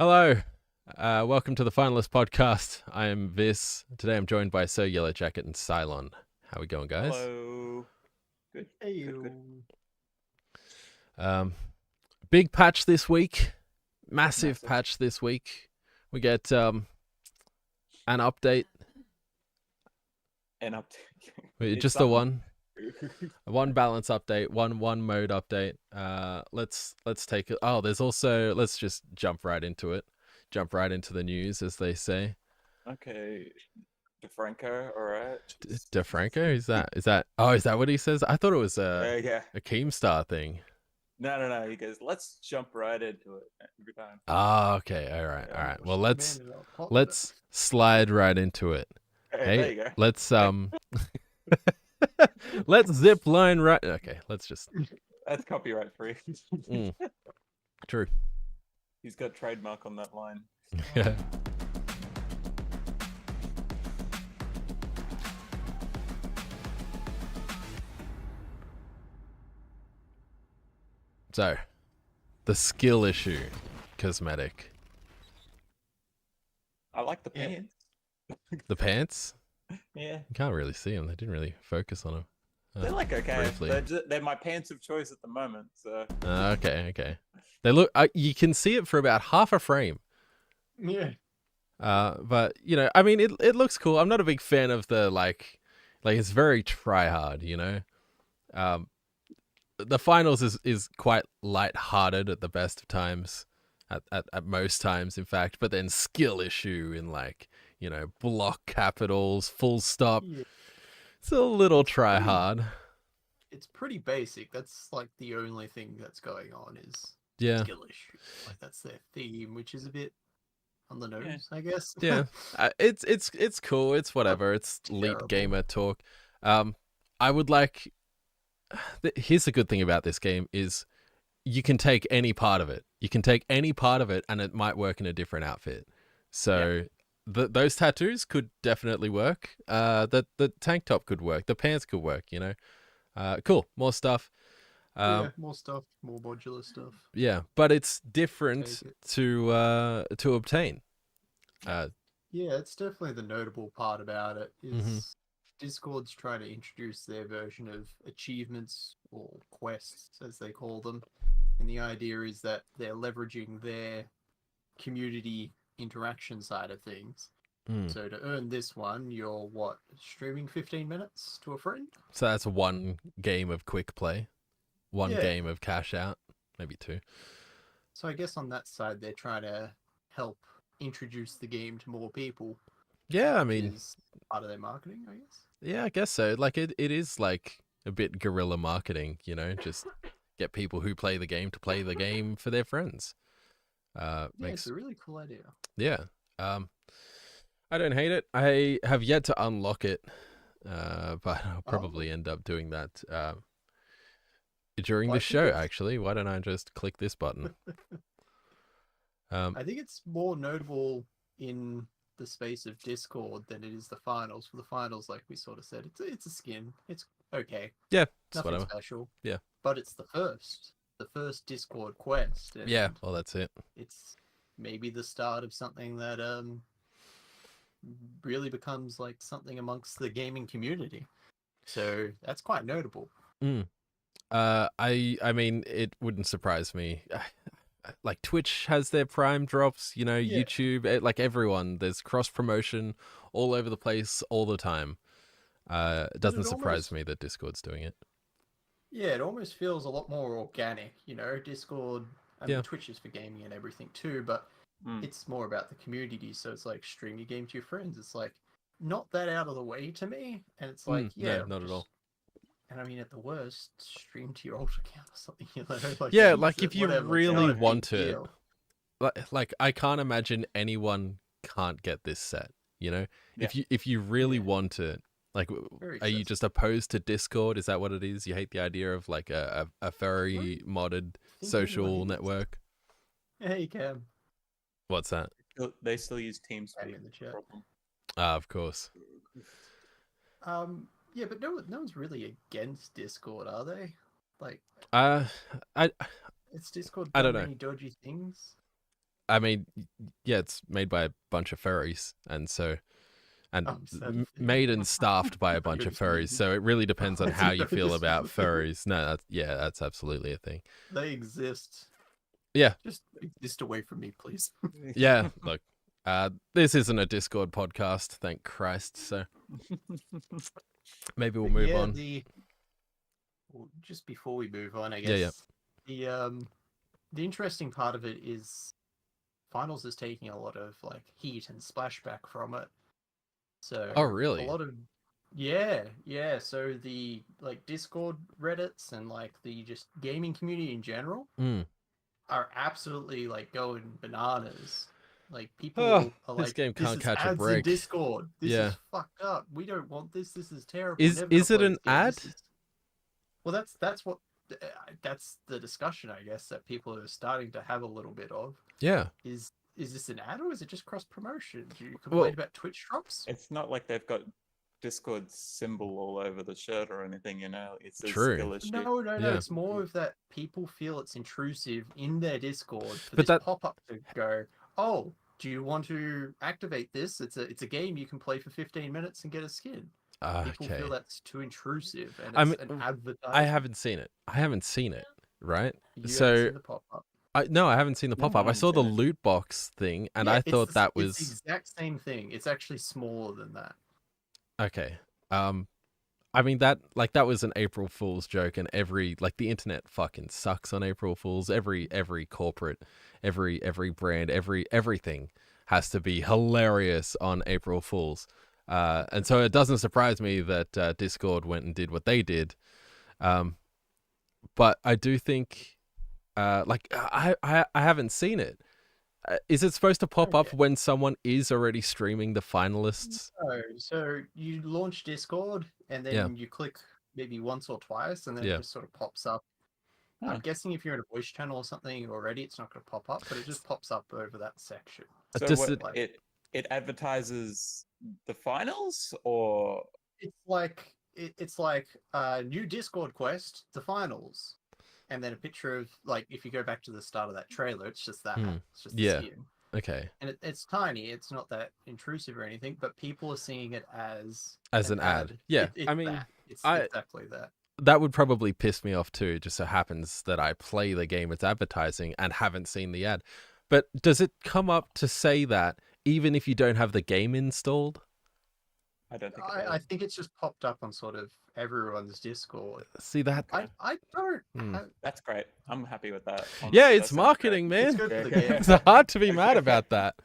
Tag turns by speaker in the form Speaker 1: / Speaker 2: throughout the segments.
Speaker 1: Hello, welcome to the Finalists podcast. I am Vis. Today I'm joined by Sir Yellow Jacket and Cylon. How we going, guys?
Speaker 2: Hello. Good.
Speaker 3: Hey,
Speaker 2: Good.
Speaker 1: Big patch this week. Massive patch this week. We get an update. Just the one. One balance update, one mode update. Let's take it. Oh, there's also, let's just jump right into it. Jump right into the news, as they say.
Speaker 2: Okay. DeFranco, all right.
Speaker 1: DeFranco? Is that what he says? I thought it was
Speaker 2: yeah.
Speaker 1: a Keemstar thing.
Speaker 2: No. He goes, let's jump right into it every time.
Speaker 1: Ah, okay. All right. Well, let's slide right into it.
Speaker 2: Hey, there you go.
Speaker 1: Let's let's zip line right. Okay, let's just.
Speaker 2: That's copyright free.
Speaker 1: True.
Speaker 2: He's got trademark on that line.
Speaker 1: Yeah. So, the skill issue cosmetic.
Speaker 2: I like the pants.
Speaker 1: The pants?
Speaker 2: Yeah.
Speaker 1: You can't really see them. They didn't really focus on them.
Speaker 2: They're like okay.
Speaker 1: Briefly.
Speaker 2: They're my pants of choice at the moment. So.
Speaker 1: Okay. They look. You can see it for about half a frame.
Speaker 3: Yeah.
Speaker 1: But you know, I mean, it looks cool. I'm not a big fan of the like it's very try hard. You know, the finals is quite light-hearted at the best of times, at most times, in fact. But then skill issue in like, you know, block capitals, full stop. Yeah. It's a little try hard.
Speaker 3: It's pretty basic. That's like the only thing that's going on is skill issue. Like that's their theme, which is a bit on the nose, I guess.
Speaker 1: Yeah, it's cool. It's whatever. It's elite gamer talk. I would like. Here's the good thing about this game is you can take any part of it. You can take any part of it, and it might work in a different outfit. So. Yeah. Those tattoos could definitely work. The tank top could work. The pants could work. You know, cool. More stuff.
Speaker 3: More stuff. More modular stuff.
Speaker 1: Yeah, but it's different to obtain.
Speaker 3: Yeah, it's definitely the notable part about it. Is Discord's trying to introduce their version of achievements or quests, as they call them, and the idea is that they're leveraging their community interaction side of things. So to earn this one, you're streaming 15 minutes to a friend?
Speaker 1: So that's one game of quick play, one game of cash out, maybe two.
Speaker 3: So I guess on that side, they're trying to help introduce the game to more people.
Speaker 1: Yeah, I mean,
Speaker 3: is part of their marketing, I guess.
Speaker 1: Yeah, I guess so. Like it is like a bit guerrilla marketing, you know, just get people who play the game to play the game for their friends.
Speaker 3: It's a really cool idea.
Speaker 1: Yeah. I don't hate it. I have yet to unlock it, but I'll probably end up doing that during the show, actually. Why don't I just click this button?
Speaker 3: I think it's more notable in the space of Discord than it is the finals. For the finals, like we sort of said, it's a skin. It's okay.
Speaker 1: Yeah.
Speaker 3: Nothing special.
Speaker 1: Yeah.
Speaker 3: But it's the first Discord quest.
Speaker 1: Yeah, well, that's it.
Speaker 3: It's maybe the start of something that really becomes like something amongst the gaming community. So that's quite notable.
Speaker 1: I mean, it wouldn't surprise me. Like Twitch has their Prime drops, you know, YouTube, like everyone. There's cross promotion all over the place all the time. It doesn't surprise me that Discord's doing it.
Speaker 3: Yeah, it almost feels a lot more organic, you know. Discord, I mean, Twitch is for gaming and everything too, but it's more about the community. So it's like stream your game to your friends. It's like not that out of the way to me, and it's like
Speaker 1: no, not at all.
Speaker 3: And I mean, at the worst, stream to your alt account or something. You know,
Speaker 1: like like if you really want it, like I can't imagine anyone can't get this set. You know, if you really want it. Like, are you just opposed to Discord? Is that what it is? You hate the idea of like a furry modded social network?
Speaker 3: Hey, Cam.
Speaker 1: What's that?
Speaker 2: They still use TeamSpeak
Speaker 3: in the chat.
Speaker 1: Of course.
Speaker 3: Yeah, but no one's really against Discord, are they? Like,
Speaker 1: it's
Speaker 3: Discord.
Speaker 1: I don't know.
Speaker 3: Any dodgy things?
Speaker 1: I mean, yeah, it's made by a bunch of furries, and made and staffed by a bunch of furries. So it really depends on how you feel about furries. No, that's absolutely a thing.
Speaker 3: They exist.
Speaker 1: Yeah.
Speaker 3: Just exist away from me, please.
Speaker 1: Yeah. Look, this isn't a Discord podcast, thank Christ. So maybe we'll move on.
Speaker 3: Just before we move on, I guess. Yeah. The interesting part of it is Finals is taking a lot of like heat and splashback from it. So
Speaker 1: oh really?
Speaker 3: A lot of yeah. So the like Discord Reddits and like the just gaming community in general are absolutely like going bananas. Like people are like,
Speaker 1: this game can't catch a
Speaker 3: ads
Speaker 1: break.
Speaker 3: in Discord. This is fucked up. We don't want this. This is terrible.
Speaker 1: Is it an ad?
Speaker 3: Well, that's what that's the discussion, I guess, that people are starting to have a little bit of.
Speaker 1: Yeah.
Speaker 3: Is this an ad or is it just cross promotion? Do you complain about Twitch drops?
Speaker 2: It's not like they've got Discord symbol all over the shirt or anything, you know. It's a
Speaker 1: True.
Speaker 2: skill issue.
Speaker 3: No.
Speaker 1: Yeah.
Speaker 3: It's more of that people feel it's intrusive in their Discord for
Speaker 1: But
Speaker 3: this pop-up to go, oh, do you want to activate this? It's a game you can play for 15 minutes and get a skin. People feel that's too intrusive, and it's an advertisement.
Speaker 1: I haven't seen it. Right?
Speaker 3: You haven't seen the pop-up.
Speaker 1: No, I haven't seen the pop-up. I saw the loot box thing, and I thought that was
Speaker 3: it's the exact same thing. It's actually smaller than that.
Speaker 1: Okay. I mean that was an April Fool's joke, and the internet fucking sucks on April Fools. Every corporate, every brand, everything has to be hilarious on April Fools. And so it doesn't surprise me that Discord went and did what they did. But I do think I haven't seen it. Is it supposed to pop up when someone is already streaming the finalists?
Speaker 3: No. So you launch Discord and then you click maybe once or twice and then it just sort of pops up. I'm guessing if you're in a voice channel or something already, it's not going to pop up, but it just pops up over that section.
Speaker 2: So it advertises the finals, or
Speaker 3: it's like a new Discord quest, the finals. And then a picture of, like, if you go back to the start of that trailer, it's just that. It's just the skin.
Speaker 1: Okay.
Speaker 3: And it's tiny. It's not that intrusive or anything, but people are seeing it as
Speaker 1: an ad. Yeah,
Speaker 3: I mean, it's exactly that.
Speaker 1: That would probably piss me off too. It just so happens that I play the game it's advertising and haven't seen the ad. But does it come up to say that even if you don't have the game installed?
Speaker 2: I don't think
Speaker 3: I think it's just popped up on sort of everyone's Discord.
Speaker 1: See that?
Speaker 3: I don't.
Speaker 2: That's great. I'm happy with that.
Speaker 1: Honestly, yeah, it's marketing, man.
Speaker 3: It's good for the game.
Speaker 1: It's hard to be mad about that.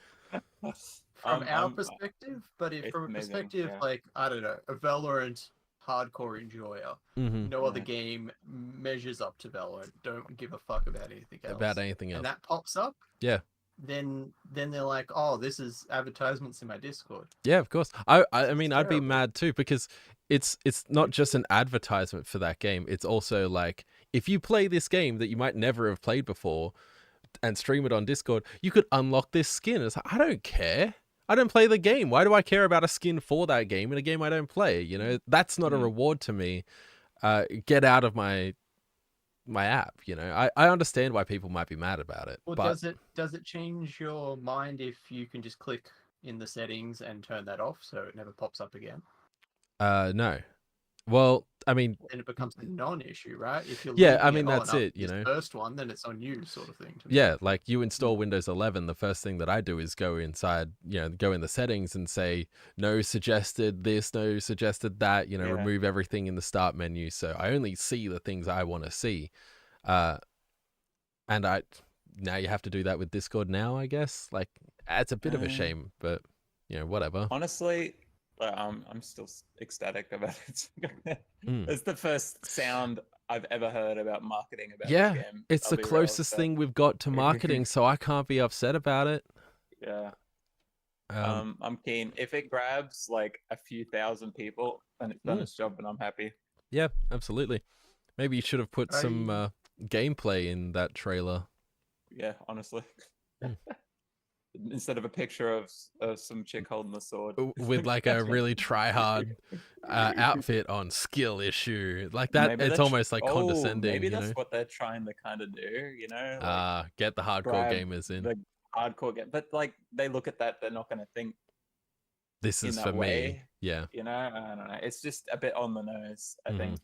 Speaker 3: From our perspective, but from a perspective, like, I don't know, a Valorant hardcore enjoyer, no other game measures up to Valorant. Don't give a fuck about anything else. And that pops up.
Speaker 1: Yeah.
Speaker 3: Then they're like, oh, this is advertisements in my Discord.
Speaker 1: Yeah, of course. I mean, I'd be mad too, because it's not just an advertisement for that game. It's also like, if you play this game that you might never have played before and stream it on Discord, you could unlock this skin. It's like, I don't care. I don't play the game. Why do I care about a skin for that game in a game I don't play? You know, that's not a reward to me. Get out of my app. You know, I understand why people might be mad about it.
Speaker 3: Well,
Speaker 1: but
Speaker 3: does it change your mind if you can just click in the settings and turn that off so it never pops up again?
Speaker 1: No. Well, I mean,
Speaker 3: then it becomes a non-issue, right? If you're
Speaker 1: I mean, that's it. You know,
Speaker 3: first one, then it's on you, sort of thing. To me.
Speaker 1: Yeah, like you install Windows 11, the first thing that I do is go inside, go in the settings and say no suggested this, no suggested that. Remove everything in the start menu, so I only see the things I want to see. And now you have to do that with Discord now, I guess. Like, it's a bit of a shame, but whatever.
Speaker 2: Honestly, I'm still ecstatic about it. It's the first sound I've ever heard about marketing about the game.
Speaker 1: It's the closest thing we've got to marketing, so I can't be upset about it.
Speaker 2: Yeah. I'm keen. If it grabs like a few thousand people, then it's done its job, and I'm happy.
Speaker 1: Yeah, absolutely. Maybe you should have put some gameplay in that trailer.
Speaker 2: Yeah, honestly. Instead of a picture of some chick holding the sword
Speaker 1: with like a really try-hard outfit on skill issue like that. Maybe it's almost like condescending.
Speaker 2: Maybe that's what they're trying to kind of do.
Speaker 1: Get the hardcore gamers in.
Speaker 2: The hardcore game. But like they look at that, they're not going to think
Speaker 1: this is for
Speaker 2: way,
Speaker 1: me. Yeah.
Speaker 2: You know, I don't know. It's just a bit on the nose, I think,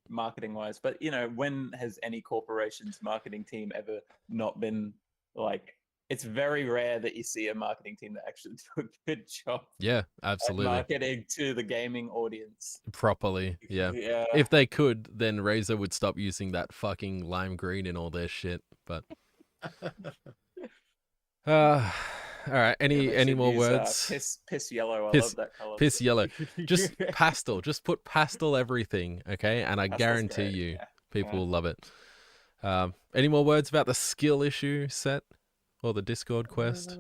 Speaker 2: marketing wise. But you know, when has any corporation's marketing team ever not been like? It's very rare that you see a marketing team that actually do a good job.
Speaker 1: Yeah, absolutely.
Speaker 2: Marketing to the gaming audience
Speaker 1: properly. Yeah.
Speaker 2: Yeah.
Speaker 1: If they could, then Razer would stop using that fucking lime green in all their shit. But all right. Any more
Speaker 2: use,
Speaker 1: words?
Speaker 2: Piss yellow. I love that color.
Speaker 1: Piss yellow. Just pastel. Just put pastel everything, okay? And I
Speaker 2: Pastel's
Speaker 1: guarantee
Speaker 2: great,
Speaker 1: you,
Speaker 2: yeah.
Speaker 1: people will love it. Any more words about the skill issue set or the Discord quest?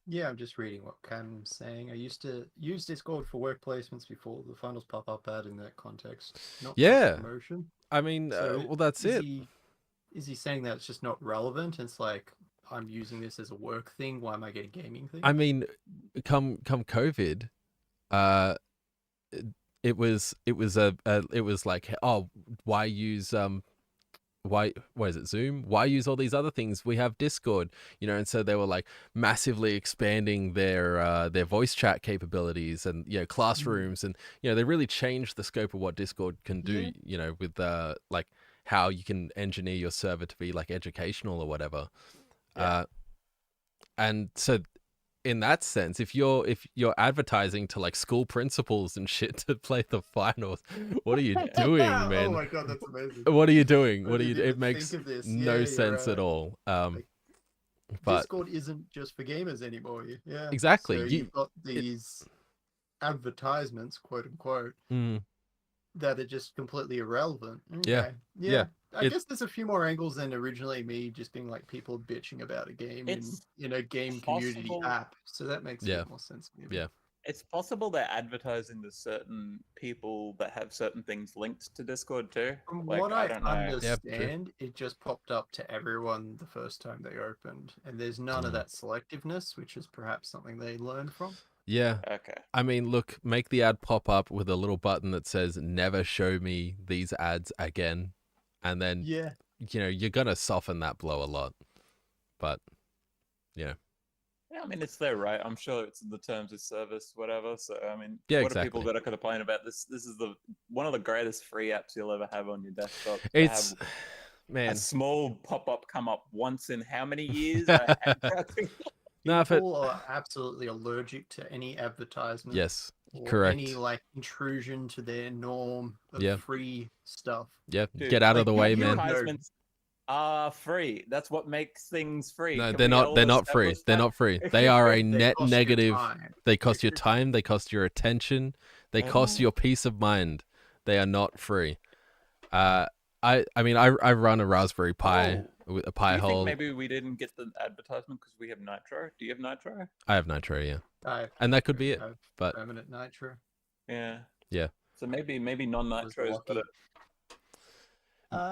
Speaker 3: Yeah, I'm just reading what Cam's saying. I used to use Discord for work placements before the finals pop-up ad in that context. Not
Speaker 1: Yeah.
Speaker 3: promotion.
Speaker 1: I mean,
Speaker 3: So
Speaker 1: well, that's it.
Speaker 3: Is he saying that it's just not relevant? It's like, I'm using this as a work thing. Why am I getting gaming thing?
Speaker 1: I mean, come COVID, it was like, oh, why use why is it Zoom? Why use all these other things? We have Discord, you know. And so they were like massively expanding their voice chat capabilities and, you know, classrooms, and, you know, they really changed the scope of what Discord can do, you know, with like how you can engineer your server to be like educational or whatever. And so in that sense, if you're advertising to like school principals and shit to play the finals, what are you doing, man?
Speaker 3: Oh my god, that's amazing.
Speaker 1: What are you doing?
Speaker 3: It
Speaker 1: It makes no sense at all. But
Speaker 3: Discord isn't just for gamers anymore. Yeah,
Speaker 1: exactly.
Speaker 3: So you've got these advertisements, quote unquote, that are just completely irrelevant. Okay. Yeah. I guess there's a few more angles than originally me just being like people bitching about a game in a game community app. So that makes a bit more sense. Maybe.
Speaker 1: Yeah.
Speaker 2: It's possible they're advertising to certain people that have certain things linked to Discord too.
Speaker 3: From
Speaker 2: like,
Speaker 3: what I
Speaker 2: don't know.
Speaker 3: understand, it just popped up to everyone the first time they opened, and there's none of that selectiveness, which is perhaps something they learned from.
Speaker 1: Yeah.
Speaker 2: Okay.
Speaker 1: I mean, look, make the ad pop up with a little button that says "Never show me these ads again," and then you know, you're gonna soften that blow a lot. But yeah,
Speaker 2: I mean, it's their right. I'm sure it's in the terms of service, whatever. So I mean, what are people gonna complain about this? This is one of the greatest free apps you'll ever have on your desktop.
Speaker 1: It's man,
Speaker 2: a small pop-up come up once in how many years?
Speaker 3: People are absolutely allergic to any advertisement.
Speaker 1: Yes,
Speaker 3: or
Speaker 1: correct.
Speaker 3: Any like intrusion to their norm of free stuff.
Speaker 1: Yep,
Speaker 2: Dude,
Speaker 1: get out of the way, man.
Speaker 2: Advertisements are free. That's what makes things free.
Speaker 1: No, they're not. They're not free. They're not free. They are a net negative. They cost your time. They cost your attention. They cost your peace of mind. They are not free. I mean, I run a Raspberry Pi with a Pi hole.
Speaker 2: Maybe we didn't get the advertisement because we have Nitro. Do you have Nitro?
Speaker 1: I have Nitro, yeah. And that could be it. But
Speaker 3: permanent Nitro.
Speaker 2: Yeah.
Speaker 1: Yeah.
Speaker 2: So maybe non-Nitro is better.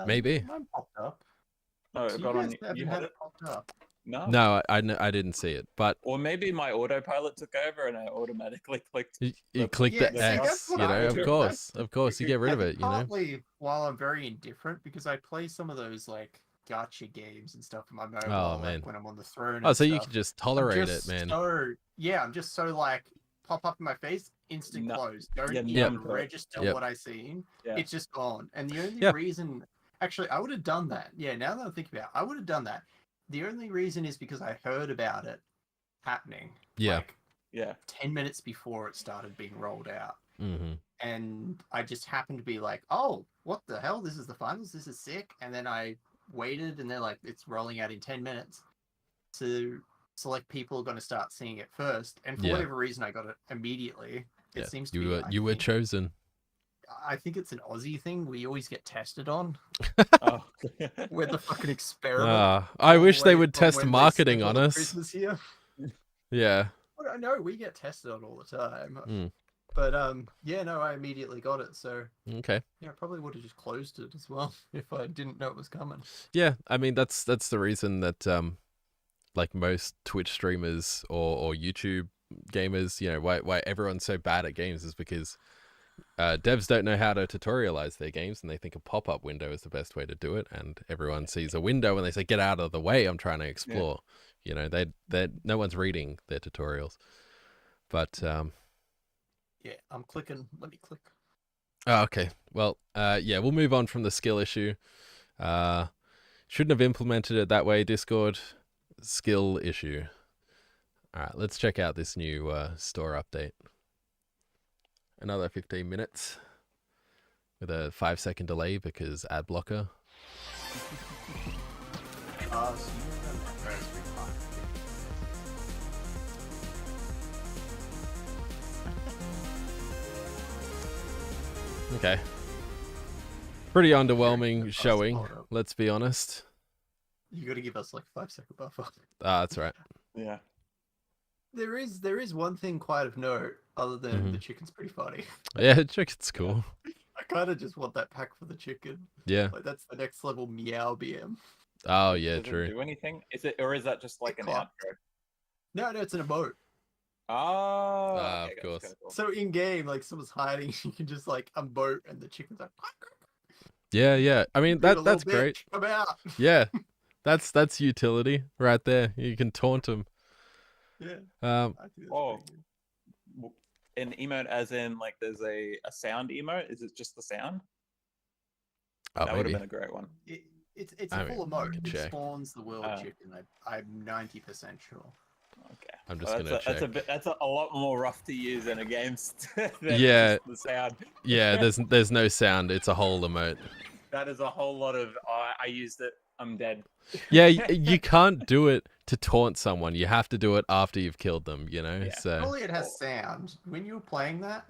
Speaker 1: Maybe.
Speaker 3: Mine popped up.
Speaker 2: Oh,
Speaker 3: so
Speaker 2: got
Speaker 3: you
Speaker 2: on.
Speaker 3: guys haven't had it popped up.
Speaker 1: No, I didn't see it. But
Speaker 2: or maybe my autopilot took over and I automatically clicked.
Speaker 1: You clicked the X, you know. Of course, you get rid of it. You know.
Speaker 3: Partly while I'm very indifferent because I play some of those like gacha games and stuff on my mobile.
Speaker 1: Oh man,
Speaker 3: like, when I'm on the throne.
Speaker 1: Oh, so you can just tolerate it, man.
Speaker 3: I'm just so like pop up in my face, instant close. Don't even register what I seen. It's just gone. And the only reason, actually, I would have done that. Yeah, now that I'm thinking about it, I would have done that. The only reason is because I heard about it happening.
Speaker 1: Yeah.
Speaker 3: 10 minutes before it started being rolled out.
Speaker 1: Mm-hmm.
Speaker 3: And I just happened to be like, oh, what the hell? This is the finals. This is sick. And then I waited and they're like, it's rolling out in 10 minutes. So select people are going to start seeing it first. And for whatever reason, I got it immediately. It seems to be
Speaker 1: you were chosen.
Speaker 3: I think it's an Aussie thing we always get tested on. We're the fucking experiment.
Speaker 1: I wish they would test marketing on us.
Speaker 3: Christmas here.
Speaker 1: Yeah.
Speaker 3: Well, I know we get tested on all the time. But I immediately got it. So
Speaker 1: okay.
Speaker 3: Yeah, I probably would have just closed it as well if I didn't know it was coming.
Speaker 1: Yeah, I mean that's the reason that like most Twitch streamers or YouTube gamers, you know, why everyone's so bad at games is because devs don't know how to tutorialize their games, and they think a pop-up window is the best way to do it, and everyone sees a window and they say, get out of the way, I'm trying to explore. You know, no one's reading their tutorials. But
Speaker 3: Yeah, I'm clicking. Let me click.
Speaker 1: oh, okay. Well, yeah, we'll move on from the skill issue. Shouldn't have implemented it that way, Discord. Skill issue. All right, let's check out this new store update. Another 15 minutes with a 5-second delay because ad blocker.
Speaker 3: So you have a Raspberry Pi.
Speaker 1: Okay. Pretty underwhelming
Speaker 3: Very
Speaker 1: showing,
Speaker 3: fast photo.
Speaker 1: let's be honest.
Speaker 3: You got to give us like 5-second buffer.
Speaker 1: Ah, that's right.
Speaker 2: Yeah.
Speaker 3: There is one thing quite of note, other than the chicken's pretty funny.
Speaker 1: Yeah, chicken's cool.
Speaker 3: I kind of just want that pack for the chicken.
Speaker 1: Yeah.
Speaker 3: Like that's the next level meow BM.
Speaker 1: Oh, yeah,
Speaker 2: Does it
Speaker 1: true.
Speaker 2: do anything? Is it, or is that just like an
Speaker 3: Clock.
Speaker 2: outro?
Speaker 3: No, it's an emote.
Speaker 2: Oh,
Speaker 1: Ah,
Speaker 2: okay,
Speaker 1: of course.
Speaker 2: kinda cool.
Speaker 3: So in game, like someone's hiding, you can just like emote, and the chicken's like,
Speaker 1: Yeah. I mean,
Speaker 3: "You're a
Speaker 1: that's
Speaker 3: little
Speaker 1: great.
Speaker 3: bitch, come out.
Speaker 1: Yeah. That's utility right there. You can taunt them.
Speaker 3: Yeah.
Speaker 1: Um,
Speaker 3: I think that's
Speaker 2: Oh.
Speaker 3: pretty good.
Speaker 2: An emote as in like there's a sound emote? Is it just the sound?
Speaker 1: oh,
Speaker 2: That would
Speaker 1: maybe.
Speaker 2: have been a great one.
Speaker 3: It's
Speaker 1: I
Speaker 3: a full
Speaker 1: mean, I
Speaker 3: emote.
Speaker 1: can
Speaker 3: It
Speaker 1: check.
Speaker 3: spawns the world
Speaker 2: Ah.
Speaker 3: chicken. I'm 90% sure.
Speaker 2: Okay.
Speaker 1: I'm just
Speaker 2: Well,
Speaker 1: gonna check.
Speaker 2: That's a lot more rough to use in a game than
Speaker 1: Yeah.
Speaker 2: just the sound.
Speaker 1: Yeah, there's no sound. It's a whole emote.
Speaker 2: That is a whole lot of I used it, I'm dead.
Speaker 1: Yeah, you can't do it to taunt someone. You have to do it after you've killed them, you know?
Speaker 2: Yeah.
Speaker 1: So
Speaker 3: Surely it has sound. When you were playing that,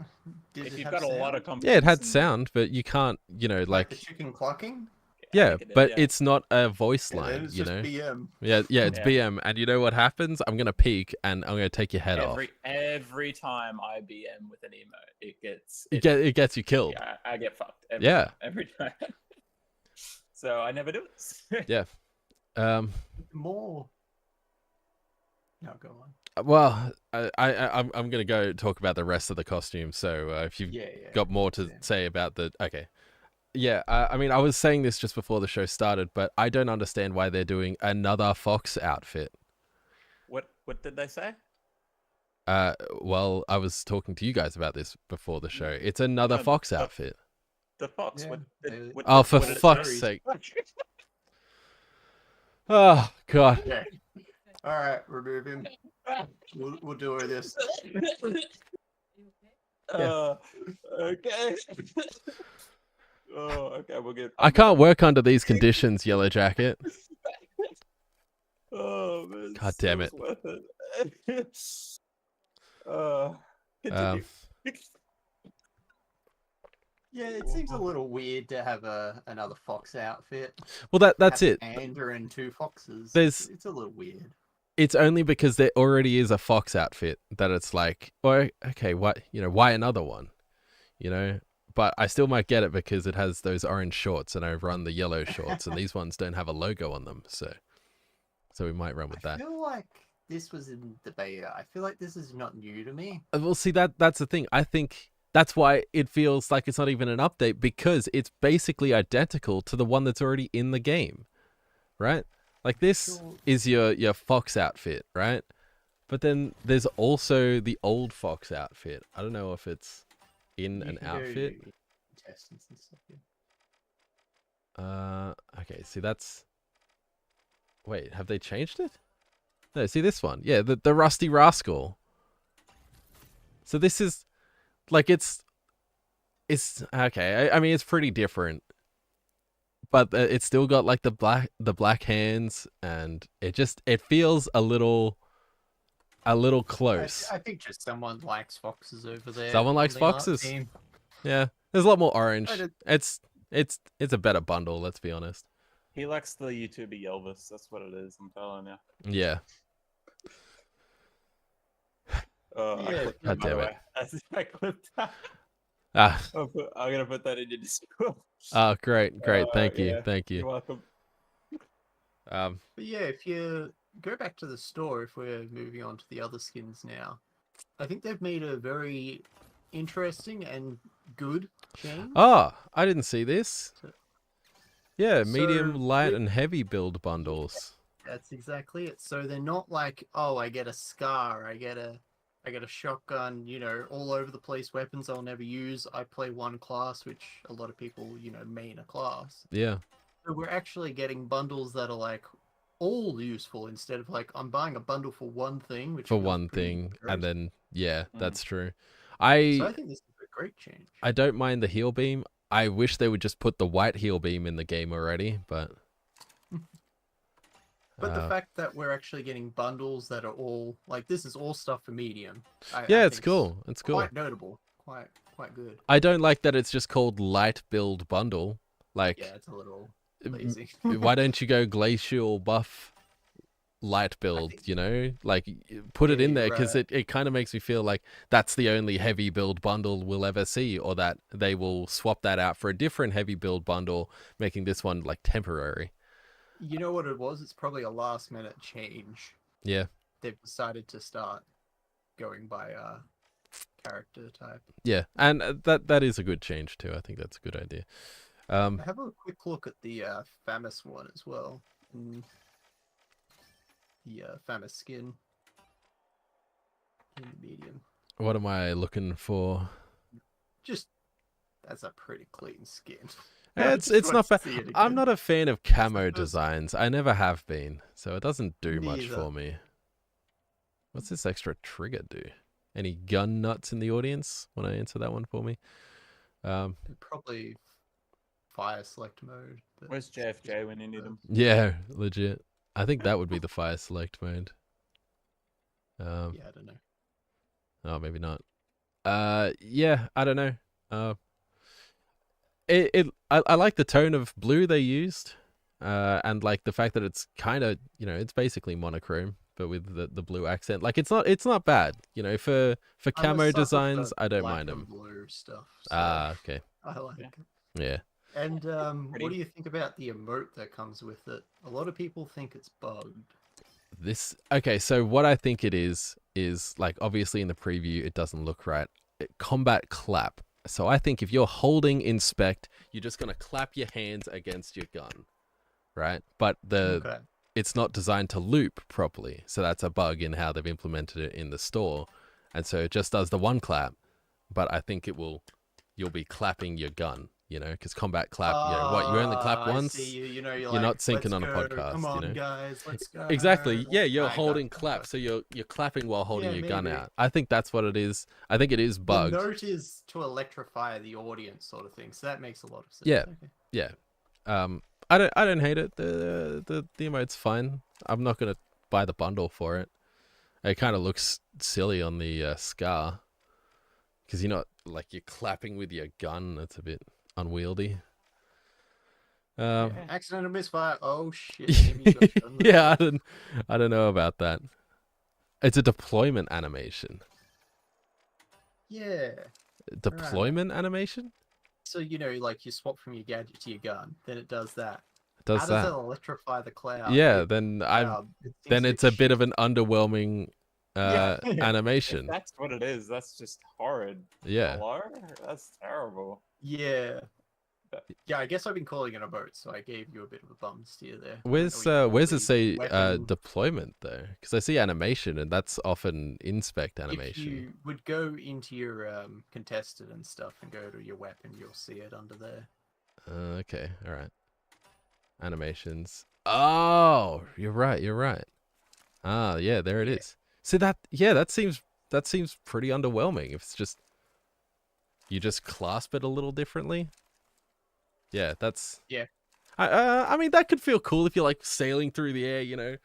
Speaker 3: did
Speaker 2: If
Speaker 3: it
Speaker 2: you've
Speaker 3: have
Speaker 2: got a lot
Speaker 3: sound?
Speaker 2: of confidence.
Speaker 1: yeah, it had
Speaker 2: in-
Speaker 1: sound, but you can't, you know,
Speaker 3: Like
Speaker 1: like
Speaker 3: the chicken clucking?
Speaker 2: I
Speaker 1: yeah,
Speaker 2: think it did,
Speaker 1: but
Speaker 2: yeah.
Speaker 1: it's not a voice
Speaker 3: Yeah, then
Speaker 1: line,
Speaker 3: it's
Speaker 1: you
Speaker 3: just
Speaker 1: know?
Speaker 3: BM.
Speaker 1: Yeah, it's
Speaker 2: Yeah.
Speaker 1: BM, and you know what happens? I'm gonna peek and I'm gonna take your head off.
Speaker 2: Every time I BM with an emote, it gets
Speaker 1: It gets you killed.
Speaker 2: yeah, I get fucked.
Speaker 1: Yeah.
Speaker 2: Every time. So I never do it.
Speaker 1: Yeah.
Speaker 3: More. No, go on.
Speaker 1: Well, I'm gonna go talk about the rest of the costume. So if you've
Speaker 3: Yeah.
Speaker 1: got more to say about the okay, yeah. I mean, I was saying this just before the show started, but I don't understand why they're doing another fox outfit.
Speaker 2: What did they say?
Speaker 1: Well, I was talking to you guys about this before the show. It's another
Speaker 2: No,
Speaker 1: fox
Speaker 2: the-
Speaker 1: outfit.
Speaker 2: The fox.
Speaker 3: Yeah, they-
Speaker 1: Oh, for
Speaker 2: what did it
Speaker 1: fuck's
Speaker 2: say?
Speaker 1: sake! Oh God.
Speaker 3: Yeah. All right, remove him. We'll do this.
Speaker 2: Okay. Oh, okay, we'll get.
Speaker 1: I can't work under these conditions, Yellow Jacket.
Speaker 2: Oh man.
Speaker 1: God damn it.
Speaker 2: Worth it. Continue.
Speaker 3: Yeah, it seems a little weird to have another fox outfit.
Speaker 1: Well, that's
Speaker 3: Have
Speaker 1: it.
Speaker 3: Panda and two foxes.
Speaker 1: There's-
Speaker 3: It's a little weird.
Speaker 1: It's only because there already is a fox outfit that it's like, oh, okay, what, you know, why another one, you know? But I still might get it because it has those orange shorts and I run the yellow shorts, and these ones don't have a logo on them, so we might run with
Speaker 3: I
Speaker 1: that.
Speaker 3: feel like this was in the beta. I feel like this is not new to me.
Speaker 1: Well, see, that's the thing. I think that's why it feels like it's not even an update, because it's basically identical to the one that's already in the game, right? Like this
Speaker 3: Sure.
Speaker 1: is your fox outfit, right? But then there's also the old fox outfit. I don't know if it's in
Speaker 3: You
Speaker 1: an
Speaker 3: can go
Speaker 1: outfit.
Speaker 3: to contestants and stuff, yeah.
Speaker 1: Okay, see that's... Wait, have they changed it? No, see this one. Yeah, the Rusty Rascal. So this is... Like, it's... Okay, I mean, it's pretty different. But it's still got, like, the black hands, and it feels a little close.
Speaker 3: I think just someone likes foxes over there.
Speaker 1: Someone
Speaker 3: on
Speaker 1: likes
Speaker 3: the art
Speaker 1: foxes.
Speaker 3: team.
Speaker 1: Yeah, there's a lot more orange.
Speaker 3: I did-
Speaker 1: It's a better bundle, let's be honest.
Speaker 2: He likes the YouTuber Yelvis. That's what it is. I'm telling you.
Speaker 1: Yeah.
Speaker 2: Oh,
Speaker 3: Yeah,
Speaker 2: I clipped
Speaker 1: God
Speaker 2: that, by
Speaker 1: damn
Speaker 2: the
Speaker 1: it.
Speaker 2: way. I clipped that.
Speaker 1: Ah,
Speaker 2: I'm gonna put that in your Discord.
Speaker 1: oh, great. Thank you.
Speaker 2: Yeah.
Speaker 1: Thank
Speaker 2: You're
Speaker 1: you.
Speaker 2: welcome.
Speaker 3: But yeah, if you go back to the store, if we're moving on to the other skins now, I think they've made a very interesting and good change.
Speaker 1: Oh, I didn't see this. Yeah, medium,
Speaker 3: So,
Speaker 1: light,
Speaker 3: with-
Speaker 1: and heavy build bundles.
Speaker 3: That's exactly it. So they're not like, oh, I get a scar, I get a shotgun, all over the place weapons I'll never use. I play one class, which a lot of people, main a class.
Speaker 1: Yeah.
Speaker 3: So we're actually getting bundles that are like all useful instead of like I'm buying a bundle for one thing, which
Speaker 1: For
Speaker 3: feels
Speaker 1: one
Speaker 3: pretty
Speaker 1: thing,
Speaker 3: gross.
Speaker 1: and then that's true.
Speaker 3: So I think this is a great change.
Speaker 1: I don't mind the heal beam. I wish they would just put the white heal beam in the game already, but
Speaker 3: But the fact that we're actually getting bundles that are all like this is all stuff for medium. I
Speaker 1: it's
Speaker 3: think
Speaker 1: cool. It's cool.
Speaker 3: Quite notable. Quite good.
Speaker 1: I don't like that it's just called light build bundle. Like,
Speaker 3: yeah, it's a little lazy.
Speaker 1: Why don't you go glacial buff light build? Like put it in there, because it kind of makes me feel like that's the only heavy build bundle we'll ever see, or that they will swap that out for a different heavy build bundle, making this one like temporary.
Speaker 3: You know what it was? It's probably a last minute change.
Speaker 1: Yeah.
Speaker 3: They've decided to start going by character type.
Speaker 1: Yeah, and that is a good change too. I think that's a good idea.
Speaker 3: Have a quick look at the Famous one as well. The Famous skin in the medium.
Speaker 1: What am I looking for?
Speaker 3: Just that's a pretty clean skin.
Speaker 1: It's not bad. I'm not a fan of camo
Speaker 3: It's
Speaker 1: designs. I never have been, so it doesn't do much
Speaker 3: Neither.
Speaker 1: for me. What's this extra trigger do? Any gun nuts in the audience? Want to answer that one for me?
Speaker 3: Probably fire select mode.
Speaker 2: Where's JFJ when you need him?
Speaker 1: Yeah, legit. I think that would be the fire select mode.
Speaker 3: Yeah, I don't know.
Speaker 1: Oh, maybe not. Yeah, I don't know. I like the tone of blue they used, and like the fact that it's kind of it's basically monochrome, but with the blue accent. Like it's not bad, for camo designs. I don't mind them.
Speaker 3: Blue stuff. So
Speaker 1: Okay.
Speaker 3: I like it.
Speaker 1: Yeah.
Speaker 3: And what do you think about the emote that comes with it? A lot of people think it's bugged.
Speaker 1: Okay, so what I think it is like obviously in the preview it doesn't look right. Combat clap. So I think if you're holding inspect, you're just gonna clap your hands against your gun, right? But it's not designed to loop properly, so that's a bug in how they've implemented it in the store, and so it just does the one clap. But I think you'll be clapping your gun, because combat clap, you only clap once.
Speaker 3: I see you. You're
Speaker 1: like, not syncing on a podcast.
Speaker 3: Come on, guys, let's go.
Speaker 1: Exactly. Yeah, you're holding clap, so you're clapping while holding your gun out. I think that's what it is. I think it is bugged.
Speaker 3: The note is to electrify the audience, sort of thing. So that makes a lot of sense.
Speaker 1: Yeah,
Speaker 3: okay.
Speaker 1: yeah. I don't hate it. The emote's fine. I'm not gonna buy the bundle for it. It kind of looks silly on the scar, because you're not like you're clapping with your gun. That's a bit unwieldy.
Speaker 3: Accidental misfire. Oh shit.
Speaker 1: Yeah, I don't know about that. It's a deployment animation.
Speaker 3: Yeah.
Speaker 1: Deployment animation?
Speaker 3: So like you swap from your gadget to your gun, then it does that.
Speaker 1: How
Speaker 3: does that electrify the cloud?
Speaker 1: Yeah, then it's a bit of an underwhelming animation.
Speaker 2: If that's what it is. That's just horrid.
Speaker 1: Yeah.
Speaker 2: Hello? That's terrible.
Speaker 3: Yeah. Yeah, I guess I've been calling it a boat, so I gave you a bit of a bum steer there.
Speaker 1: Where's it say deployment though? Because I see animation, and that's often inspect animation.
Speaker 3: If you would go into your contested and stuff and go to your weapon, you'll see it under there.
Speaker 1: Okay, all right. Animations. Oh, you're right. Ah, yeah, there it is. See that? Yeah, that seems pretty underwhelming. If it's just you just clasp it a little differently. Yeah, that's.
Speaker 3: Yeah.
Speaker 1: I mean, that could feel cool if you're like sailing through the air,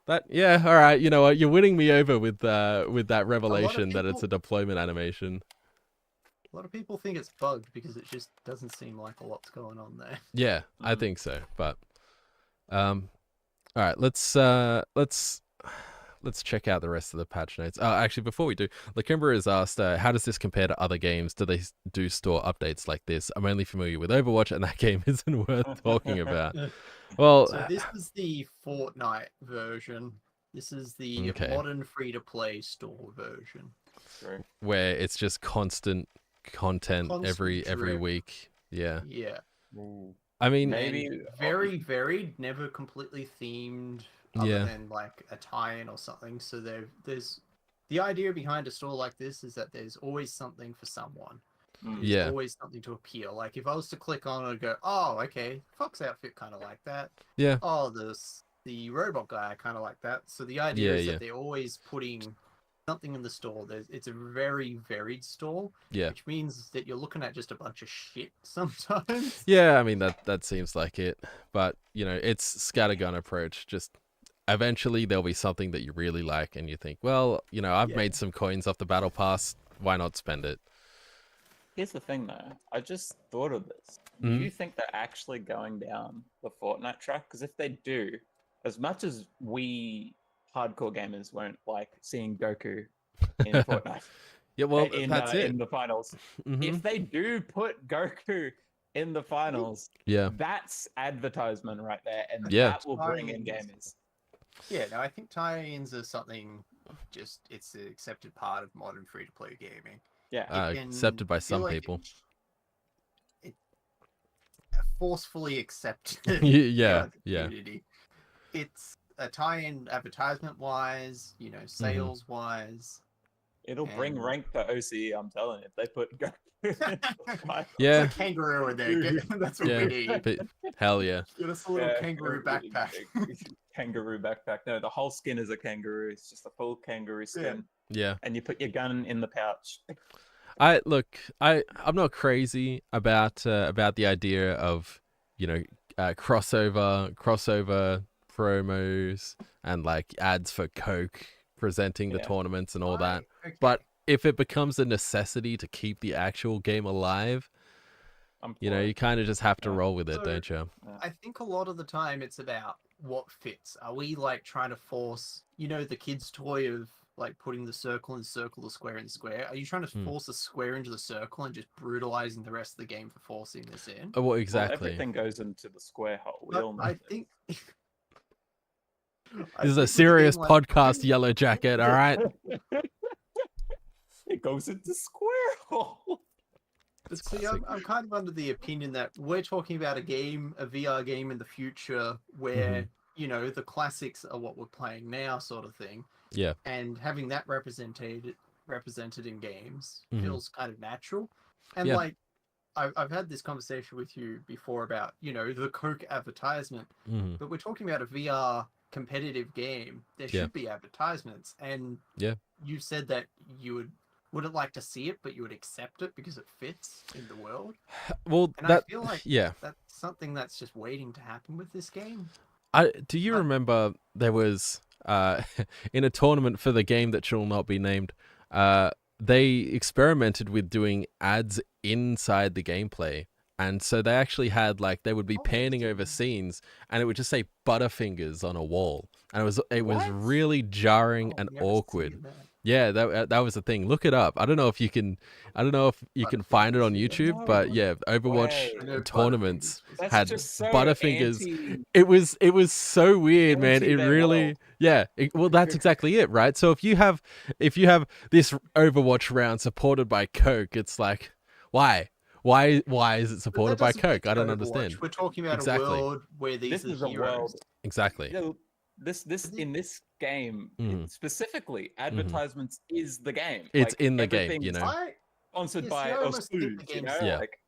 Speaker 1: That yeah, all right. You know what? You're winning me over with that revelation that it's a deployment animation.
Speaker 3: A lot of people think it's bugged because it just doesn't seem like a lot's going on there.
Speaker 1: Yeah, I think so. But all right, let's check out the rest of the patch notes. Actually, before we do, Lakimba has asked, how does this compare to other games? Do they do store updates like this? I'm only familiar with Overwatch, and that game isn't worth talking about. Well,
Speaker 3: so this is the Fortnite version. This is the modern free-to-play store version.
Speaker 1: Where it's just constant content every week. Yeah.
Speaker 3: Yeah.
Speaker 2: Ooh.
Speaker 1: I mean,
Speaker 2: maybe
Speaker 3: very varied, never completely themed. other
Speaker 1: Yeah.
Speaker 3: than like a tie-in or something. So there's the idea behind a store like this is that there's always something for someone. There's
Speaker 1: Yeah.
Speaker 3: always something to appeal. Like if I was to click on it and go, oh, okay, Fox outfit kind of like that.
Speaker 1: Yeah.
Speaker 3: Oh, the robot guy kind of like that. So the idea
Speaker 1: Yeah,
Speaker 3: is
Speaker 1: yeah.
Speaker 3: that they're always putting something in the store. It's a very varied store,
Speaker 1: Yeah.
Speaker 3: which means that you're looking at just a bunch of shit sometimes.
Speaker 1: Yeah, I mean that seems like it. But, it's scattergun approach. Just eventually there'll be something that you really like and you think, well, I've
Speaker 3: Yeah.
Speaker 1: made some coins off the battle pass. Why not spend it?
Speaker 2: Here's the thing, though. I just thought of this. Do
Speaker 1: Mhm.
Speaker 2: you think they're actually going down the Fortnite track? Because if they do, as much as we hardcore gamers won't like seeing Goku in Fortnite,
Speaker 1: Yeah, well,
Speaker 2: in
Speaker 1: that's it.
Speaker 2: in the finals,
Speaker 1: Mhm.
Speaker 2: if they do put Goku in the finals,
Speaker 1: Yeah.
Speaker 2: that's advertisement right there, and
Speaker 1: Yeah.
Speaker 2: that will bring in gamers.
Speaker 3: Yeah, no, I think tie-ins are something. It's an accepted part of modern free-to-play gaming.
Speaker 2: Yeah,
Speaker 1: Accepted by
Speaker 3: I feel
Speaker 1: some
Speaker 3: like
Speaker 1: people.
Speaker 3: It forcefully accepted.
Speaker 1: Yeah,
Speaker 3: by the
Speaker 1: yeah.
Speaker 3: community. It's a tie-in advertisement-wise, sales-wise.
Speaker 2: it'll bring
Speaker 3: And-
Speaker 2: rank to OCE. I'm telling you, if they put Goku. in the finals.
Speaker 1: Yeah.
Speaker 3: Put a kangaroo in there. That's what
Speaker 1: Yeah.
Speaker 3: we need.
Speaker 1: But hell yeah.
Speaker 3: Get us a little
Speaker 2: Yeah,
Speaker 3: kangaroo backpack.
Speaker 2: Kangaroo backpack. No, the whole skin is a kangaroo. It's just a full kangaroo skin,
Speaker 1: Yeah.
Speaker 2: and you put your gun in the pouch.
Speaker 1: I'm not crazy about the idea of crossover promos and like ads for Coke presenting the
Speaker 2: Yeah.
Speaker 1: tournaments and all that.
Speaker 3: Okay.
Speaker 1: But if it becomes a necessity to keep the actual game alive,
Speaker 2: I'm
Speaker 1: you
Speaker 2: for it.
Speaker 1: kind of just have to
Speaker 2: Yeah.
Speaker 1: roll with it,
Speaker 3: So-
Speaker 1: don't you?
Speaker 3: I think a lot of the time it's about what fits. Are we like trying to force, the kid's toy of like putting the circle in circle, the square in square? Are you trying to force a square into the circle and just brutalizing the rest of the game for forcing this in?
Speaker 1: Oh, well,
Speaker 2: Well,
Speaker 1: exactly.
Speaker 2: everything goes into the square hole. We
Speaker 3: But
Speaker 2: all know.
Speaker 3: I
Speaker 2: this.
Speaker 3: think
Speaker 1: This is a serious podcast, Yellow Jacket. All right.
Speaker 2: It goes into square hole.
Speaker 3: But see, I'm kind of under the opinion that we're talking about a VR game in the future where, the classics are what we're playing now, sort of thing.
Speaker 1: Yeah.
Speaker 3: And having that represented in games
Speaker 1: Mhm.
Speaker 3: feels kind of natural. And
Speaker 1: Yeah.
Speaker 3: like, I've had this conversation with you before about, the Coke advertisement,
Speaker 1: Mhm.
Speaker 3: but we're talking about a VR competitive game. There
Speaker 1: Yeah.
Speaker 3: should be advertisements. And
Speaker 1: Yeah.
Speaker 3: you said that you wouldn't like to see it, but you would accept it because it fits in the world.
Speaker 1: Well,
Speaker 3: And
Speaker 1: that
Speaker 3: I feel like
Speaker 1: yeah.
Speaker 3: that's something that's just waiting to happen with this game.
Speaker 1: Do you remember there was in a tournament for the game that shall not be named, they experimented with doing ads inside the gameplay. And so they actually had they would be panning over scenes and it would just say Butterfingers on a wall. And it was
Speaker 2: What?
Speaker 1: really jarring
Speaker 3: Oh,
Speaker 1: and
Speaker 3: never
Speaker 1: awkward.
Speaker 3: seen that.
Speaker 1: Yeah, that was the thing. Look it up. I don't know if you can find it on YouTube,
Speaker 2: No
Speaker 1: but yeah, Overwatch
Speaker 2: way.
Speaker 3: I know
Speaker 1: tournaments
Speaker 3: Butterfingers was-
Speaker 2: That's
Speaker 1: had
Speaker 2: just so
Speaker 1: Butterfingers.
Speaker 2: anti-
Speaker 1: It was so weird, man.
Speaker 2: Anti
Speaker 1: It
Speaker 2: their
Speaker 1: really,
Speaker 2: world.
Speaker 1: yeah. Well, that's exactly it, right? So if you have this Overwatch round supported by Coke, it's like, why is it
Speaker 3: But
Speaker 1: supported
Speaker 3: that
Speaker 1: by
Speaker 3: doesn't fit
Speaker 1: Coke? I don't
Speaker 3: Overwatch.
Speaker 1: understand.
Speaker 3: We're talking about
Speaker 1: Exactly.
Speaker 3: a world where these
Speaker 2: This
Speaker 3: are
Speaker 2: is a
Speaker 3: heroes.
Speaker 2: world.
Speaker 1: Exactly.
Speaker 2: You know, this in this game
Speaker 1: Mhm.
Speaker 2: specifically, advertisements is the game.
Speaker 1: It's
Speaker 2: Like,
Speaker 1: in the game, you
Speaker 2: everything's
Speaker 1: know.
Speaker 2: Sponsored
Speaker 3: Yeah,
Speaker 2: by
Speaker 3: see, I
Speaker 2: us
Speaker 3: almost think the
Speaker 2: foods, you
Speaker 3: game's-
Speaker 2: know?
Speaker 1: Yeah.
Speaker 2: Like,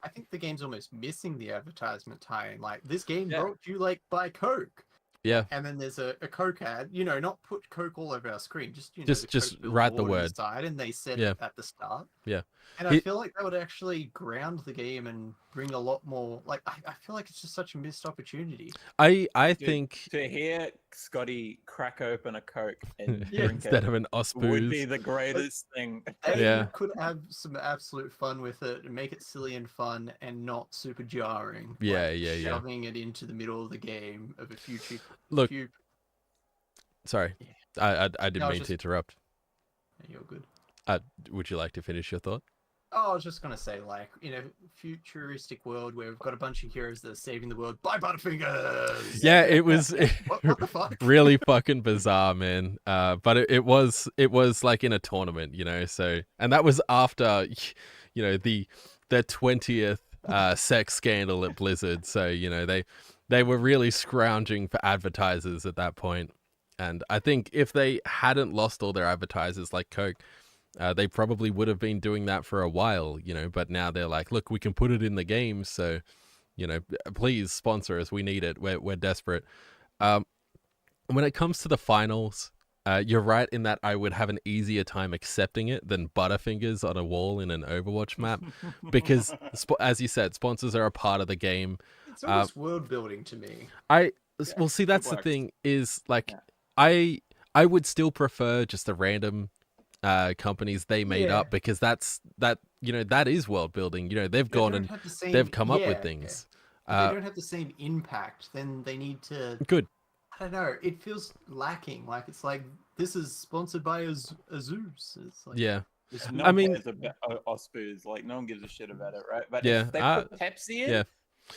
Speaker 3: I think the game's almost missing the advertisement tie-in. Like this game
Speaker 2: Yeah.
Speaker 3: brought you by Coke.
Speaker 1: Yeah.
Speaker 3: And then there's a Coke ad, not put Coke all over our screen, just
Speaker 1: Just
Speaker 3: the Coke
Speaker 1: write the
Speaker 3: billboard on
Speaker 1: word.
Speaker 3: side, and they said
Speaker 1: Yeah.
Speaker 3: it at the start.
Speaker 1: Yeah.
Speaker 3: And I
Speaker 1: It-
Speaker 3: feel like that would actually ground the game and bring a lot more. Like I feel like it's just such a missed opportunity.
Speaker 1: I
Speaker 2: Dude,
Speaker 1: think
Speaker 2: to hear Scotty crack open a Coke and
Speaker 3: Yeah.
Speaker 2: drink
Speaker 1: instead
Speaker 2: it
Speaker 1: of an
Speaker 2: would be
Speaker 1: Osbooze.
Speaker 2: the greatest thing.
Speaker 3: They
Speaker 1: Yeah.
Speaker 3: could have some absolute fun with it and make it silly and fun and not super jarring.
Speaker 1: Yeah,
Speaker 3: like
Speaker 1: yeah.
Speaker 3: Shoving it into the middle of the game of a future.
Speaker 1: Look,
Speaker 3: few...
Speaker 1: sorry,
Speaker 3: Yeah.
Speaker 1: I didn't
Speaker 3: No,
Speaker 1: mean
Speaker 3: just-
Speaker 1: to interrupt.
Speaker 3: You're good.
Speaker 1: Would you like to finish your thought?
Speaker 3: Oh, I was just gonna say, in a futuristic world where we've got a bunch of heroes that are saving the world by Butterfingers.
Speaker 1: Yeah, it was
Speaker 3: What the fuck?
Speaker 1: really fucking bizarre, man. But it was like in a tournament, So, and that was after, the 20th sex scandal at Blizzard. So, they were really scrounging for advertisers at that point. And I think if they hadn't lost all their advertisers like Coke, they probably would have been doing that for a while, but now they're like, look, we can put it in the game. So, please sponsor us. We need it. We're desperate. When it comes to the finals, you're right in that I would have an easier time accepting it than Butterfingers on a wall in an Overwatch map. Because, as you said, sponsors are a part of the game.
Speaker 3: It's almost world building to me.
Speaker 1: Well, see, that's the thing is, like,
Speaker 2: Yeah.
Speaker 1: I would still prefer just the random companies they made up, because that is world building. They've gone and they've come up with things.
Speaker 3: If they don't have the same impact, then they need to.
Speaker 1: Good.
Speaker 3: I don't know. It feels lacking. Like it's like this is sponsored by Zeus. It's like,
Speaker 1: Yeah.
Speaker 2: No
Speaker 1: I mean,
Speaker 2: one cares about Ospoos. Like, no one gives a shit about it, right? But
Speaker 1: yeah,
Speaker 2: if they put Pepsi in,
Speaker 1: yeah.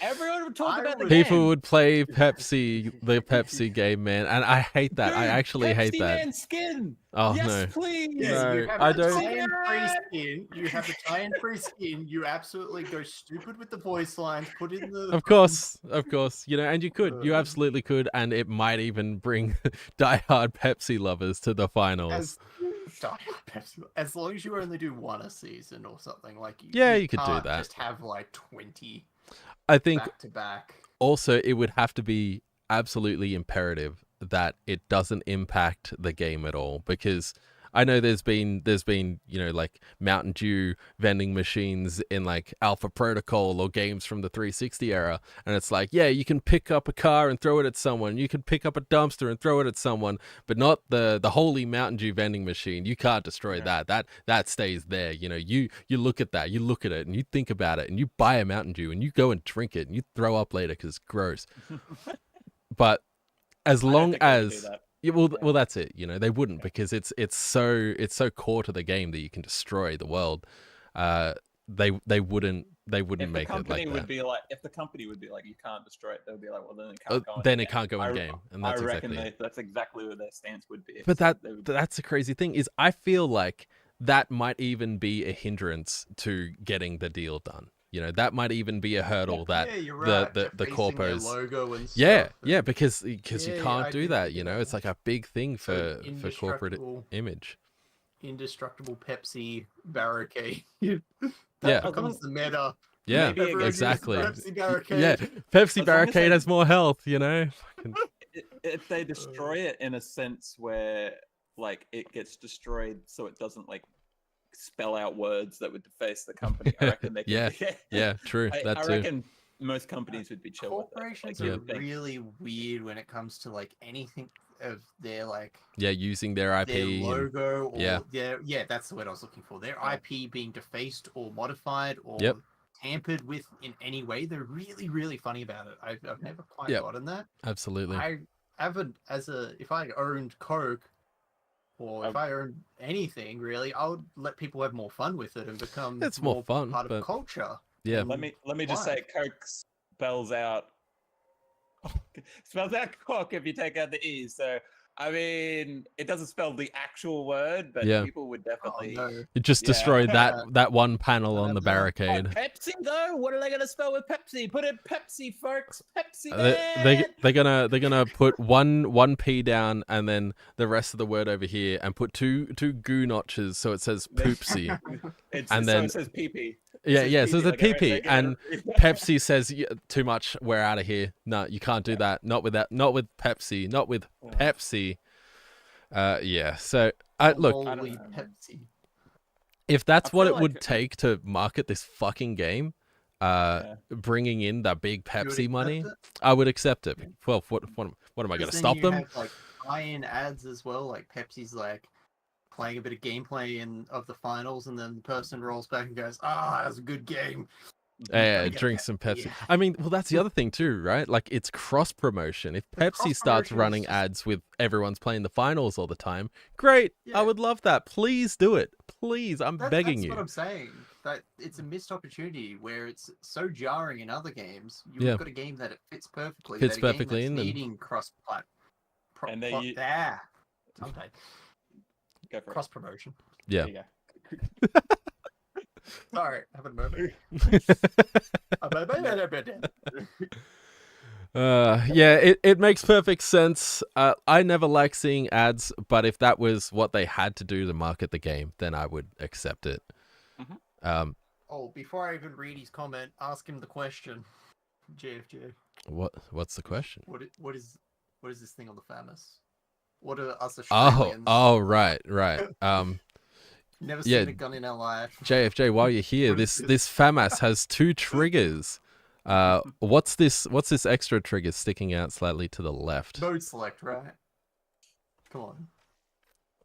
Speaker 2: everyone would talk about the
Speaker 1: People
Speaker 2: game.
Speaker 1: would play Pepsi, the Pepsi game, man, and I hate that.
Speaker 2: Dude,
Speaker 1: I actually hate
Speaker 2: Pepsi
Speaker 1: that.
Speaker 2: Man skin.
Speaker 1: Oh
Speaker 2: yes,
Speaker 1: no,
Speaker 2: please.
Speaker 1: No,
Speaker 3: you have
Speaker 1: I
Speaker 3: the
Speaker 1: don't.
Speaker 3: tie-in free skin. You have the tie-in free skin. You absolutely go stupid with the voice lines. Put in the.
Speaker 1: Of course, and you absolutely could, and it might even bring diehard Pepsi lovers to the finals.
Speaker 3: As long as you only do one a season or something, like
Speaker 1: you could do
Speaker 3: can't
Speaker 1: that.
Speaker 3: Just have like 20.
Speaker 1: I think
Speaker 3: back to back.
Speaker 1: Also, it would have to be absolutely imperative that it doesn't impact the game at all, because I know there's been like Mountain Dew vending machines in like Alpha Protocol or games from the 360 era, and it's like, yeah, you can pick up a car and throw it at someone, you can pick up a dumpster and throw it at someone, but not the holy Mountain Dew vending machine. You can't destroy that stays there. You look at that, you look at it and you think about it, and you buy a Mountain Dew and you go and drink it and you throw up later because it's gross. But as long as well, that's it. They wouldn't, because it's so core to the game that you can destroy the world. They wouldn't make it like that.
Speaker 2: If the company would be like, you can't destroy it, they'll be like, well, then it can't go.
Speaker 1: Then it can't go in game, and that's
Speaker 2: I reckon
Speaker 1: exactly.
Speaker 2: that's exactly what their stance would be.
Speaker 1: But that's the crazy thing is, I feel like that might even be a hindrance to getting the deal done. That might even be a hurdle that
Speaker 3: you're right.
Speaker 1: the corpos.
Speaker 3: Logo and
Speaker 1: stuff.
Speaker 3: Yeah,
Speaker 1: because you can't do that. It's like a big thing for corporate image.
Speaker 3: Indestructible Pepsi barricade.
Speaker 1: That
Speaker 3: becomes the meta.
Speaker 1: Yeah,
Speaker 3: Everyone
Speaker 1: exactly.
Speaker 3: Pepsi barricade.
Speaker 1: Yeah, Pepsi barricade has more health.
Speaker 2: If they destroy it in a sense where like it gets destroyed, so it doesn't like spell out words that would deface the company, I reckon they can.
Speaker 1: Yeah, true.
Speaker 2: I reckon most companies would be chill with it.
Speaker 3: Corporations are really weird when it comes to like anything of their like
Speaker 1: using their IP,
Speaker 3: their logo, or
Speaker 1: yeah,
Speaker 3: that's the word I was looking for. Their IP being defaced or modified or tampered with in any way. They're really, really funny about it. I've never quite gotten that.
Speaker 1: Absolutely.
Speaker 3: If I owned Coke, or if I owned anything really, I would let people have more fun with it and become more fun, part of culture.
Speaker 1: Yeah.
Speaker 2: Let me just say, Coke spells out cock if you take out the E. So I mean, it doesn't spell the actual word, but people would definitely.
Speaker 3: Oh, no.
Speaker 1: It just destroyed that one panel on the barricade.
Speaker 2: Pepsi though, what are they gonna spell with Pepsi? Put in Pepsi, folks. Pepsi.
Speaker 1: They're gonna put one P down and then the rest of the word over here, and put two goo notches so it says poopsie,
Speaker 2: and then it says PP.
Speaker 1: Yeah, so it's a PP, and Pepsi says too much. We're out of here. No, you can't do that. Not with that. Not with Pepsi. Not with Pepsi. Yeah. So look,
Speaker 3: Pepsi.
Speaker 1: If that's what it would take to market this fucking game, bringing in the big Pepsi money, I would accept it. Well, what am I going to stop them?
Speaker 3: Have, like tie-in ads as well. Like Pepsi's like playing a bit of gameplay of the finals, and then the person rolls back and goes, that was a good game.
Speaker 1: Drink some Pepsi. Yeah. I mean, well, that's the other thing too, right? Like, it's cross promotion. If Pepsi starts running ads with everyone's playing the finals all the time, great. I would love that. Please do it. Please, I'm begging you.
Speaker 3: That's what I'm saying. That it's a missed opportunity where it's so jarring in other games. You've got a game that it fits perfectly.
Speaker 1: Fits perfectly in.
Speaker 3: Needing cross-plat.
Speaker 2: And then you... Go for
Speaker 3: cross promotion.
Speaker 1: Yeah.
Speaker 3: Sorry, have a moment.
Speaker 1: yeah, it makes perfect sense. I never like seeing ads, but if that was what they had to do to market the game, then I would accept it.
Speaker 2: Mhm.
Speaker 3: Oh, before I even read his comment, ask him the question, JFJ.
Speaker 1: What's the question?
Speaker 3: What is this thing on the FAMAS? What are us
Speaker 1: Oh,
Speaker 3: Australians?
Speaker 1: right.
Speaker 3: Never
Speaker 1: yeah,
Speaker 3: seen a gun in our life.
Speaker 1: JFJ, while you're here,
Speaker 3: What is
Speaker 1: this FAMAS has 2 triggers. What's this extra trigger sticking out slightly to the left?
Speaker 3: Mode select, right? Come on.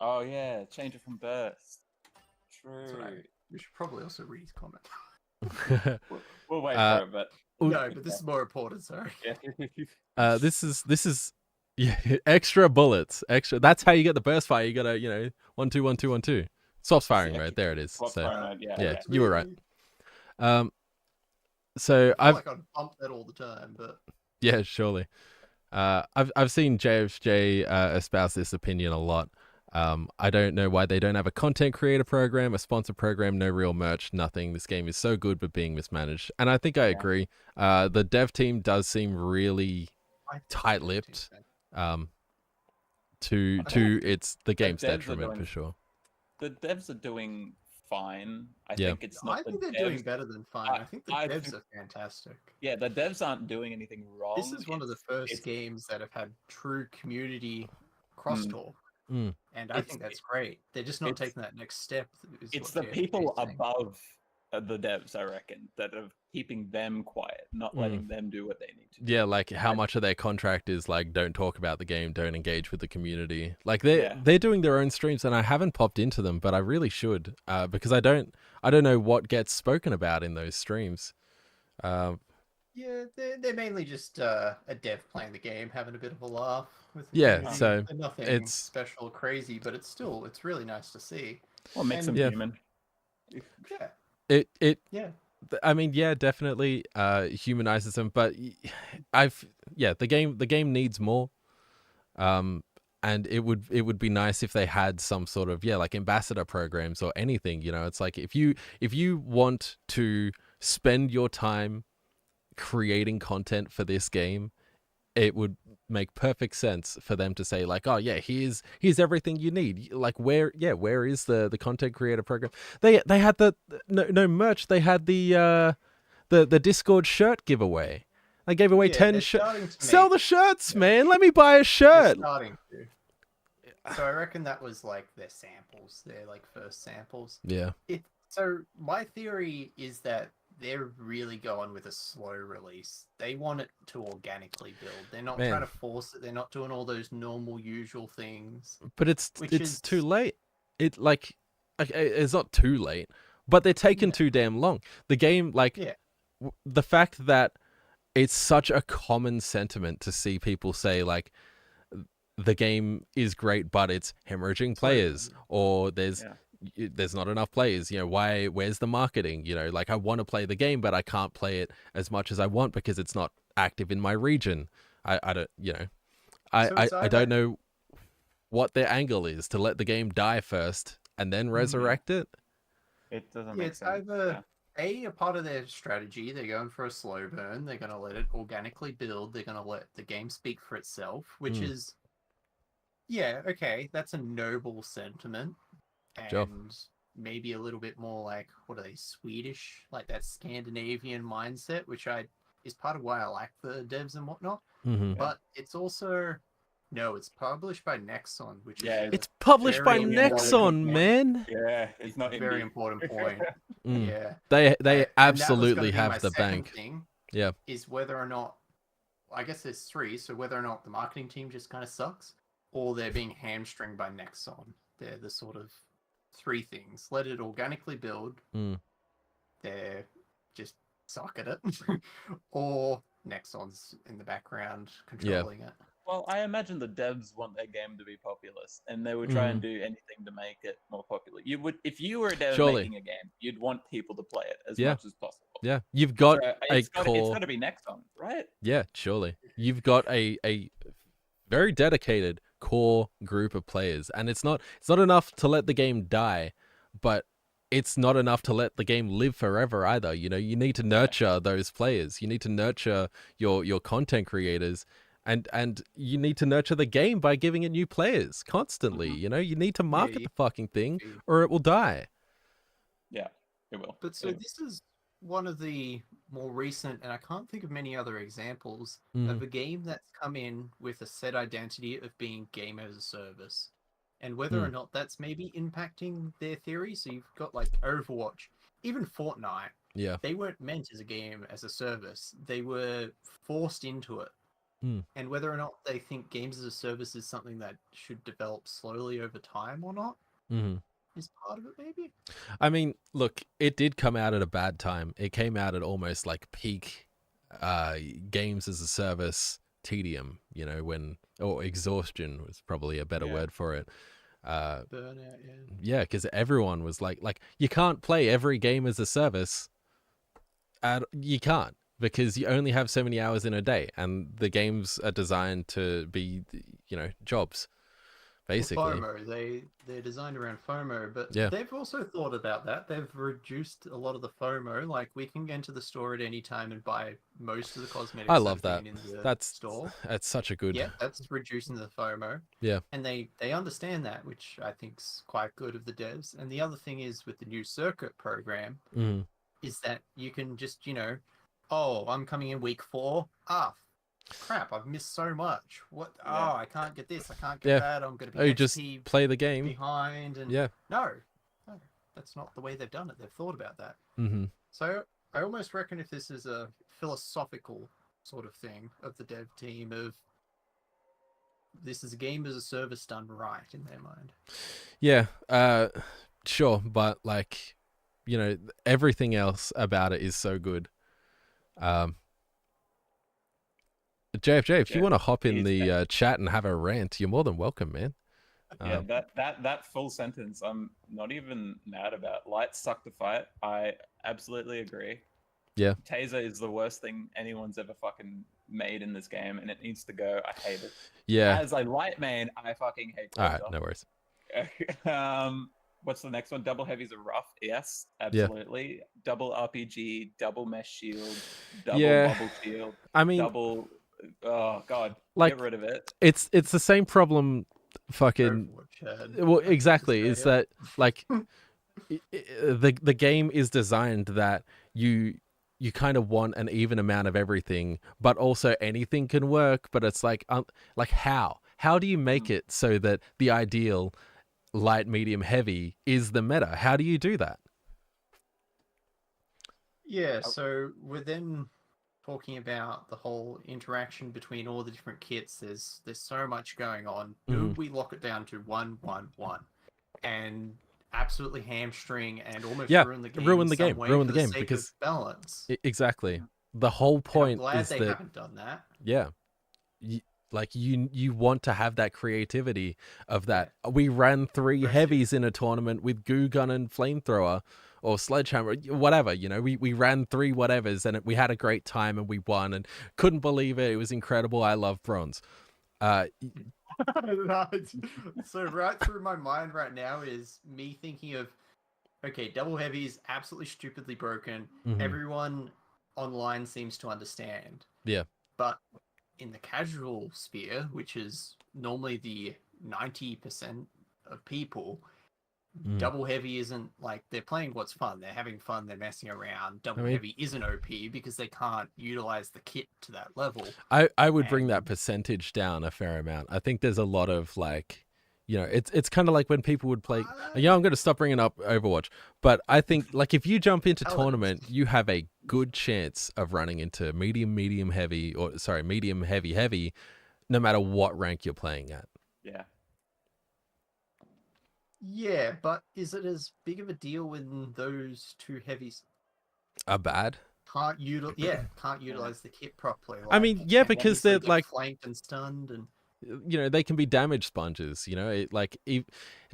Speaker 2: Oh yeah, change it from burst.
Speaker 3: That's
Speaker 2: True.
Speaker 3: right. We should probably also read his comment.
Speaker 2: We'll wait for it, but
Speaker 3: No, but this is more important, sorry.
Speaker 2: yeah.
Speaker 1: This is yeah, extra bullets. That's how you get the burst fire. You gotta, 1 2 1 2 1 2. Stops firing mode. There it is.
Speaker 2: Swap
Speaker 1: So
Speaker 2: fire mode,
Speaker 1: yeah,
Speaker 2: yeah.
Speaker 1: you were right. So
Speaker 3: I feel like I'd bump that all the time, but
Speaker 1: yeah, surely. I've seen JFJ espouse this opinion a lot. I don't know why they don't have a content creator program, a sponsor program, no real merch, nothing. This game is so good but being mismanaged. And I think I agree. The dev team does seem really tight-lipped to it's the game's
Speaker 2: devs are
Speaker 1: detriment
Speaker 2: doing-
Speaker 1: for sure.
Speaker 2: The devs are doing fine. I
Speaker 1: Yeah.
Speaker 2: think it's not
Speaker 3: I think
Speaker 2: the
Speaker 3: they're
Speaker 2: devs.
Speaker 3: doing better than fine. I think the
Speaker 2: I
Speaker 3: devs
Speaker 2: think-
Speaker 3: are fantastic.
Speaker 2: Yeah, the devs aren't doing anything wrong.
Speaker 3: This is one of the first
Speaker 2: it's-
Speaker 3: games that have had true community crosstalk.
Speaker 1: Mm.
Speaker 3: And I
Speaker 2: It's-
Speaker 3: think that's great. They're just not
Speaker 2: it's-
Speaker 3: taking that next step. is
Speaker 2: It's
Speaker 3: what
Speaker 2: the
Speaker 3: JFK is
Speaker 2: people
Speaker 3: saying.
Speaker 2: above the devs, I reckon, that are keeping them quiet, not letting them do what they need to do.
Speaker 1: Yeah, like how much of their contract is like don't talk about the game, don't engage with the community. Like they're doing their own streams, and I haven't popped into them, but I really should because I don't know what gets spoken about in those streams.
Speaker 3: Yeah, they're mainly just a dev playing the game, having a bit of a laugh with the
Speaker 1: Yeah,
Speaker 3: community.
Speaker 1: so
Speaker 3: They're nothing
Speaker 1: it's-
Speaker 3: special or crazy, but it's really nice to see.
Speaker 2: Well, makes them
Speaker 3: And-
Speaker 2: human.
Speaker 3: Yeah,
Speaker 1: It
Speaker 3: yeah.
Speaker 1: I mean, yeah, definitely humanizes them, but the game needs more. And it would be nice if they had some sort of like ambassador programs or anything, it's like if you want to spend your time creating content for this game, it would make perfect sense for them to say like, oh yeah, here's everything you need. Like where is the content creator program? They had no merch. They had the Discord shirt giveaway. They gave away 10 shirts. Sell the shirts, man. Let me buy a shirt.
Speaker 3: They're starting to. So I reckon that was like their samples, their like first samples.
Speaker 1: Yeah.
Speaker 3: So my theory is that they're really going with a slow release. They want it to organically build. They're not trying to force it. They're not doing all those normal, usual things.
Speaker 1: But it's too late. It's not too late, but they're taking too damn long. The game, the fact that it's such a common sentiment to see people say like the game is great, but it's hemorrhaging players, or there's not enough players. Where's the marketing? Like I want to play the game, but I can't play it as much as I want because it's not active in my region. I don't, I don't know what their angle is to let the game die first and then resurrect it.
Speaker 2: It doesn't make
Speaker 3: it's
Speaker 2: sense.
Speaker 3: either a part of their strategy. They're going for a slow burn. They're going to let it organically build. They're going to let the game speak for itself, which is, okay, that's a noble sentiment. And maybe a little bit more like, what are they, Swedish? Like that Scandinavian mindset, which is part of why I like the devs and whatnot.
Speaker 1: Mm-hmm.
Speaker 3: But it's also, it's published by Nexon, which is
Speaker 1: it's published by
Speaker 3: very
Speaker 1: Nexon, man.
Speaker 2: Yeah, it's not
Speaker 3: a very
Speaker 2: indie.
Speaker 3: important point.
Speaker 1: Mm.
Speaker 3: Yeah,
Speaker 1: They
Speaker 3: And that was
Speaker 1: absolutely
Speaker 3: gonna be my
Speaker 1: have the
Speaker 3: second
Speaker 1: bank.
Speaker 3: Thing
Speaker 1: Yeah.
Speaker 3: is whether or not, I guess there's 3. So whether or not the marketing team just kind of sucks, or they're being hamstringed by Nexon. They're the sort of 3 things. Let it organically build. They're just suck at it, or Nexon's in the background controlling it.
Speaker 2: Well, I imagine the devs want their game to be populous, and they would try and do anything to make it more popular. You would, if you were a dev making a game, you'd want people to play it as much as possible.
Speaker 1: Yeah, you've got
Speaker 2: So
Speaker 1: it's
Speaker 2: got to be Nexon, right?
Speaker 1: Yeah, surely. You've got a very dedicated core group of players, and it's not enough to let the game die, but it's not enough to let the game live forever either. You need to nurture those players. You need to nurture your content creators, And you need to nurture the game by giving it new players constantly. You know, you need to market
Speaker 3: you
Speaker 1: the fucking thing,
Speaker 3: do.
Speaker 1: or it will die.
Speaker 2: Yeah, it will.
Speaker 3: But so
Speaker 2: It will.
Speaker 3: this is one of the more recent, and I can't think of many other examples of a game that's come in with a set identity of being game as a service. And whether or not that's maybe impacting their theory. So you've got like Overwatch, even Fortnite.
Speaker 1: Yeah.
Speaker 3: They weren't meant as a game as a service. They were forced into it. And whether or not they think games as a service is something that should develop slowly over time or not is part of it, maybe.
Speaker 1: I mean, look, it did come out at a bad time. It came out at almost like peak games as a service tedium, you know, or exhaustion was probably a better word for it.
Speaker 3: Burnout,
Speaker 1: yeah, because everyone was like you can't play every game as a service. You can't, because you only have so many hours in a day, and the games are designed to be, you know, jobs, basically.
Speaker 3: Well, FOMO, they're designed around FOMO, but
Speaker 1: Yeah.
Speaker 3: they've also thought about that. They've reduced a lot of the FOMO. Like, we can get into the store at any time and buy most of the cosmetics.
Speaker 1: I love that.
Speaker 3: In the
Speaker 1: That's
Speaker 3: store.
Speaker 1: That's such a good.
Speaker 3: Yeah, that's reducing the FOMO.
Speaker 1: Yeah.
Speaker 3: And they understand that, which I think's quite good of the devs. And the other thing is with the new circuit program, is that you can just, you know, oh, I'm coming in week 4. Crap, I've missed so much. What?
Speaker 2: Yeah.
Speaker 3: Oh, I can't get this. I can't get that. I'm going to be
Speaker 1: you just play the game
Speaker 3: behind. And no, that's not the way they've done it. They've thought about that. So I almost reckon if this is a philosophical sort of thing of the dev team of this is a game as a service done right in their mind.
Speaker 1: Yeah, sure, but like, you know, everything else about it is so good. JFJ, if you want to hop in the chat and have a rant, you're more than welcome, man.
Speaker 2: Yeah, that full sentence, I'm not even mad about. Lights suck to fight. I absolutely agree.
Speaker 1: Yeah.
Speaker 2: Taser is the worst thing anyone's ever fucking made in this game, and it needs to go. I hate it.
Speaker 1: Yeah.
Speaker 2: As a light main, I fucking hate Taser.
Speaker 1: All right, no worries.
Speaker 2: What's the next one? Double heavies are rough. Yes, absolutely. Yeah. Double RPG, double mesh shield, double bubble shield.
Speaker 1: I mean,
Speaker 2: double. Oh god,
Speaker 1: like,
Speaker 2: get rid of it.
Speaker 1: It's the same problem. Fucking. Well, exactly. Is that like the game is designed that you kind of want an even amount of everything, but also anything can work. But it's like how do you make it so that the ideal light, medium, heavy is the meta? How do you do that?
Speaker 3: Yeah, so we're then talking about the whole interaction between all the different kits. There's so much going on. Do we lock it down to 1-1-1 and absolutely hamstring and almost ruin the game? Because balance.
Speaker 1: Exactly. The whole point is
Speaker 3: they
Speaker 1: that
Speaker 3: haven't done that.
Speaker 1: Yeah. You want to have that creativity of that. We ran 3 heavies in a tournament with goo gun and flamethrower or sledgehammer, whatever, you know, we ran 3 whatevers and we had a great time and we won and couldn't believe it. It was incredible. I love bronze.
Speaker 3: So right through my mind right now is me thinking of, okay, double heavy is absolutely stupidly broken. Everyone online seems to understand.
Speaker 1: Yeah.
Speaker 3: But in the casual sphere, which is normally the 90% of people, double heavy isn't like they're playing what's fun. They're having fun. They're messing around. Double heavy isn't OP because they can't utilize the kit to that level.
Speaker 1: I would bring that percentage down a fair amount. I think there's a lot of like, you know, it's kind of like when people would play. I'm going to stop bringing up Overwatch, but I think like if you jump into tournament, you have a good chance of running into medium heavy, no matter what rank you're playing at.
Speaker 2: Yeah.
Speaker 3: Yeah, but is it as big of a deal when those 2 heavies
Speaker 1: are bad?
Speaker 3: Can't utilize the kit properly. Like,
Speaker 1: I mean, yeah, because they're like
Speaker 3: flanked and stunned, and
Speaker 1: you know they can be damage sponges. You know,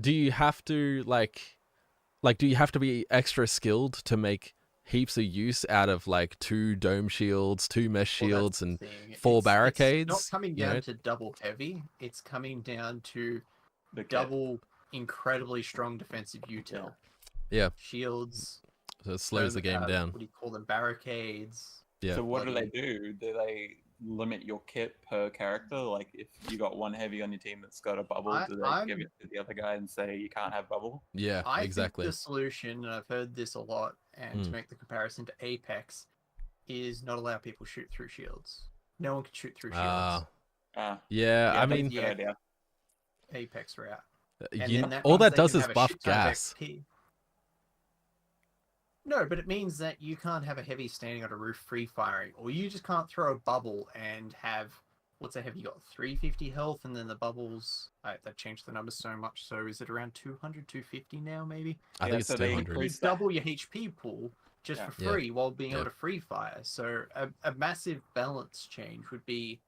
Speaker 1: do you have to do you have to be extra skilled to make heaps of use out of like 2 dome shields, 2 mesh shields, and 4 barricades?
Speaker 3: It's not coming down to double heavy. It's coming down to the double incredibly strong defensive util.
Speaker 1: Yeah.
Speaker 3: Shields.
Speaker 1: So it slows the game down.
Speaker 3: What do you call them? Barricades.
Speaker 1: Yeah.
Speaker 2: So what do? Do they limit your kit per character? Like, if you got one heavy on your team that's got a bubble, do they give it to the other guy and say you can't have bubble?
Speaker 1: Yeah,
Speaker 3: I
Speaker 1: exactly.
Speaker 3: think the solution, and I've heard this a lot, and to make the comparison to Apex, is not allow people shoot through shields. No one can shoot through shields.
Speaker 1: Yeah, I
Speaker 2: that's
Speaker 1: mean,
Speaker 2: a good idea.
Speaker 3: Apex route. And
Speaker 1: you,
Speaker 3: then that
Speaker 1: all
Speaker 3: means
Speaker 1: that
Speaker 3: they
Speaker 1: does
Speaker 3: can
Speaker 1: is
Speaker 3: have a
Speaker 1: buff
Speaker 3: shit ton of
Speaker 1: gas.
Speaker 3: XP. No, but it means that you can't have a heavy standing on a roof free firing, or you just can't throw a bubble and have what's a heavy got 350 health, and then the bubbles they've changed the numbers so much. So is it around 200, 250 now? Maybe
Speaker 1: I think it's
Speaker 2: so they
Speaker 1: 200.
Speaker 2: increase
Speaker 3: double your HP pool just for
Speaker 1: Yeah.
Speaker 3: free while being
Speaker 1: Yeah.
Speaker 3: able to free fire. So a massive balance change would be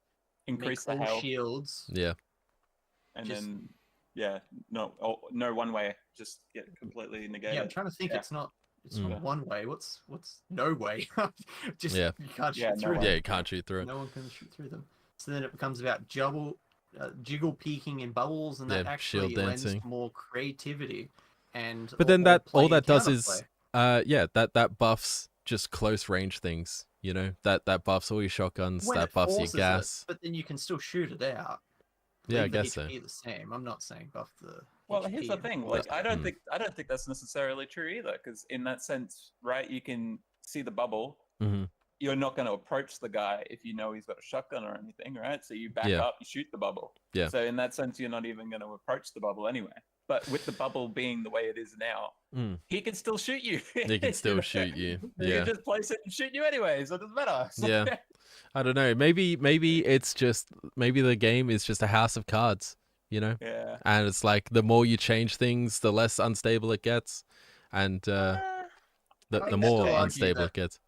Speaker 2: increase
Speaker 3: make
Speaker 2: the
Speaker 3: all
Speaker 2: health,
Speaker 3: shields.
Speaker 1: Yeah.
Speaker 2: and
Speaker 3: just-
Speaker 2: then no one way, just get completely negated.
Speaker 3: Yeah, I'm trying to think.
Speaker 2: Yeah.
Speaker 3: It's not one way. What's no way? Just
Speaker 1: Yeah.
Speaker 3: you can't
Speaker 2: Yeah,
Speaker 3: shoot
Speaker 2: no
Speaker 3: through
Speaker 2: way.
Speaker 3: them.
Speaker 1: Yeah, you can't shoot through it.
Speaker 3: No one can shoot through them. So then it becomes about jiggle peeking in bubbles, and that
Speaker 1: Yeah,
Speaker 3: actually
Speaker 1: shield
Speaker 3: lends
Speaker 1: dancing.
Speaker 3: more creativity. And
Speaker 1: But then all that does
Speaker 3: counterplay.
Speaker 1: is that buffs just close range things, you know? That buffs all your shotguns,
Speaker 3: when
Speaker 1: that
Speaker 3: it
Speaker 1: buffs your
Speaker 3: forces
Speaker 1: gas.
Speaker 3: it, but then you can still shoot it out.
Speaker 1: Yeah, I
Speaker 3: Leave the
Speaker 1: guess so.
Speaker 3: HP the same. I'm not saying buff the.
Speaker 2: Well,
Speaker 3: HP
Speaker 2: here's the thing.
Speaker 3: or
Speaker 2: Like, I don't
Speaker 1: Mm.
Speaker 2: think that's necessarily true either. Because in that sense, right, you can see the bubble.
Speaker 1: Mhm.
Speaker 2: You're not going to approach the guy if you know he's got a shotgun or anything, right? So you back
Speaker 1: Yeah.
Speaker 2: up, you shoot the bubble.
Speaker 1: Yeah.
Speaker 2: So in that sense, you're not even going to approach the bubble anyway. But with the bubble being the way it is now,
Speaker 1: Mm.
Speaker 2: he can still shoot you.
Speaker 1: They can still shoot you.
Speaker 2: He
Speaker 1: Yeah.
Speaker 2: can just place it and shoot you anyway, so it doesn't matter. So-
Speaker 1: Yeah. I don't know. Maybe it's just the game is just a house of cards, you know?
Speaker 2: Yeah.
Speaker 1: And it's like the more you change things, the less unstable it gets, and
Speaker 3: I
Speaker 1: the
Speaker 3: would
Speaker 1: more
Speaker 3: still argue
Speaker 1: unstable
Speaker 3: that
Speaker 1: it gets.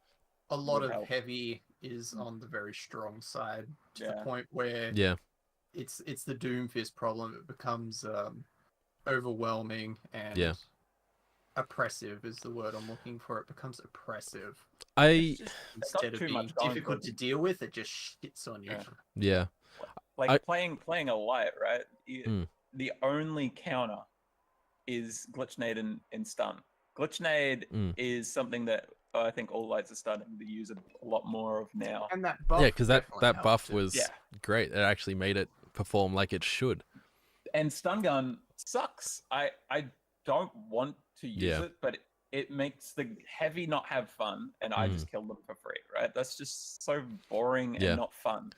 Speaker 3: a lot
Speaker 2: Would
Speaker 3: of
Speaker 2: help.
Speaker 3: heavy is on the very strong side to the
Speaker 2: Yeah.
Speaker 3: point where
Speaker 1: Yeah.
Speaker 3: it's the Doomfist problem. It becomes overwhelming and
Speaker 1: Yeah.
Speaker 3: oppressive is the word I'm looking for. It becomes oppressive
Speaker 1: I
Speaker 2: It's got
Speaker 3: instead of
Speaker 2: too
Speaker 3: being
Speaker 2: much going for
Speaker 3: difficult
Speaker 2: it.
Speaker 3: to deal with. It just shits on you.
Speaker 2: Yeah.
Speaker 1: yeah.
Speaker 2: Like
Speaker 1: I-
Speaker 2: playing a light, right?
Speaker 1: Mm.
Speaker 2: The only counter is glitchnade and stun. Glitchnade
Speaker 1: Mm.
Speaker 2: is something that I think all lights are starting to use a lot more of now.
Speaker 3: And that buff,
Speaker 1: Yeah, because that
Speaker 3: definitely
Speaker 1: buff
Speaker 3: helped it.
Speaker 1: was
Speaker 2: Yeah.
Speaker 1: great. It actually made it perform like it should.
Speaker 2: And stun gun sucks. I don't want to use
Speaker 1: Yeah.
Speaker 2: it, but it makes the heavy not have fun, and I just kill them for free, right? That's just so boring
Speaker 1: Yeah.
Speaker 2: and not fun.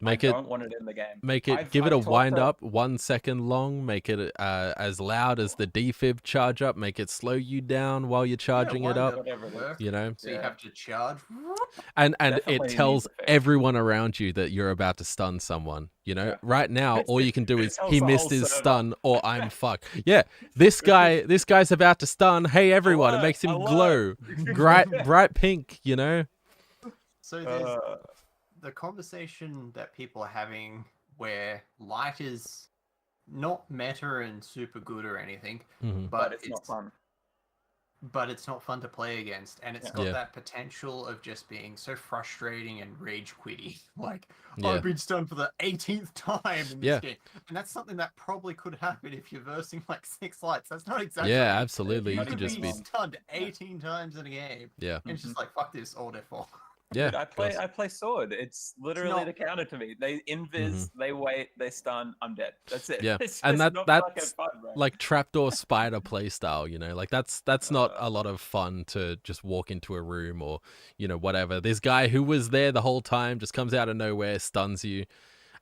Speaker 1: Make
Speaker 2: I
Speaker 1: it
Speaker 2: don't want it in the game.
Speaker 1: Make it
Speaker 2: I've-
Speaker 1: give it a
Speaker 2: I've talked
Speaker 1: wind
Speaker 2: to-
Speaker 1: up 1 second long. Make it as loud as the defib charge up. Make it slow you down while you're charging it
Speaker 3: wind
Speaker 1: up.
Speaker 3: up
Speaker 2: Whatever it is.
Speaker 3: work.
Speaker 1: You know,
Speaker 3: So you
Speaker 2: Yeah.
Speaker 3: have to charge.
Speaker 1: and
Speaker 2: Definitely
Speaker 1: it
Speaker 2: needs
Speaker 1: tells
Speaker 2: effect.
Speaker 1: everyone around you that you're about to stun someone. You know,
Speaker 2: Yeah.
Speaker 1: right now all you can do
Speaker 2: It
Speaker 1: is
Speaker 2: tells
Speaker 1: he
Speaker 2: the
Speaker 1: missed
Speaker 2: whole
Speaker 1: his
Speaker 2: server.
Speaker 1: stun or I'm fucked. Yeah, this guy's about to stun. Hey everyone, it
Speaker 2: Alert,
Speaker 1: makes him
Speaker 2: alert.
Speaker 1: glow, bright pink. You know.
Speaker 3: So there's
Speaker 2: Uh,
Speaker 3: the conversation that people are having where light is not meta and super good or anything,
Speaker 1: Mhm.
Speaker 2: but it's not fun.
Speaker 3: But it's not fun to play against, and it's
Speaker 2: Yeah.
Speaker 3: got
Speaker 1: Yeah.
Speaker 3: that potential of just being so frustrating and rage quitty. Like,
Speaker 1: Yeah.
Speaker 3: I've been stunned for the 18th time in this
Speaker 1: Yeah.
Speaker 3: game, and that's something that probably could happen if you're versing like 6 lights. That's not exactly.
Speaker 1: Yeah, absolutely.
Speaker 3: You
Speaker 1: You
Speaker 2: Not
Speaker 1: could
Speaker 3: could
Speaker 1: just
Speaker 3: be
Speaker 1: be
Speaker 3: stunned 18 times in a game,
Speaker 1: yeah,
Speaker 3: and it's just like fuck this, all F4.
Speaker 1: yeah.
Speaker 2: Dude,
Speaker 1: of course.
Speaker 2: I play sword. It's literally
Speaker 3: not-
Speaker 2: the counter to me. They invis, they wait, they stun, I'm dead. That's it.
Speaker 1: Yeah,
Speaker 2: It's
Speaker 1: and
Speaker 2: just not fucking
Speaker 1: that's
Speaker 2: fun, bro.
Speaker 1: like trapdoor spider playstyle, you know, like that's not a lot of fun to just walk into a room or, you know, whatever. This guy who was there the whole time just comes out of nowhere, stuns you.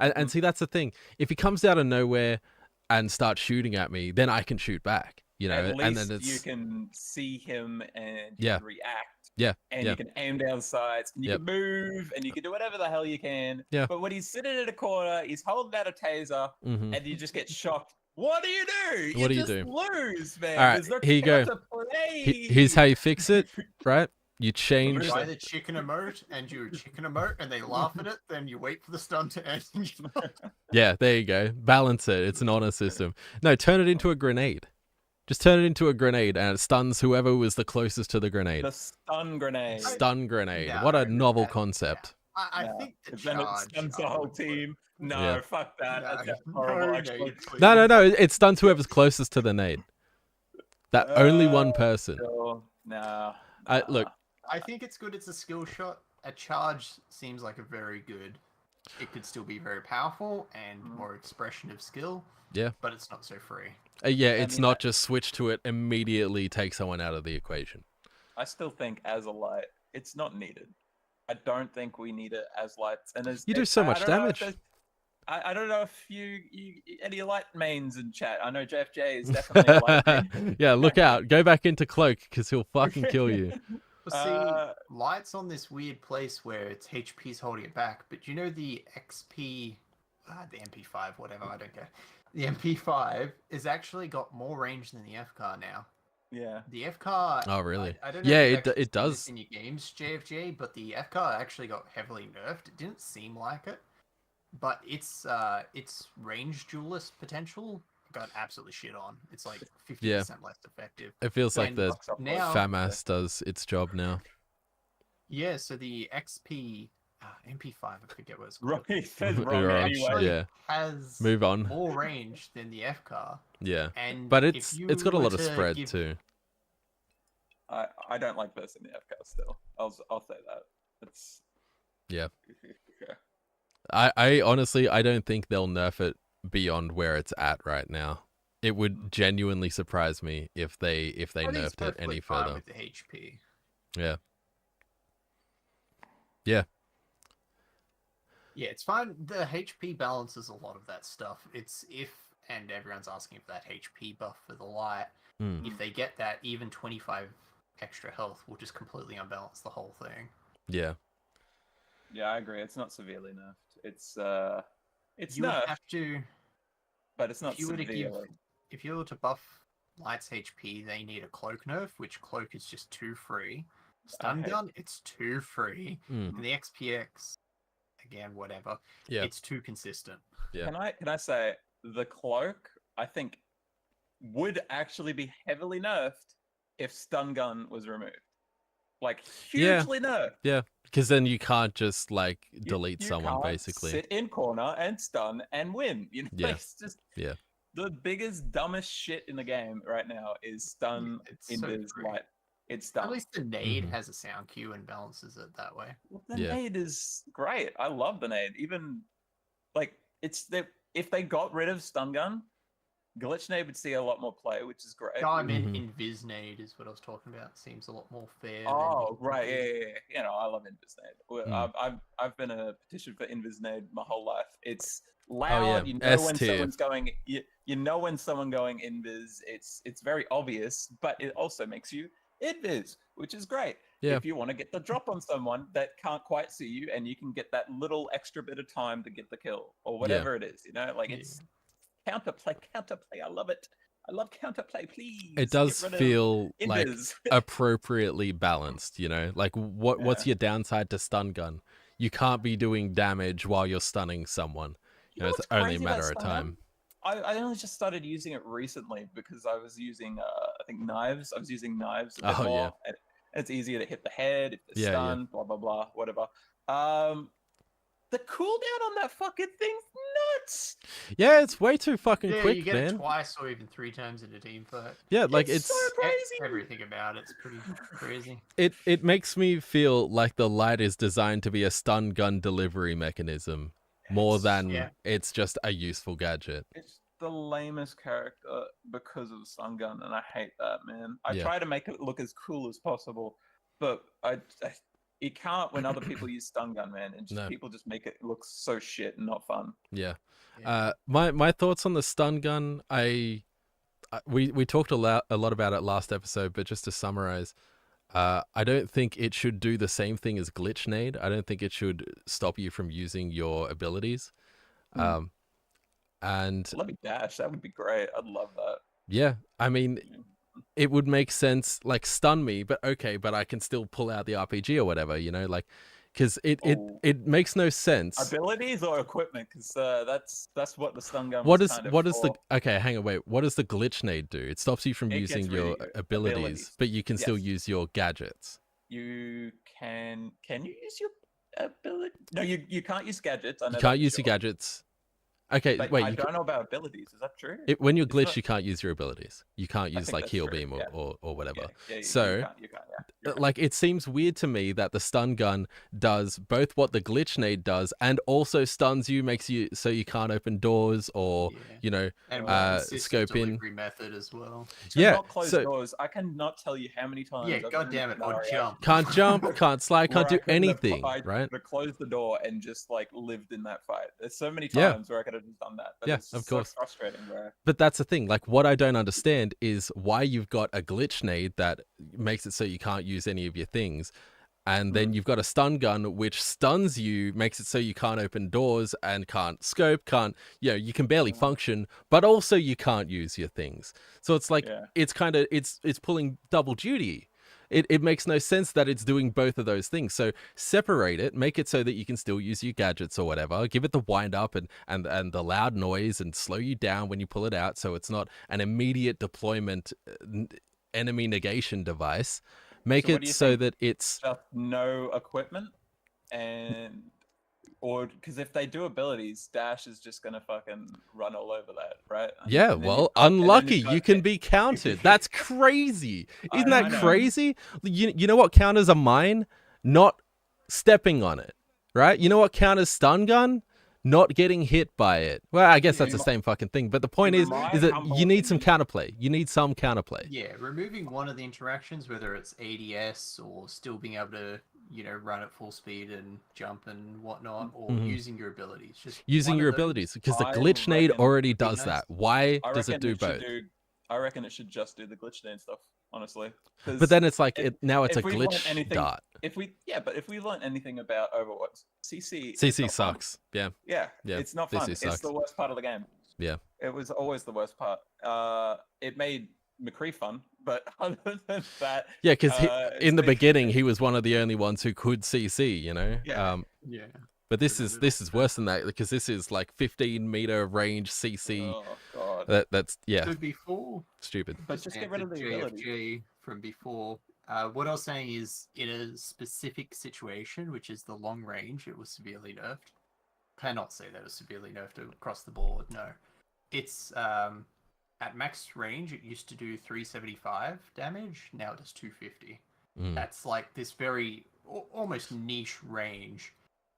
Speaker 1: And see, that's the thing. If he comes out of nowhere and starts shooting at me, then I can shoot back, you know,
Speaker 2: At least
Speaker 1: and then it's
Speaker 2: you can see him and you
Speaker 1: Yeah.
Speaker 2: can react.
Speaker 1: Yeah,
Speaker 2: And
Speaker 1: yeah.
Speaker 2: you can aim down sights and you
Speaker 1: Yep.
Speaker 2: can move and you can do whatever the hell you can.
Speaker 1: Yeah.
Speaker 2: But when he's sitting in a corner, he's holding out a taser
Speaker 1: mhm.
Speaker 2: and you just get shocked. What do you do?
Speaker 1: What do you
Speaker 2: just
Speaker 1: do?
Speaker 2: lose, man.
Speaker 1: All right,
Speaker 2: There's no
Speaker 1: here you go.
Speaker 2: counter play.
Speaker 1: Here's how you fix it, right? You change
Speaker 3: Try the chicken emote, and you chicken emote, and they laugh at it. Then you wait for the stun to end. And you
Speaker 1: Yeah, there you go. Balance it. It's an honor system. No, turn it into a grenade. Just turn it into a grenade and it stuns whoever was the closest to the grenade.
Speaker 2: The stun grenade.
Speaker 1: Stun grenade. What a
Speaker 3: No,
Speaker 1: novel
Speaker 3: that-
Speaker 1: concept.
Speaker 3: I
Speaker 2: Yeah,
Speaker 3: think the
Speaker 2: 'cause then it
Speaker 3: charge.
Speaker 2: stuns
Speaker 3: I
Speaker 2: the whole
Speaker 3: would put-
Speaker 2: team. No,
Speaker 1: Yeah.
Speaker 2: fuck that.
Speaker 3: No,
Speaker 2: That's
Speaker 3: no
Speaker 2: horrible, actually.
Speaker 3: nade, please.
Speaker 1: No. It stuns whoever's closest to the nade. That only one person.
Speaker 2: Sure. Nah.
Speaker 1: Look,
Speaker 3: I think it's good. It's a skill shot. A charge seems like a very good it could still be very powerful and
Speaker 2: Mm.
Speaker 3: more expression of skill.
Speaker 1: Yeah.
Speaker 3: But it's not so free.
Speaker 1: Yeah,
Speaker 2: I
Speaker 1: it's
Speaker 2: mean,
Speaker 1: not just switch to it, immediately take someone out of the equation.
Speaker 2: I still think as a light, it's not needed. I don't think we need it as lights. And as
Speaker 1: You do so
Speaker 2: I
Speaker 1: much
Speaker 2: don't know if
Speaker 1: damage.
Speaker 2: there's- I don't know if you any light mains in chat. I know JFJ is definitely a light main.
Speaker 1: Yeah, look out. Go back into cloak because he'll fucking kill you.
Speaker 3: Well, see,
Speaker 2: Uh,
Speaker 3: Light's on this weird place where its HP's holding it back, but you know the XP, the MP5, whatever, I don't care. The MP5 has actually got more range than the FCAR now.
Speaker 2: Yeah.
Speaker 3: The FCAR.
Speaker 1: Oh, really?
Speaker 3: I don't know.
Speaker 1: Yeah,
Speaker 3: if you've
Speaker 1: it
Speaker 3: actually
Speaker 1: it
Speaker 3: seen this
Speaker 1: does.
Speaker 3: in your games, JFJ, but the FCAR actually got heavily nerfed. It didn't seem like it, but its range duelist potential got absolutely shit on. It's like 50% less effective.
Speaker 1: It feels like
Speaker 3: And
Speaker 1: the
Speaker 3: now-
Speaker 1: FAMAS does its job now.
Speaker 3: Yeah, so the XP MP5, I forget what it's called.
Speaker 2: Right, says
Speaker 1: You're
Speaker 2: wrong
Speaker 1: wrong.
Speaker 2: anyway.
Speaker 3: Actually
Speaker 1: Yeah.
Speaker 3: has
Speaker 1: Move on.
Speaker 3: more range than the FCAR.
Speaker 1: Yeah.
Speaker 3: And
Speaker 1: But
Speaker 3: if
Speaker 1: it's
Speaker 3: you
Speaker 1: got a
Speaker 3: were
Speaker 1: lot of
Speaker 3: to
Speaker 1: spread
Speaker 3: give-
Speaker 1: too.
Speaker 2: I don't like this in the FCAS still. I'll say that. It's
Speaker 1: Yeah.
Speaker 2: yeah.
Speaker 1: I honestly I don't think they'll nerf it beyond where it's at right now. It would genuinely surprise me if they
Speaker 3: I think it's
Speaker 1: nerfed it
Speaker 3: perfectly
Speaker 1: any
Speaker 3: fine
Speaker 1: further.
Speaker 3: with the HP.
Speaker 1: Yeah. Yeah.
Speaker 3: Yeah, it's fine. The HP balances a lot of that stuff. It's if, and everyone's asking for that HP buff for the light.
Speaker 1: Mm.
Speaker 3: If they get that, even 25 extra health will just completely unbalance the whole thing.
Speaker 1: Yeah.
Speaker 2: Yeah, I agree. It's not severely nerfed. It's
Speaker 3: You would
Speaker 2: nerfed,
Speaker 3: have to,
Speaker 2: but it's not
Speaker 3: if you were to
Speaker 2: severely.
Speaker 3: give, if you were to buff Light's HP, they need a cloak nerf, which cloak is just too free. Stun
Speaker 2: hate-
Speaker 3: gun, it's too free.
Speaker 1: Mm.
Speaker 3: And the XPX, again, whatever.
Speaker 1: Yeah.
Speaker 3: It's too consistent.
Speaker 1: Yeah.
Speaker 2: Can I say the cloak? I think would actually be heavily nerfed if stun gun was removed. Like
Speaker 1: Yeah.
Speaker 2: hugely nerfed.
Speaker 1: Yeah. Because then you can't just like
Speaker 2: You-
Speaker 1: delete
Speaker 2: you
Speaker 1: someone
Speaker 2: can't
Speaker 1: basically.
Speaker 2: sit in corner and stun and win. You know,
Speaker 1: Yeah.
Speaker 2: it's just
Speaker 1: Yeah.
Speaker 2: the biggest dumbest shit in the game right now is stun
Speaker 3: It's
Speaker 2: in
Speaker 3: so
Speaker 2: this
Speaker 3: free.
Speaker 2: light. It's stun.
Speaker 3: At least the nade
Speaker 1: Mhm.
Speaker 3: has a sound cue and balances it that way.
Speaker 2: Well, the
Speaker 1: Yeah.
Speaker 2: nade is great. I love the nade. Even like it's the if they got rid of stun gun, glitch nade would see a lot more play, which is great.
Speaker 3: No, I meant
Speaker 1: Mhm.
Speaker 3: Invis nade is what I was talking about. Seems a lot more fair.
Speaker 2: Oh,
Speaker 3: than
Speaker 2: right,
Speaker 3: Invis.
Speaker 2: yeah. You know, I love Invisnade. I've been a petition for Invisnade my whole life. It's loud. You know
Speaker 1: S
Speaker 2: when
Speaker 1: tier.
Speaker 2: someone's going. You know when someone going Invis. It's very obvious, but it also makes you Invis, which is great.
Speaker 1: Yeah.
Speaker 2: If you want to get the drop on someone that can't quite see you, and you can get that little extra bit of time to get the kill or whatever it is, you know, like
Speaker 3: Yeah.
Speaker 2: it's counterplay. I love it. I love counterplay. Please.
Speaker 1: It does
Speaker 2: get rid of
Speaker 1: feel like
Speaker 2: Invis.
Speaker 1: appropriately balanced, you know? Like what's your downside to stun gun? You can't be doing damage while you're stunning someone. You know, it's
Speaker 2: what's
Speaker 1: only a
Speaker 2: crazy about
Speaker 1: matter of
Speaker 2: stun gun?
Speaker 1: time.
Speaker 2: I only just started using it recently because I was using I think knives. I was using knives a bit
Speaker 1: Oh,
Speaker 2: more.
Speaker 1: yeah.
Speaker 2: And it's easier to hit the head if they're
Speaker 1: Yeah, yeah.
Speaker 2: stunned, blah blah blah, whatever. The cooldown on that fucking thing's nuts.
Speaker 1: Yeah, it's way too fucking
Speaker 3: Yeah,
Speaker 1: quick,
Speaker 3: you get
Speaker 1: man.
Speaker 3: it twice or even 3 times in a team fight.
Speaker 1: Yeah, like
Speaker 2: It's so crazy.
Speaker 3: Everything about it's pretty crazy.
Speaker 1: it makes me feel like the light is designed to be a stun gun delivery mechanism more
Speaker 2: It's-
Speaker 1: than
Speaker 3: yeah.
Speaker 1: it's just a useful gadget.
Speaker 2: It's the lamest character because of stun gun, and I hate that, man. I
Speaker 1: Yeah.
Speaker 2: try to make it look as cool as possible, but you can't when other people use stun gun, man. And just
Speaker 1: No.
Speaker 2: people just make it look so shit and not fun.
Speaker 1: Yeah.
Speaker 3: Yeah.
Speaker 1: My thoughts on the stun gun, we talked a lot about it last episode, but just to summarize, I don't think it should do the same thing as glitch nade. I don't think it should stop you from using your abilities. And
Speaker 2: Let me dash. That would be great. I'd love that.
Speaker 1: yeah, I mean, it would make sense, like stun me, but okay, but I can still pull out the RPG or whatever, you know, like, because
Speaker 2: Oh.
Speaker 1: it makes no sense.
Speaker 2: Abilities or equipment? Because that's what the stun gun.
Speaker 1: What
Speaker 2: was
Speaker 1: is
Speaker 2: kind of
Speaker 1: what is the
Speaker 2: for.
Speaker 1: okay? Hang on, wait. What does the glitch nade do? It stops you from
Speaker 2: It gets
Speaker 1: using
Speaker 2: rid of
Speaker 1: your
Speaker 2: your
Speaker 1: abilities,
Speaker 2: abilities.
Speaker 1: but you can still
Speaker 2: Yes.
Speaker 1: use your gadgets.
Speaker 2: You can you use your ability? No, you can't use gadgets. I know
Speaker 1: You
Speaker 2: that
Speaker 1: can't
Speaker 2: for
Speaker 1: use your
Speaker 2: sure.
Speaker 1: gadgets. Okay,
Speaker 2: But
Speaker 1: wait.
Speaker 2: I don't know about abilities. Is that true?
Speaker 1: When you're
Speaker 2: Is
Speaker 1: glitched,
Speaker 2: that-
Speaker 1: you can't use your abilities. You can't
Speaker 2: I
Speaker 1: use
Speaker 2: think
Speaker 1: like
Speaker 2: that's
Speaker 1: heal
Speaker 2: true.
Speaker 1: beam
Speaker 2: Yeah.
Speaker 1: or whatever.
Speaker 2: Yeah, you
Speaker 1: So
Speaker 2: can't. You can't. Yeah, you're right.
Speaker 1: like it seems weird to me that the stun gun does both what the glitch nade does and also stuns you, makes you so you can't open doors or
Speaker 3: Yeah. And more consistent
Speaker 1: scope in.
Speaker 3: delivery method as well.
Speaker 2: To
Speaker 1: Yeah,
Speaker 2: not close
Speaker 1: so
Speaker 2: doors, I cannot tell you how many times.
Speaker 3: Yeah,
Speaker 2: I've been
Speaker 3: God
Speaker 2: in a
Speaker 3: damn it, or
Speaker 2: scenario
Speaker 3: jump.
Speaker 1: can't jump, can't slide,
Speaker 2: where
Speaker 1: can't
Speaker 2: I
Speaker 1: do
Speaker 2: couldn't have-
Speaker 1: anything,
Speaker 2: I
Speaker 1: right?
Speaker 2: could have closed the door and just like lived in that fight. There's so many
Speaker 1: Yeah.
Speaker 2: times where I could have just done that, but
Speaker 1: Yeah,
Speaker 2: it's
Speaker 1: of
Speaker 2: just so
Speaker 1: course.
Speaker 2: frustrating. Where
Speaker 1: But that's the thing. Like, what I don't understand is why you've got a glitch nade that makes it so you can't use any of your things. And then you've got a stun gun which stuns you, makes it so you can't open doors and can't scope, you can barely function, but also you can't use your things. So it's like it's kind of it's pulling double duty. It makes no sense that it's doing both of those things. So separate it, make it so that you can still use your gadgets or whatever. Give it the wind up and the loud noise and slow you down when you pull it out, so it's not an immediate deployment enemy negation device. Make
Speaker 2: So what do
Speaker 1: it
Speaker 2: you
Speaker 1: so
Speaker 2: think?
Speaker 1: that it's
Speaker 2: just no equipment, or because if they do abilities, Dash is just gonna fucking run all over that, right?
Speaker 1: yeah,
Speaker 2: And then
Speaker 1: well,
Speaker 2: you've got- and then
Speaker 1: unlucky.
Speaker 2: you've got-
Speaker 1: You can be counted. That's crazy. Isn't
Speaker 2: I
Speaker 1: that
Speaker 2: know.
Speaker 1: crazy? You know what counters a mine? Not stepping on it, right? You know what counters stun gun? Not getting hit by it. Well, I guess that's the same fucking thing. But the point is that you need some counterplay. You need some counterplay.
Speaker 3: Yeah, removing one of the interactions, whether it's ADS or still being able to, run at full speed and jump and whatnot, or using your abilities. Just
Speaker 1: using
Speaker 3: one
Speaker 1: your
Speaker 3: of those.
Speaker 1: abilities, because the
Speaker 2: I
Speaker 1: glitch nade
Speaker 2: reckon
Speaker 1: already
Speaker 3: would be
Speaker 1: does
Speaker 3: nice.
Speaker 1: that. Why
Speaker 2: I
Speaker 1: does it
Speaker 2: reckon
Speaker 1: do
Speaker 2: it should
Speaker 1: both?
Speaker 2: I reckon it should just do the glitch nade stuff, honestly.
Speaker 1: But then it's like now it's a
Speaker 2: if we learnt
Speaker 1: glitch
Speaker 2: anything-
Speaker 1: dart.
Speaker 2: But if we learn anything about Overwatch, CC is
Speaker 1: CC
Speaker 2: not fun.
Speaker 1: sucks. Yeah.
Speaker 2: Yeah,
Speaker 1: Yeah,
Speaker 2: it's not
Speaker 1: CC
Speaker 2: fun. It's
Speaker 1: sucks.
Speaker 2: the worst part of the game.
Speaker 1: Yeah.
Speaker 2: It was always the worst part. It made McCree fun, but other than that,
Speaker 1: Yeah, because in the
Speaker 2: it's-
Speaker 1: beginning he was one of the only ones who could CC.
Speaker 2: Yeah.
Speaker 3: Yeah.
Speaker 1: But this is worse than that, because this is like 15-meter range CC.
Speaker 2: Oh god.
Speaker 1: That's
Speaker 3: Could be full.
Speaker 1: stupid.
Speaker 2: But just get rid of the ability.
Speaker 3: JFG from before. What I was saying is, in a specific situation, which is the long range, it was severely nerfed. Cannot say that it was severely nerfed across the board. No, it's at max range. It used to do 375 damage. Now it does 250. That's like this very almost niche range.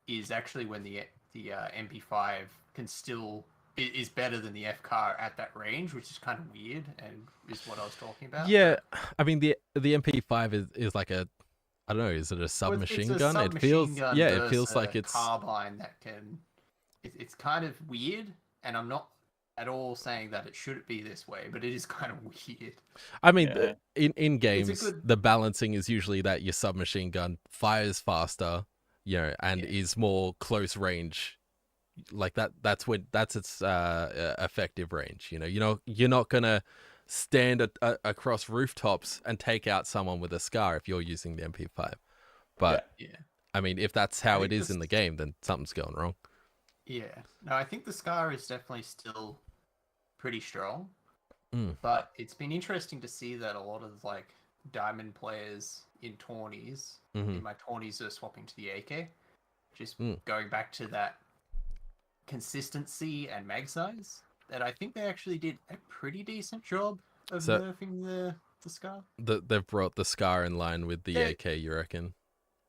Speaker 3: Is actually when the MP5 can still is better than the FCAR at that range, which is kind of weird and is what I was talking about.
Speaker 1: Yeah, I mean the MP5 is like a, I don't know, is it a submachine gun? It feels it feels like it's
Speaker 3: carbine that can. It's kind of weird, and I'm not at all saying that it should be this way, but it is kind of weird.
Speaker 1: I mean, in games,
Speaker 3: good-
Speaker 1: the balancing is usually that your submachine gun fires faster, and is more close range. Like that's its effective range. You're not gonna stand across rooftops and take out someone with a SCAR if you're using the MP5. But I mean, if that's how it is in the game, then something's going wrong.
Speaker 3: Yeah, no, I think the SCAR is definitely still pretty strong, but it's been interesting to see that a lot of like diamond players in tourneys, in my tourneys, are swapping to the AK, just going back to that consistency and mag size. That I think they actually did a pretty decent job of nerfing the SCAR.
Speaker 1: They've brought the SCAR in line with the AK, you reckon?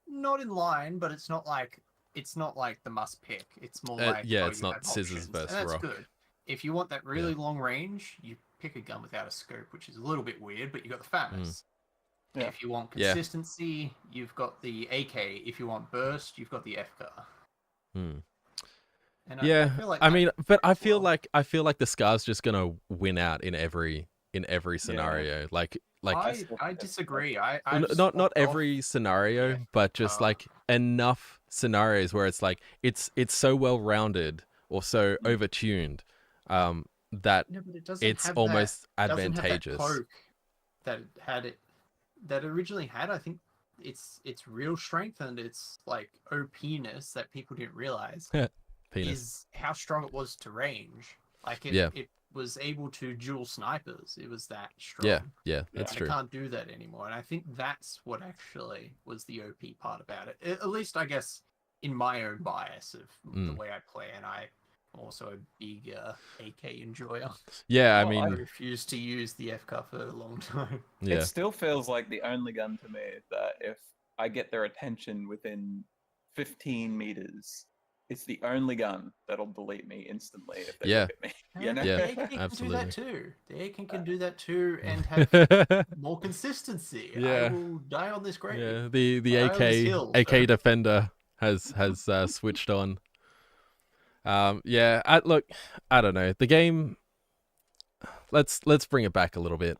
Speaker 3: Not in line, but it's not like the must pick. It's more like
Speaker 1: it's not scissors versus
Speaker 3: and that's
Speaker 1: rock.
Speaker 3: good. If you want that really long range, you pick a gun without a scope, which is a little bit weird, but you got the fatness.
Speaker 2: Yeah.
Speaker 3: If you want consistency, you've got the AK. If you want burst, you've got the FCAR. And
Speaker 1: yeah,
Speaker 3: I feel like
Speaker 1: I feel like the SCAR's just gonna win out in every scenario. Like
Speaker 3: I disagree.
Speaker 1: not every scenario, but just like enough scenarios where it's like it's so well rounded or so overtuned that it's almost advantageous.
Speaker 3: That originally had, I think, its real strength and its like OP-ness that people didn't realize is how strong it was to range. Like it was able to dual snipers. It was that strong.
Speaker 1: Yeah, that's true.
Speaker 3: It can't do that anymore, and I think that's what actually was the OP part about it. At least, I guess, in my own bias of the way I play, and I also a big AK enjoyer.
Speaker 1: Yeah, I
Speaker 2: Well,
Speaker 3: I
Speaker 1: mean,
Speaker 3: refused to use the FK for a long time.
Speaker 1: yeah,
Speaker 2: It still feels like the only gun to me that if I get their attention within 15 meters, it's the only gun that'll delete me instantly if they
Speaker 1: yeah,
Speaker 2: look at me. You know?
Speaker 1: yeah,
Speaker 3: The AK can do that
Speaker 1: absolutely.
Speaker 3: too. The AK can do that too and have more consistency. I
Speaker 1: Yeah,
Speaker 3: will die on this grave.
Speaker 1: yeah. The
Speaker 3: Die on this
Speaker 1: AK
Speaker 3: hill,
Speaker 1: AK
Speaker 3: sir.
Speaker 1: defender has switched on. Yeah. Look, I don't know. The game. Let's bring it back a little bit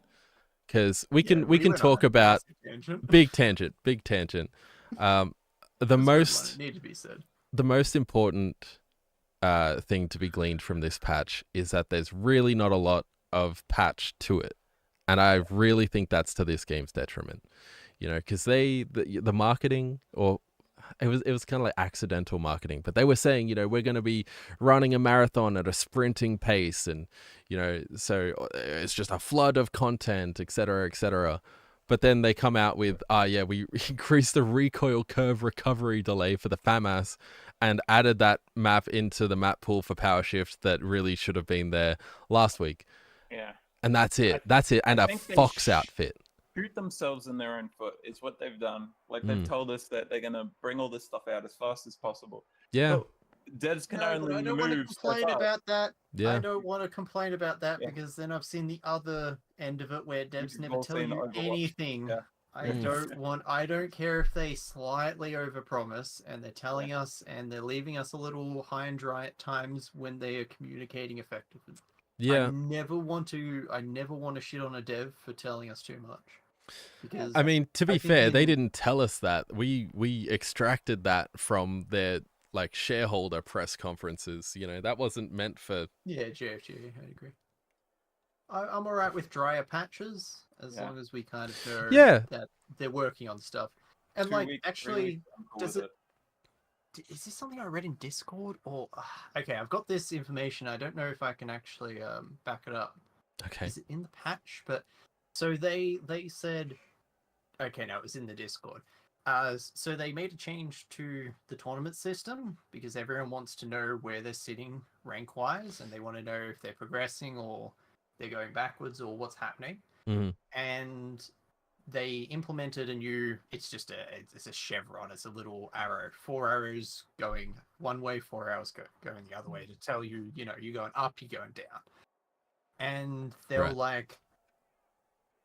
Speaker 1: because we
Speaker 3: Yeah,
Speaker 1: we
Speaker 3: we
Speaker 1: can
Speaker 3: went on
Speaker 1: talk
Speaker 3: a
Speaker 1: about
Speaker 3: massive tangent.
Speaker 1: big tangent, big tangent. The
Speaker 3: That's a good one. It
Speaker 1: most
Speaker 3: needed to be said.
Speaker 1: the most important thing to be gleaned from this patch is that there's really not a lot of patch to it, and I really think that's to this game's detriment. You know, because the marketing, or it was kind of like accidental marketing, but they were saying, you know, we're going to be running a marathon at a sprinting pace, and you know, so it's just a flood of content, etc., etc. But then they come out with, yeah, we increased the recoil curve recovery delay for the FAMAS and added that map into the map pool for power shift that really should have been there last week.
Speaker 2: Yeah.
Speaker 1: And that's
Speaker 2: I,
Speaker 1: it. That's it. And
Speaker 2: I
Speaker 1: a
Speaker 2: think they
Speaker 1: Fox outfit.
Speaker 2: shoot themselves in their own foot is what they've done. Like they've
Speaker 1: Mm.
Speaker 2: told us that they're gonna bring all this stuff out as fast as possible.
Speaker 1: Yeah.
Speaker 2: But devs can
Speaker 3: No, but
Speaker 2: only
Speaker 3: I don't want to
Speaker 2: move so
Speaker 3: complain
Speaker 2: fast.
Speaker 3: about that.
Speaker 1: Yeah.
Speaker 3: I don't want to complain about that
Speaker 2: Yeah.
Speaker 3: because then I've seen the other end of it where devs
Speaker 2: We've
Speaker 3: never
Speaker 2: all
Speaker 3: tell
Speaker 2: seen
Speaker 3: you
Speaker 2: Overwatch.
Speaker 3: anything.
Speaker 2: Yeah.
Speaker 3: I
Speaker 1: Mm.
Speaker 3: I don't care if they slightly overpromise and they're telling us and they're leaving us a little high and dry at times when they are communicating effectively.
Speaker 1: Yeah.
Speaker 3: I never want to shit on a dev for telling us too much. Because
Speaker 1: I mean, to be
Speaker 3: I think
Speaker 1: fair, they
Speaker 3: in
Speaker 1: didn't tell us that. We extracted that from their like shareholder press conferences. You know, that wasn't meant for.
Speaker 3: yeah, JFG, I agree. I'm alright with drier patches as
Speaker 2: Yeah.
Speaker 3: long as we kind of know
Speaker 1: Yeah.
Speaker 3: that they're working on stuff. And
Speaker 2: 2
Speaker 3: like,
Speaker 2: weeks, 3
Speaker 3: actually,
Speaker 2: weeks, I'm cool
Speaker 3: does
Speaker 2: with
Speaker 3: it? Is this something I read in Discord or? Okay, I've got this information. I don't know if I can actually back it up.
Speaker 1: Okay.
Speaker 3: Is it in the patch? But so they said, okay, no, it was in the Discord. So they made a change to the tournament system because everyone wants to know where they're sitting rank wise, and they want to know if they're progressing or they're going backwards or what's happening.
Speaker 1: Mm-hmm.
Speaker 3: And they implemented a new. It's a chevron. It's a little arrow, 4 arrows going one way, 4 arrows going the other way to tell you, you know, you're going up, you're going down. And
Speaker 1: Right.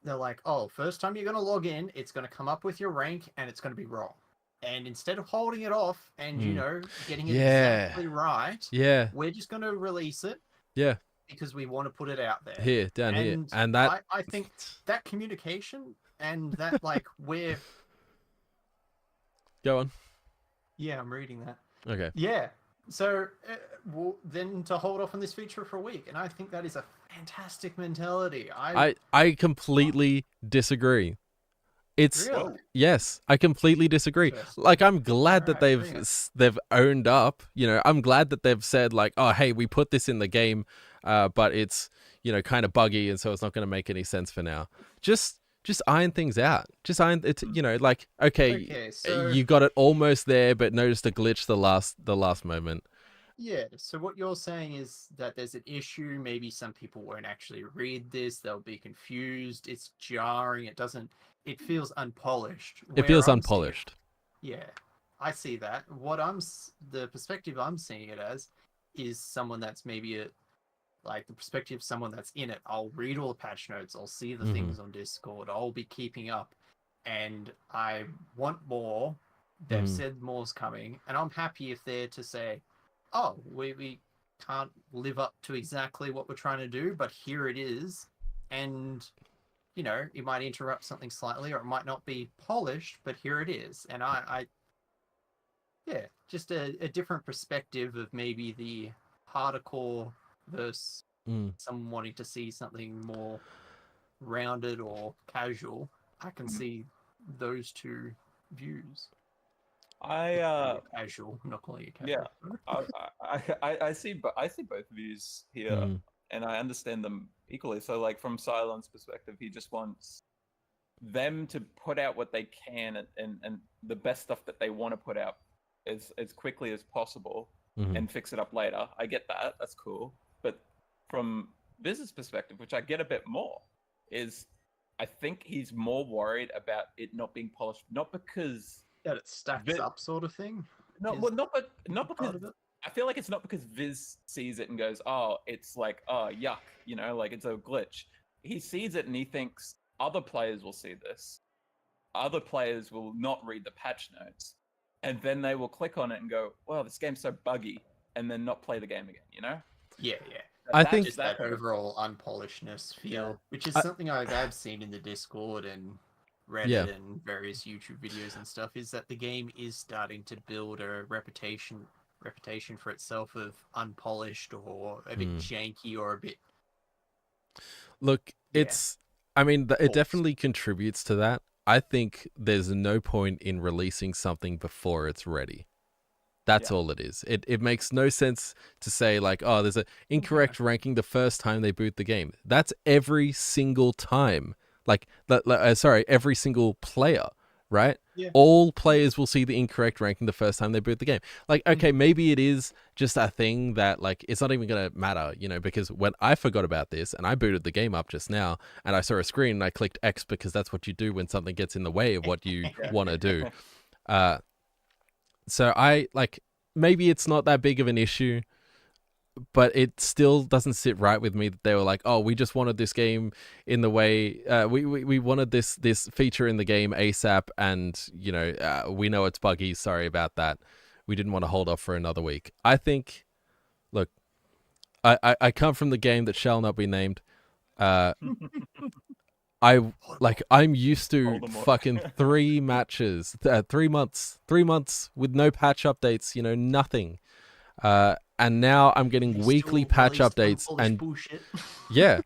Speaker 3: they're like, oh, first time you're going to log in, it's going to come up with your rank and it's going to be wrong. And instead of holding it off and, you know, getting it exactly right,
Speaker 1: Yeah.
Speaker 3: we're just going to release it
Speaker 1: Yeah.
Speaker 3: because we want to put it out there.
Speaker 1: Here, down here.
Speaker 3: And
Speaker 1: And that.
Speaker 3: I think that communication and that, like, we're.
Speaker 1: Go on.
Speaker 3: Yeah, I'm reading that.
Speaker 1: Okay.
Speaker 3: Yeah. So then to hold off on this feature for a week. And I think that is a fantastic mentality.
Speaker 1: I completely disagree. It's
Speaker 3: Really?
Speaker 1: yes, I completely disagree.
Speaker 3: Interesting.
Speaker 1: Like, I'm glad that
Speaker 3: Alright, bring it.
Speaker 1: they've owned up. You know, I'm glad that they've said like, oh, hey, we put this in the game, but it's, you know, kind of buggy, and so it's not going to make any sense for now. Just iron things out. Just iron it. You know, like, okay,
Speaker 3: so
Speaker 1: you got it almost there, but noticed a glitch the last moment.
Speaker 3: yeah, so what you're saying is that there's an issue. Maybe some people won't actually read this. They'll be confused. It's jarring. It feels unpolished.
Speaker 1: It
Speaker 3: Where
Speaker 1: feels
Speaker 3: I'm seeing it-
Speaker 1: unpolished.
Speaker 3: yeah, I see that. The perspective I'm seeing it as is someone that's maybe like the perspective of someone that's in it. I'll read all the patch notes. I'll see the things on Discord. I'll be keeping up, and I want more. They've said more's coming, and I'm happy if they're to say, "Oh, we can't live up to exactly what we're trying to do, but here it is," and you know, it might interrupt something slightly, or it might not be polished, but here it is, and yeah, just a different perspective of maybe the harder core versus someone wanting to see something more rounded or casual. I can see those two views. Casual, I'm not calling it casual.
Speaker 2: I see both views here, and I understand them equally. So, like, from Cylon's perspective, he just wants them to put out what they can and the best stuff that they want to put out as quickly as possible. and fix it up later. I get that. That's cool. But from business perspective, which I get a bit more, is I think he's more worried about it not being polished, not because
Speaker 3: that it stacks up, sort of thing.
Speaker 2: Not because I feel like it's not because Viz sees it and goes, "Oh, it's like, oh, yuck," like it's a glitch. He sees it and he thinks other players will see this. Other players will not read the patch notes, and then they will click on it and go, "Well, this game's so buggy," and then not play the game again.
Speaker 3: Yeah.
Speaker 1: I think
Speaker 3: just that overall unpolishedness feel, which is something I've seen in the Discord and Reddit and various YouTube videos and stuff, is that the game is starting to build a reputation for itself of unpolished or a bit janky or a bit.
Speaker 1: Look, I mean, it definitely contributes to that. I think there's no point in releasing something before it's ready. That's all it is. It makes no sense to say like, oh, there's an incorrect ranking the first time they boot the game. That's every single time. Every single player, right?
Speaker 3: Yeah.
Speaker 1: All players will see the incorrect ranking the first time they boot the game. Like, okay, maybe it is just a thing that like it's not even gonna matter, because when I forgot about this and I booted the game up just now and I saw a screen and I clicked X because that's what you do when something gets in the way of what you want to do. So maybe it's not that big of an issue, but it still doesn't sit right with me that they were like, oh, we just wanted this game in the way, we wanted this feature in the game ASAP, and we know it's buggy, sorry about that. We didn't want to hold off for another week. I think, look, I come from the game that shall not be named. I'm used to fucking 3 matches, 3 months with no patch updates, nothing. And now I'm getting weekly patch updates and
Speaker 3: bullshit.
Speaker 1: Yeah,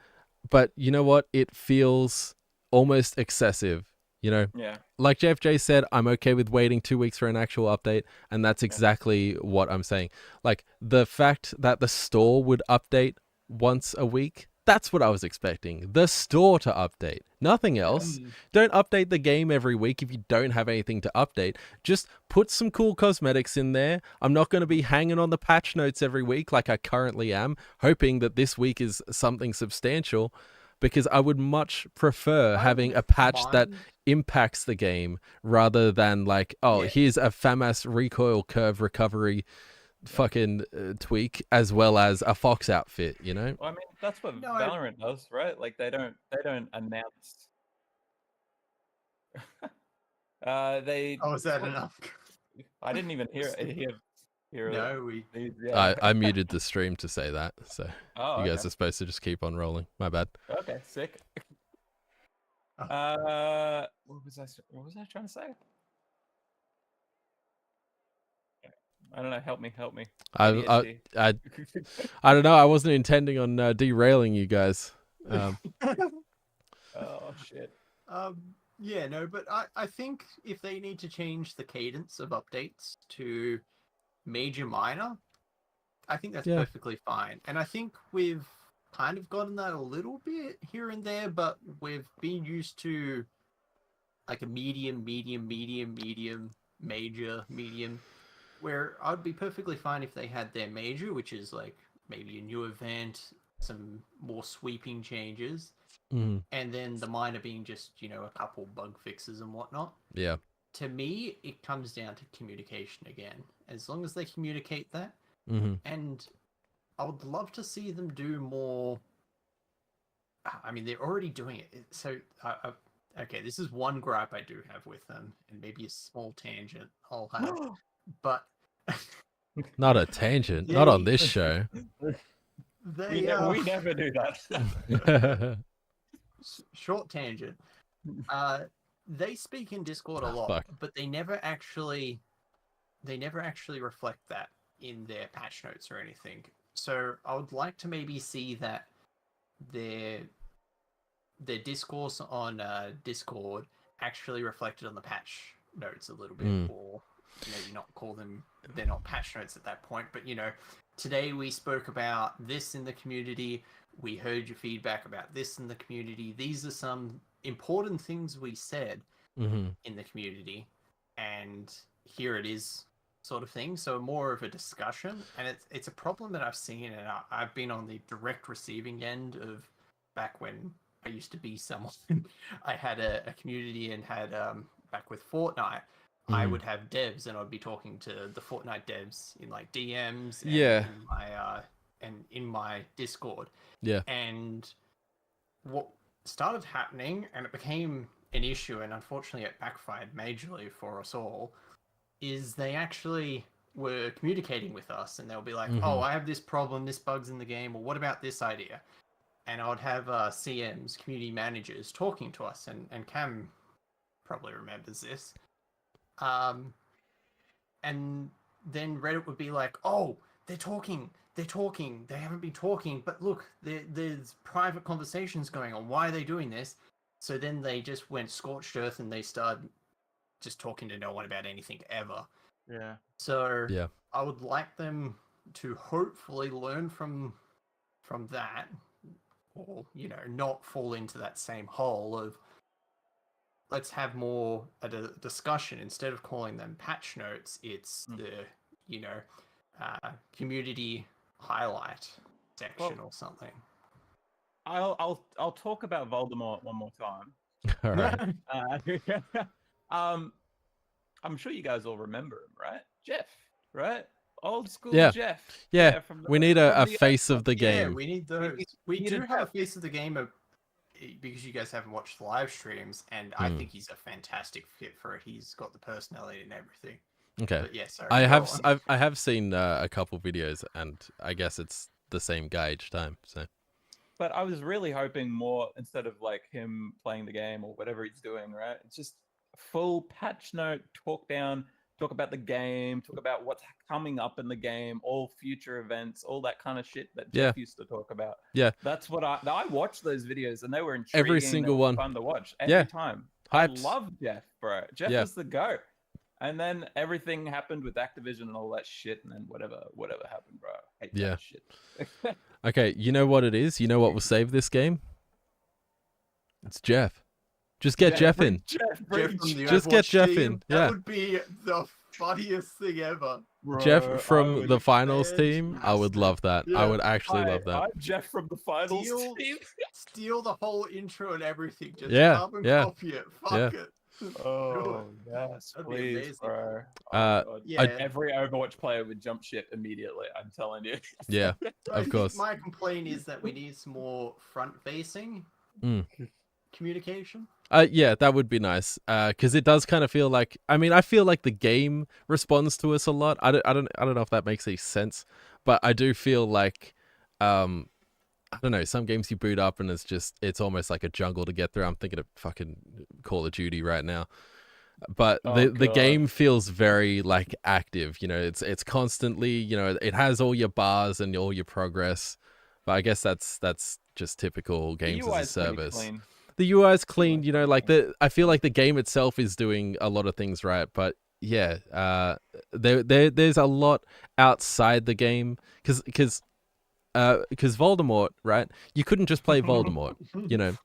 Speaker 1: but you know what? It feels almost excessive,
Speaker 2: Yeah.
Speaker 1: Like JFJ said, I'm okay with waiting 2 weeks for an actual update, and that's exactly what I'm saying. Like, the fact that the store would update once a week, that's what I was expecting. The store to update. Nothing else. Don't update the game every week if you don't have anything to update. Just put some cool cosmetics in there. I'm not going to be hanging on the patch notes every week like I currently am, hoping that this week is something substantial, because I would much prefer having a patch that impacts the game rather than like, here's a FAMAS recoil curve recovery fucking tweak as well as a Fox outfit,
Speaker 2: Well, I mean, that's what Valorant does, right? Like they don't announce.
Speaker 3: Is that enough?
Speaker 2: I didn't even hear it.
Speaker 3: No,
Speaker 1: I muted the stream to say that, so you guys are supposed to just keep on rolling. My bad.
Speaker 2: Okay, sick. What was I trying to say? I don't know. Help me.
Speaker 1: I don't know. I wasn't intending on derailing you guys.
Speaker 2: Oh shit.
Speaker 3: Yeah, no, but I think if they need to change the cadence of updates to major minor, I think that's perfectly fine. And I think we've kind of gotten that a little bit here and there, but we've been used to like a medium, major, medium, where I'd be perfectly fine if they had their major, which is like maybe a new event, some more sweeping changes, and then the minor being just, a couple bug fixes and whatnot.
Speaker 1: Yeah.
Speaker 3: To me, it comes down to communication again. As long as they communicate that, and I would love to see them do more. I mean, they're already doing it. So, okay, this is one gripe I do have with them, and maybe a small tangent I'll have. But
Speaker 1: not a tangent, not on this show.
Speaker 2: We never do that.
Speaker 3: Short tangent. They speak in Discord a lot, but they never actually reflect that in their patch notes or anything. So I would like to maybe see that their discourse on Discord actually reflected on the patch notes a little bit, or maybe not call them, they're not patch notes at that point, but today we spoke about this in the community, we heard your feedback about this in the community, these are some important things we said in the community, and here it is sort of thing. So more of a discussion, and it's a problem that I've seen, and I've been on the direct receiving end of back when I used to be someone. I had a community and had back with Fortnite. I would have devs, and I'd be talking to the Fortnite devs in like DMs, and in my Discord.
Speaker 1: Yeah.
Speaker 3: And what started happening, and it became an issue, and unfortunately it backfired majorly for us all, is they actually were communicating with us, and they'll be like, oh, I have this problem, this bug's in the game, or what about this idea? And I would have CMs, community managers, talking to us, and Cam probably remembers this. And then Reddit would be like, oh, they're talking, they haven't been talking, but look, there's private conversations going on, why are they doing this? So then they just went scorched earth, and they started just talking to no one about anything ever.
Speaker 2: Yeah.
Speaker 3: So I would like them to hopefully learn from that, or not fall into that same hole of, let's have more a discussion instead of calling them patch notes. It's the community highlight section or something.
Speaker 2: I'll talk about Voldemort one more time.
Speaker 1: All right.
Speaker 2: I'm sure you guys all remember him, right? Jeff, right? Old school Jeff.
Speaker 1: Yeah. We need a face of the game.
Speaker 3: Yeah, we need those. We do have a face of the game because you guys haven't watched the live streams, and I think he's a fantastic fit for it. He's got the personality and everything.
Speaker 1: Okay.
Speaker 3: But yeah, sorry.
Speaker 1: I have seen a couple videos, and I guess it's the same guy each time. So.
Speaker 2: But I was really hoping more, instead of like him playing the game or whatever he's doing, right? It's just full patch note, talk about the game, talk about what's coming up in the game, all future events, all that kind of shit that Jeff used to talk about.
Speaker 1: Yeah.
Speaker 2: That's what I watched those videos, and they were intriguing.
Speaker 1: Every single one.
Speaker 2: Fun to watch every time.
Speaker 1: Hyped.
Speaker 2: I love Jeff, bro. Jeff is the GOAT. And then everything happened with Activision and all that shit, and then whatever happened, bro. I hate that shit.
Speaker 1: Okay, you know what it is? You know what will save this game? It's Jeff. Just get Jeff in. Just get Jeff in. Yeah.
Speaker 3: That would be the funniest thing ever.
Speaker 1: Bro, Jeff from the finals team. I would love that. Yeah. I would actually love that.
Speaker 2: I'm Jeff from the finals team.
Speaker 3: Steal the whole intro and everything. Just carbon copy it. Fuck it.
Speaker 2: Oh yes, please, bro.
Speaker 3: Every
Speaker 2: Overwatch player would jump ship immediately. I'm telling you.
Speaker 1: Yeah, of course.
Speaker 3: My complaint is that we need some more front-facing communication.
Speaker 1: Yeah, that would be nice. Because it does kind of feel like. I mean, I feel like the game responds to us a lot. I don't know if that makes any sense, but I do feel like, I don't know, some games you boot up and it's almost like a jungle to get through. I'm thinking of fucking Call of Duty right now. But the game feels very like active, it's constantly, it has all your bars and all your progress. But I guess that's just typical games as a service. The UI is clean, I feel like the game itself is doing a lot of things right, but yeah, there's a lot outside the game because Voldemort, right? You couldn't just play Voldemort,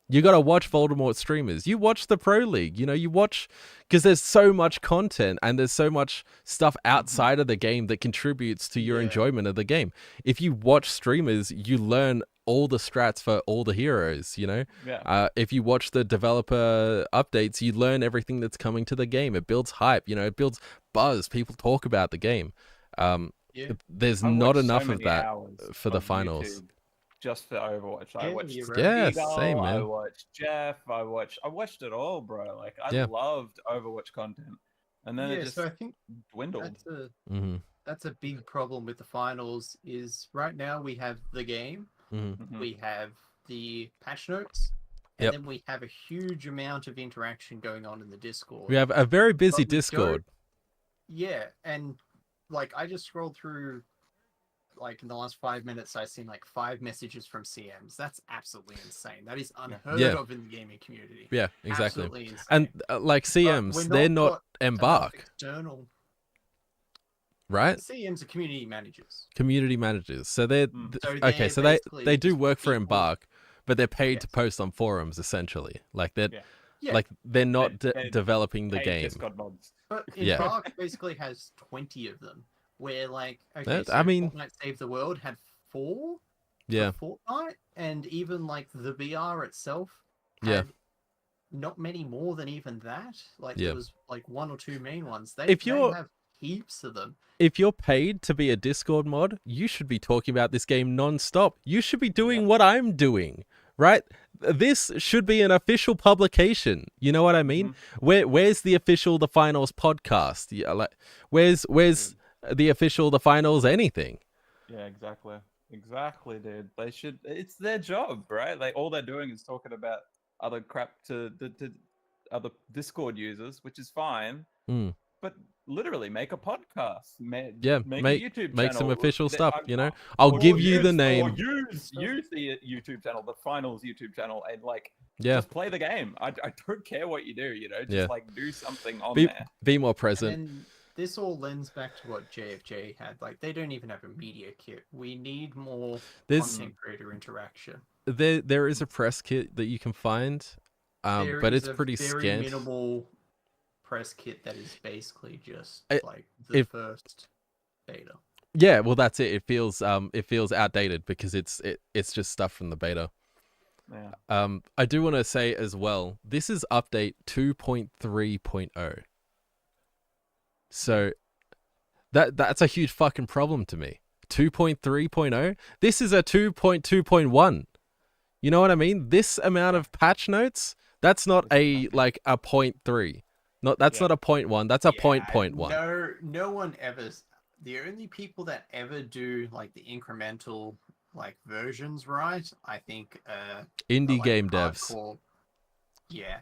Speaker 1: you got to watch Voldemort streamers. You watch the Pro League, you watch, because there's so much content and there's so much stuff outside of the game that contributes to your enjoyment of the game. If you watch streamers, you learn all the strats for all the heroes, if you watch the developer updates, you learn everything that's coming to the game. It builds hype, it builds buzz. People talk about the game. There's not enough of that for the finals.
Speaker 2: YouTube just for Overwatch. I watched
Speaker 1: same, man.
Speaker 2: I watched Jeff. I watched it all, bro. Like I loved Overwatch content, and then it just
Speaker 3: I think
Speaker 2: dwindled.
Speaker 3: That's a big problem with the finals. Is right now we have the game, we have the patch notes, and then we have a huge amount of interaction going on in the Discord.
Speaker 1: We have a very busy Discord.
Speaker 3: Yeah, and like I just scrolled through, like in the last 5 minutes, I've seen like 5 messages from CMs. That's absolutely insane. That is unheard of in the gaming community.
Speaker 1: Yeah, exactly.
Speaker 3: Absolutely insane.
Speaker 1: And like CMs, they're not embark.
Speaker 3: External,
Speaker 1: right?
Speaker 3: CMs are community managers.
Speaker 1: Community managers. So they're okay. So they do work for Embark, but they're paid to post on forums essentially. Like that.
Speaker 3: Yeah.
Speaker 1: Like they're not
Speaker 2: They're
Speaker 1: developing the
Speaker 2: paid
Speaker 1: game.
Speaker 2: Discord mods.
Speaker 3: But
Speaker 1: Yeah.
Speaker 3: Embark basically has 20 of them. Where like, okay,
Speaker 1: That-
Speaker 3: so
Speaker 1: I mean-
Speaker 3: Fortnite Save the World had 4
Speaker 1: Yeah,
Speaker 3: for Fortnite, and even like the VR itself
Speaker 1: Yeah.
Speaker 3: had not many more than even that. Like
Speaker 1: Yeah.
Speaker 3: there was like 1 or 2 main ones. They
Speaker 1: If you're-
Speaker 3: have heaps of them.
Speaker 1: if you're paid to be a Discord mod, you should be talking about this game non-stop. You should be doing what I'm doing, right? This should be an official publication. You know what I mean? Where's the official The Finals podcast? Yeah, like where's the official The Finals anything?
Speaker 2: Yeah, exactly, dude. They should. It's their job, right? Like all they're doing is talking about other crap to other Discord users, which is fine.
Speaker 1: Mm.
Speaker 2: But literally, make a podcast.
Speaker 1: Yeah,
Speaker 2: make
Speaker 1: make
Speaker 2: a YouTube
Speaker 1: make
Speaker 2: channel.
Speaker 1: some official stuff.
Speaker 2: I'm-
Speaker 1: You know, I'll
Speaker 2: or
Speaker 1: give you the
Speaker 2: use-
Speaker 1: name.
Speaker 2: Or use the YouTube channel, the Finals YouTube channel, and like
Speaker 1: Yeah,
Speaker 2: just play the game. I don't care what you do. You know, just
Speaker 1: Yeah.
Speaker 2: like do something on
Speaker 1: be
Speaker 2: there.
Speaker 1: be more
Speaker 3: And
Speaker 1: present.
Speaker 3: then this all lends back to what JFJ had. Like they don't even have a media kit. We need more
Speaker 1: There's
Speaker 3: content creator interaction.
Speaker 1: there is a press kit that you can find,
Speaker 3: There
Speaker 1: but
Speaker 3: is
Speaker 1: it's
Speaker 3: a
Speaker 1: pretty
Speaker 3: very
Speaker 1: scant.
Speaker 3: minimal press kit that is basically just
Speaker 1: I-
Speaker 3: like the
Speaker 1: if-
Speaker 3: first beta.
Speaker 1: Yeah, well, that's it. It feels outdated because it's just stuff from the beta.
Speaker 2: Yeah.
Speaker 1: I do want to say as well, this is update 2.3.0. So that's a huge fucking problem to me. 2.3.0. This is a 2.2.1. You know what I mean? This amount of patch notes, that's not a like a 0.3. That's not a 0.1. That's a
Speaker 3: Yeah,
Speaker 1: 0.1.
Speaker 3: No one ever. The only people that ever do like the incremental like versions, right? I think
Speaker 1: Indie
Speaker 3: like,
Speaker 1: game devs.
Speaker 3: hardcore- Yeah,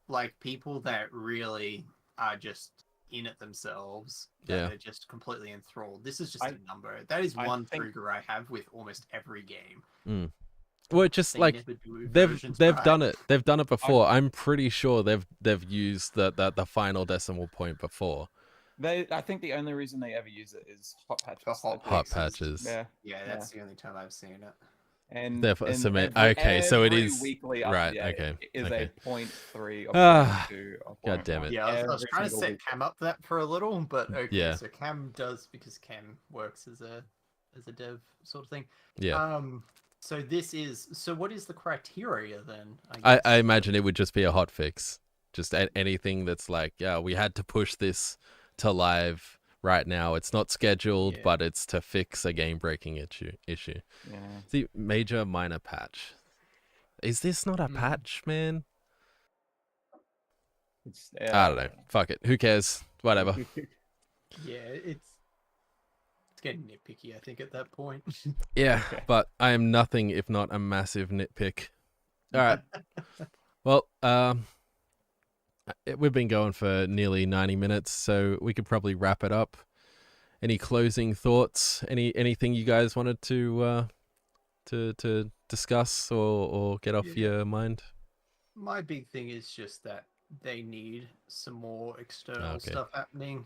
Speaker 3: like people that really are just in it themselves.
Speaker 1: Yeah.
Speaker 3: They're just completely enthralled. This is just
Speaker 2: I-
Speaker 3: a number. That is
Speaker 2: I
Speaker 3: one
Speaker 2: think-
Speaker 3: trigger I have with almost every game.
Speaker 1: Well, it's just
Speaker 3: They
Speaker 1: like
Speaker 3: never do
Speaker 1: they've
Speaker 3: versions right.
Speaker 1: done it. They've done it before. I'm pretty sure they've used the final decimal point before.
Speaker 2: I think the only reason they ever use it is hot patches.
Speaker 3: For hot
Speaker 1: Hot
Speaker 3: fixes.
Speaker 1: patches.
Speaker 2: Yeah.
Speaker 3: Yeah, that's the only time I've seen it.
Speaker 2: And,
Speaker 1: Therefore,
Speaker 2: and
Speaker 1: so
Speaker 2: every,
Speaker 1: okay, so it
Speaker 2: every
Speaker 1: is-
Speaker 2: weekly
Speaker 1: right,
Speaker 2: update
Speaker 1: okay,
Speaker 2: is
Speaker 1: okay.
Speaker 2: a 0.3 or
Speaker 1: Ah,
Speaker 2: 0.2 or
Speaker 1: God damn
Speaker 2: 0.1
Speaker 1: it.
Speaker 3: Yeah, I was
Speaker 2: every
Speaker 3: trying to
Speaker 2: single
Speaker 3: set
Speaker 2: week.
Speaker 3: Cam up that for a little, but okay.
Speaker 1: Yeah.
Speaker 3: So Cam does because Cam works as a dev sort of thing.
Speaker 1: Yeah.
Speaker 3: So this is what is the criteria then?
Speaker 1: I
Speaker 3: guess?
Speaker 1: imagine it would just be a hot fix. Just anything that's like, yeah, we had to push this to live right now. It's not scheduled,
Speaker 3: Yeah.
Speaker 1: but it's to fix a game-breaking issue.
Speaker 2: Yeah.
Speaker 1: The major minor patch. Is this not a
Speaker 3: Mm.
Speaker 1: patch, man?
Speaker 2: It's,
Speaker 1: I don't know. Fuck it. Who cares? Whatever.
Speaker 3: Yeah, it's getting nitpicky. I think at that point.
Speaker 1: Yeah,
Speaker 2: Okay.
Speaker 1: but I am nothing if not a massive nitpick. All right. Well, we've been going for nearly 90 minutes, so we could probably wrap it up. Any closing thoughts? Anything you guys wanted to discuss or get off
Speaker 3: Yeah.
Speaker 1: your mind?
Speaker 3: My big thing is just that they need some more external
Speaker 1: Okay.
Speaker 3: stuff happening,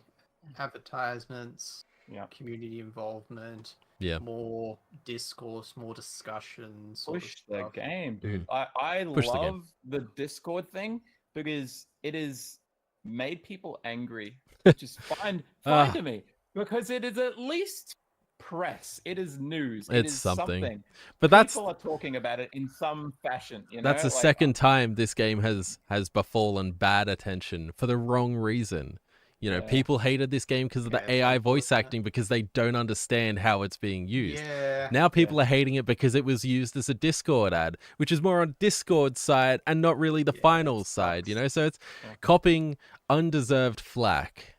Speaker 3: advertisements,
Speaker 2: Yeah.
Speaker 3: community involvement,
Speaker 1: Yeah.
Speaker 3: more discourse, more discussion. Sort
Speaker 2: Push
Speaker 3: of
Speaker 2: the
Speaker 3: stuff.
Speaker 2: game, dude.
Speaker 1: Mm.
Speaker 2: I
Speaker 1: Push the game.
Speaker 2: love the Discord thing because it has made people angry, which is fine
Speaker 1: Ah.
Speaker 2: to me because it is at least press. It is news.
Speaker 1: It's
Speaker 2: it is
Speaker 1: something. But that's
Speaker 2: people are talking about it in some fashion. You know,
Speaker 1: that's the
Speaker 2: Like,
Speaker 1: second time this game has befallen bad attention for the wrong reason. You know,
Speaker 2: Yeah.
Speaker 1: people hated this game because of
Speaker 3: Yeah,
Speaker 1: the
Speaker 3: it's
Speaker 1: AI voice
Speaker 3: unfortunate.
Speaker 1: acting because they don't understand how it's being used.
Speaker 3: Yeah.
Speaker 1: Now people are hating it because it was used as a Discord ad, which is more on Discord side and not really the
Speaker 3: Yeah,
Speaker 1: finals
Speaker 3: that
Speaker 1: side, you
Speaker 3: sucks.
Speaker 1: know? So it's
Speaker 2: Yeah.
Speaker 1: copying undeserved flack.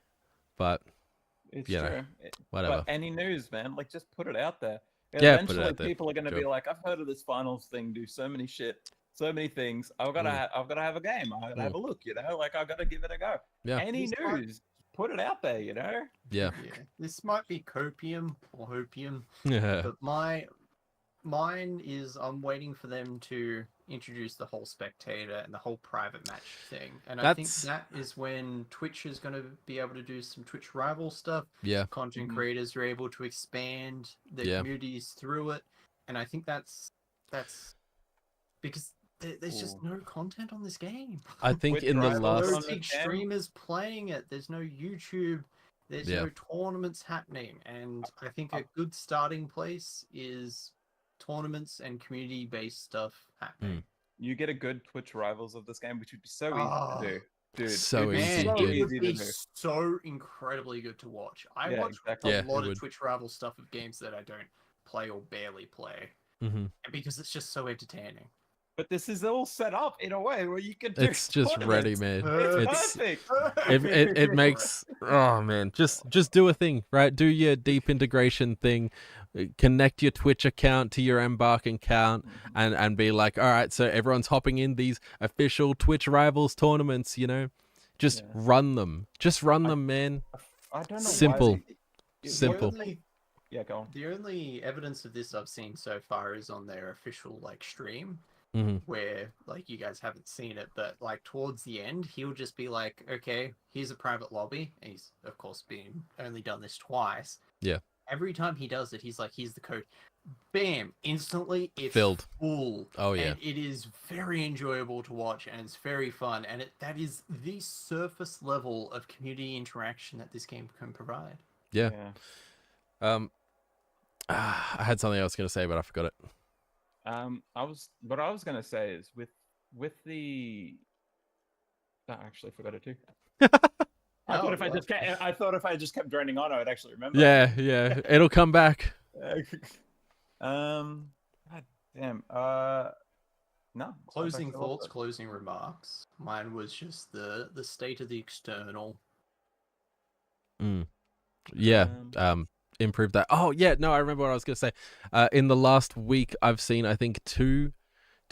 Speaker 1: But
Speaker 2: It's
Speaker 1: you know,
Speaker 2: true.
Speaker 1: whatever.
Speaker 2: But any news, man, like just put it out there.
Speaker 1: Yeah, put it
Speaker 2: Eventually,
Speaker 1: out there.
Speaker 2: people are going to be
Speaker 1: Sure.
Speaker 2: like, "I've heard of this finals thing. Do so many shit, so many things. I've got to, I've got to have a game. I've got to have a look. You know, like I've got to give it a go.
Speaker 1: Yeah.
Speaker 2: Any
Speaker 3: This might-
Speaker 2: news, put it out there. You know.
Speaker 1: Yeah.
Speaker 3: Yeah. This might be copium or hopium,
Speaker 1: Yeah.
Speaker 3: but mine is I'm waiting for them to introduce the whole spectator and the whole private match thing. And I think
Speaker 1: That's-
Speaker 3: that is when Twitch is going to be able to do some Twitch rival stuff.
Speaker 1: Yeah.
Speaker 3: Content
Speaker 2: Mhm.
Speaker 3: creators are able to expand their
Speaker 1: Yeah.
Speaker 3: communities through it. And I think that's because there's just no content on this game.
Speaker 1: I think
Speaker 2: Twitch
Speaker 1: in the
Speaker 2: Rivals
Speaker 3: No
Speaker 2: on
Speaker 1: last,
Speaker 2: the
Speaker 3: big
Speaker 2: 10.
Speaker 3: streamers playing it. There's no YouTube. There's
Speaker 1: Yeah.
Speaker 3: no tournaments happening. And I think a good starting place is tournaments and community-based stuff happening.
Speaker 2: You get a good Twitch Rivals of this game, which would be so easy
Speaker 3: Ah.
Speaker 2: to do. Dude,
Speaker 1: So
Speaker 2: it'd be
Speaker 1: easy,
Speaker 3: Man,
Speaker 1: dude.
Speaker 3: it would
Speaker 2: easy
Speaker 3: be
Speaker 2: to do.
Speaker 3: so incredibly good to watch. I
Speaker 2: Yeah,
Speaker 3: watch
Speaker 2: exactly.
Speaker 1: Yeah,
Speaker 3: a
Speaker 1: it
Speaker 3: lot of
Speaker 1: would.
Speaker 3: Twitch rival stuff of games that I don't play or barely play
Speaker 1: Mhm.
Speaker 3: because it's just so entertaining.
Speaker 2: But this is all set up in a way where you can do
Speaker 1: It's just ready,
Speaker 2: tournaments.
Speaker 1: man.
Speaker 2: It's
Speaker 1: It's
Speaker 2: perfect.
Speaker 1: it makes, oh man, just do a thing, right? Do your deep integration thing, connect your Twitch account to your Embark account, and be like, all right, so everyone's hopping in these official Twitch Rivals tournaments, just
Speaker 2: Yeah.
Speaker 1: run them, man.
Speaker 2: I don't know
Speaker 1: Simple.
Speaker 2: why.
Speaker 1: Simple.
Speaker 2: Yeah, go on.
Speaker 3: The only evidence of this I've seen so far is on their official stream,
Speaker 1: Mhm.
Speaker 3: where you guys haven't seen it, but towards the end he'll just be like, okay, here's a private lobby, and he's of course only done this twice.
Speaker 1: Yeah.
Speaker 3: Every time he does it, he's like, here's the code, bam, instantly it's
Speaker 1: Filled.
Speaker 3: full.
Speaker 1: Oh yeah.
Speaker 3: And it is very enjoyable to watch, and it's very fun, and that is the surface level of community interaction that this game can provide.
Speaker 1: Yeah. I had something I was going to say, but I forgot it.
Speaker 2: What I was gonna say is with the. I actually forgot it too. I thought if I just kept droning on, I would actually remember.
Speaker 1: Yeah, it'll come back.
Speaker 2: God damn. No.
Speaker 3: Closing thoughts, closing remarks. Mine was just the state of the external.
Speaker 1: Yeah. Improve that. Oh yeah, no, I remember what I was gonna say. In the last week, I've seen I think two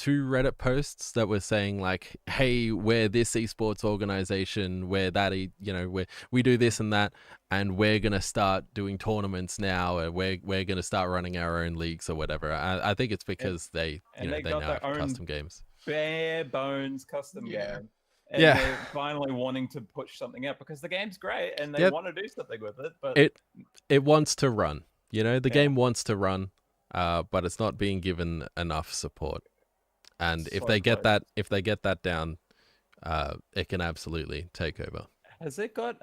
Speaker 1: Reddit posts that were saying like, "Hey, we're this esports organization, we're that, we do this and that, and we're gonna start doing tournaments now, or we're gonna start running our own leagues or whatever." I think it's because they now have custom games,
Speaker 2: bare bones custom game. And
Speaker 1: Yeah.
Speaker 2: they're finally wanting to push something out because the game's great and they
Speaker 1: Yep.
Speaker 2: want to do something with it. But
Speaker 1: it wants to run. The game wants to run, but it's not being given enough support. And if they get that down, it can absolutely take over.
Speaker 2: has it got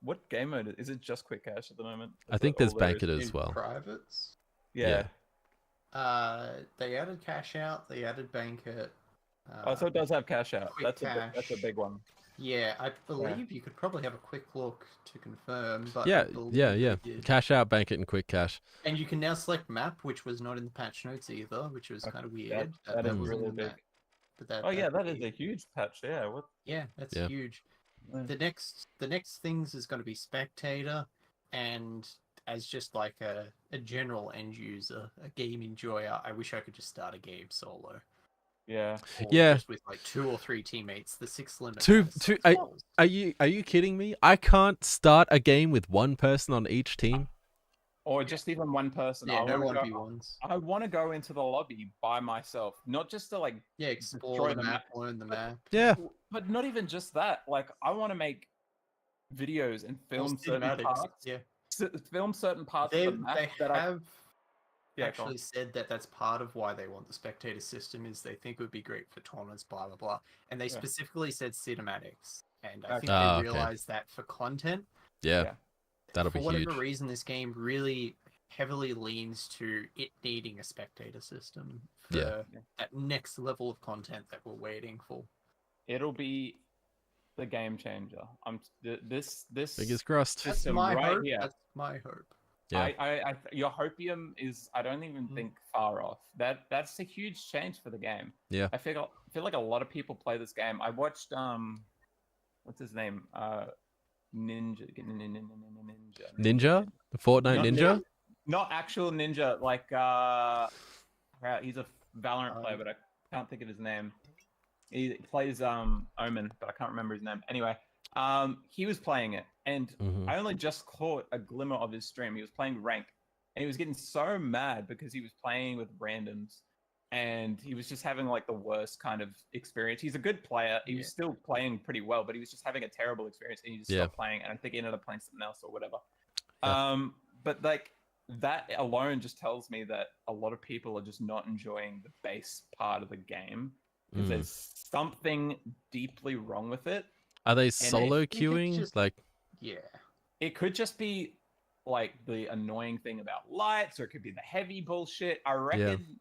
Speaker 2: what game mode is it? Just quick cash at the moment?
Speaker 1: I think there's Bank It as well.
Speaker 3: Privates.
Speaker 2: Yeah.
Speaker 3: They added cash out. They added Bank It.
Speaker 2: So it does have cash out.
Speaker 3: Quick
Speaker 2: That's a big one.
Speaker 3: Yeah, I believe you could probably have a quick look to confirm. But
Speaker 1: Yeah.
Speaker 3: they did.
Speaker 1: Cash out, Bank It, and quick cash.
Speaker 3: And you can now select map, which was not in the patch notes either, which was kind of weird.
Speaker 2: That is
Speaker 3: was
Speaker 2: really
Speaker 3: in
Speaker 2: big.
Speaker 3: But
Speaker 2: that is a huge patch. Yeah. What?
Speaker 3: Yeah, that's
Speaker 1: Yeah.
Speaker 3: huge.
Speaker 2: Yeah.
Speaker 3: The next things is going to be spectator, and as just like a general end user, a game enjoyer, I wish I could just start a game solo.
Speaker 2: Yeah.
Speaker 3: Or
Speaker 1: Yeah.
Speaker 3: just with 2 or 3 teammates. The 6 limit.
Speaker 1: Two.
Speaker 3: has 6
Speaker 1: Are
Speaker 3: roles.
Speaker 1: you kidding me? I can't start a game with one person on each team.
Speaker 2: Or just even one person.
Speaker 3: Yeah, no
Speaker 2: wanna
Speaker 3: 1v1s.
Speaker 2: I want to go into the lobby by myself, not just to
Speaker 3: Yeah, explore
Speaker 2: destroy
Speaker 3: the map, learn the map.
Speaker 1: Yeah.
Speaker 2: but not even just that. Like, I want to make videos and film certain
Speaker 3: cinematics,
Speaker 2: parts.
Speaker 3: yeah.
Speaker 2: Film certain parts
Speaker 3: They
Speaker 2: of the map that
Speaker 3: have
Speaker 2: go on.
Speaker 3: actually said that that's part of why they want the spectator system, is they think it would be great for tournaments, blah blah blah, and they specifically said cinematics, and I think
Speaker 1: Okay.
Speaker 3: they realized that for content,
Speaker 1: Yeah. That'll be
Speaker 3: for whatever
Speaker 1: huge.
Speaker 3: reason, this game really heavily leans to it needing a spectator system for
Speaker 1: Yeah.
Speaker 3: that next level of content that we're waiting for.
Speaker 2: it'll be the game changer. This
Speaker 1: Fingers crossed.
Speaker 3: That's
Speaker 2: system
Speaker 3: my
Speaker 2: right
Speaker 3: hope.
Speaker 2: here.
Speaker 3: That's my hope.
Speaker 1: Yeah.
Speaker 2: Your hopium is, I don't even think far off. That's a huge change for the game.
Speaker 1: Yeah.
Speaker 2: I feel like a lot of people play this game. I watched what's his name? Ninja.
Speaker 1: Ninja? Fortnite Ninja?
Speaker 2: Not actual ninja, like he's a Valorant player, but I can't think of his name. He plays Omen, but I can't remember his name. Anyway, he was playing it, and I only just caught a glimmer of his stream. He was playing rank, and he was getting so mad because he was playing with randoms, and he was just having like the worst kind of experience. He's a good player. He was still playing pretty well, but he was just having a terrible experience, and he just stopped playing. And I think he ended up playing something else or whatever. But like that alone just tells me that a lot of people are just not enjoying the base part of the game. because there's something deeply wrong with it.
Speaker 1: Are they
Speaker 3: if
Speaker 1: solo
Speaker 3: it's
Speaker 1: queuing?
Speaker 3: just-
Speaker 1: Like,
Speaker 3: Yeah.
Speaker 2: It could just be like the annoying thing about lights, or it could be the heavy bullshit. I reckon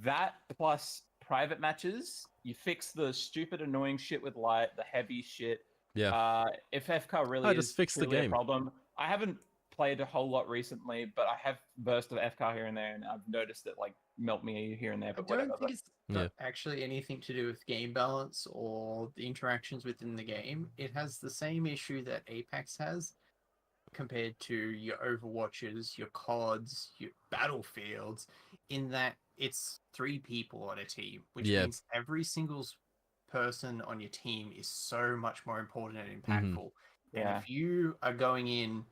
Speaker 2: that plus private matches, you fix the stupid annoying shit with light, the heavy shit.
Speaker 1: yeah,
Speaker 2: If FCAR really
Speaker 1: just
Speaker 2: is
Speaker 1: fix the
Speaker 2: truly a
Speaker 1: game.
Speaker 2: problem, I haven't played a whole lot recently, but I have burst of FCAR here and there, and I've noticed it like melt me here and there.
Speaker 3: I
Speaker 2: But
Speaker 3: don't
Speaker 2: whatever.
Speaker 3: think it's
Speaker 1: Yeah.
Speaker 3: got actually anything to do with game balance or the interactions within the game. It has the same issue that Apex has compared to your Overwatches, your CODs, your Battlefields, in that it's 3 people on a team, which
Speaker 1: Yeah.
Speaker 3: means every single person on your team is so much more important and impactful. And
Speaker 2: Yeah.
Speaker 3: if you are going in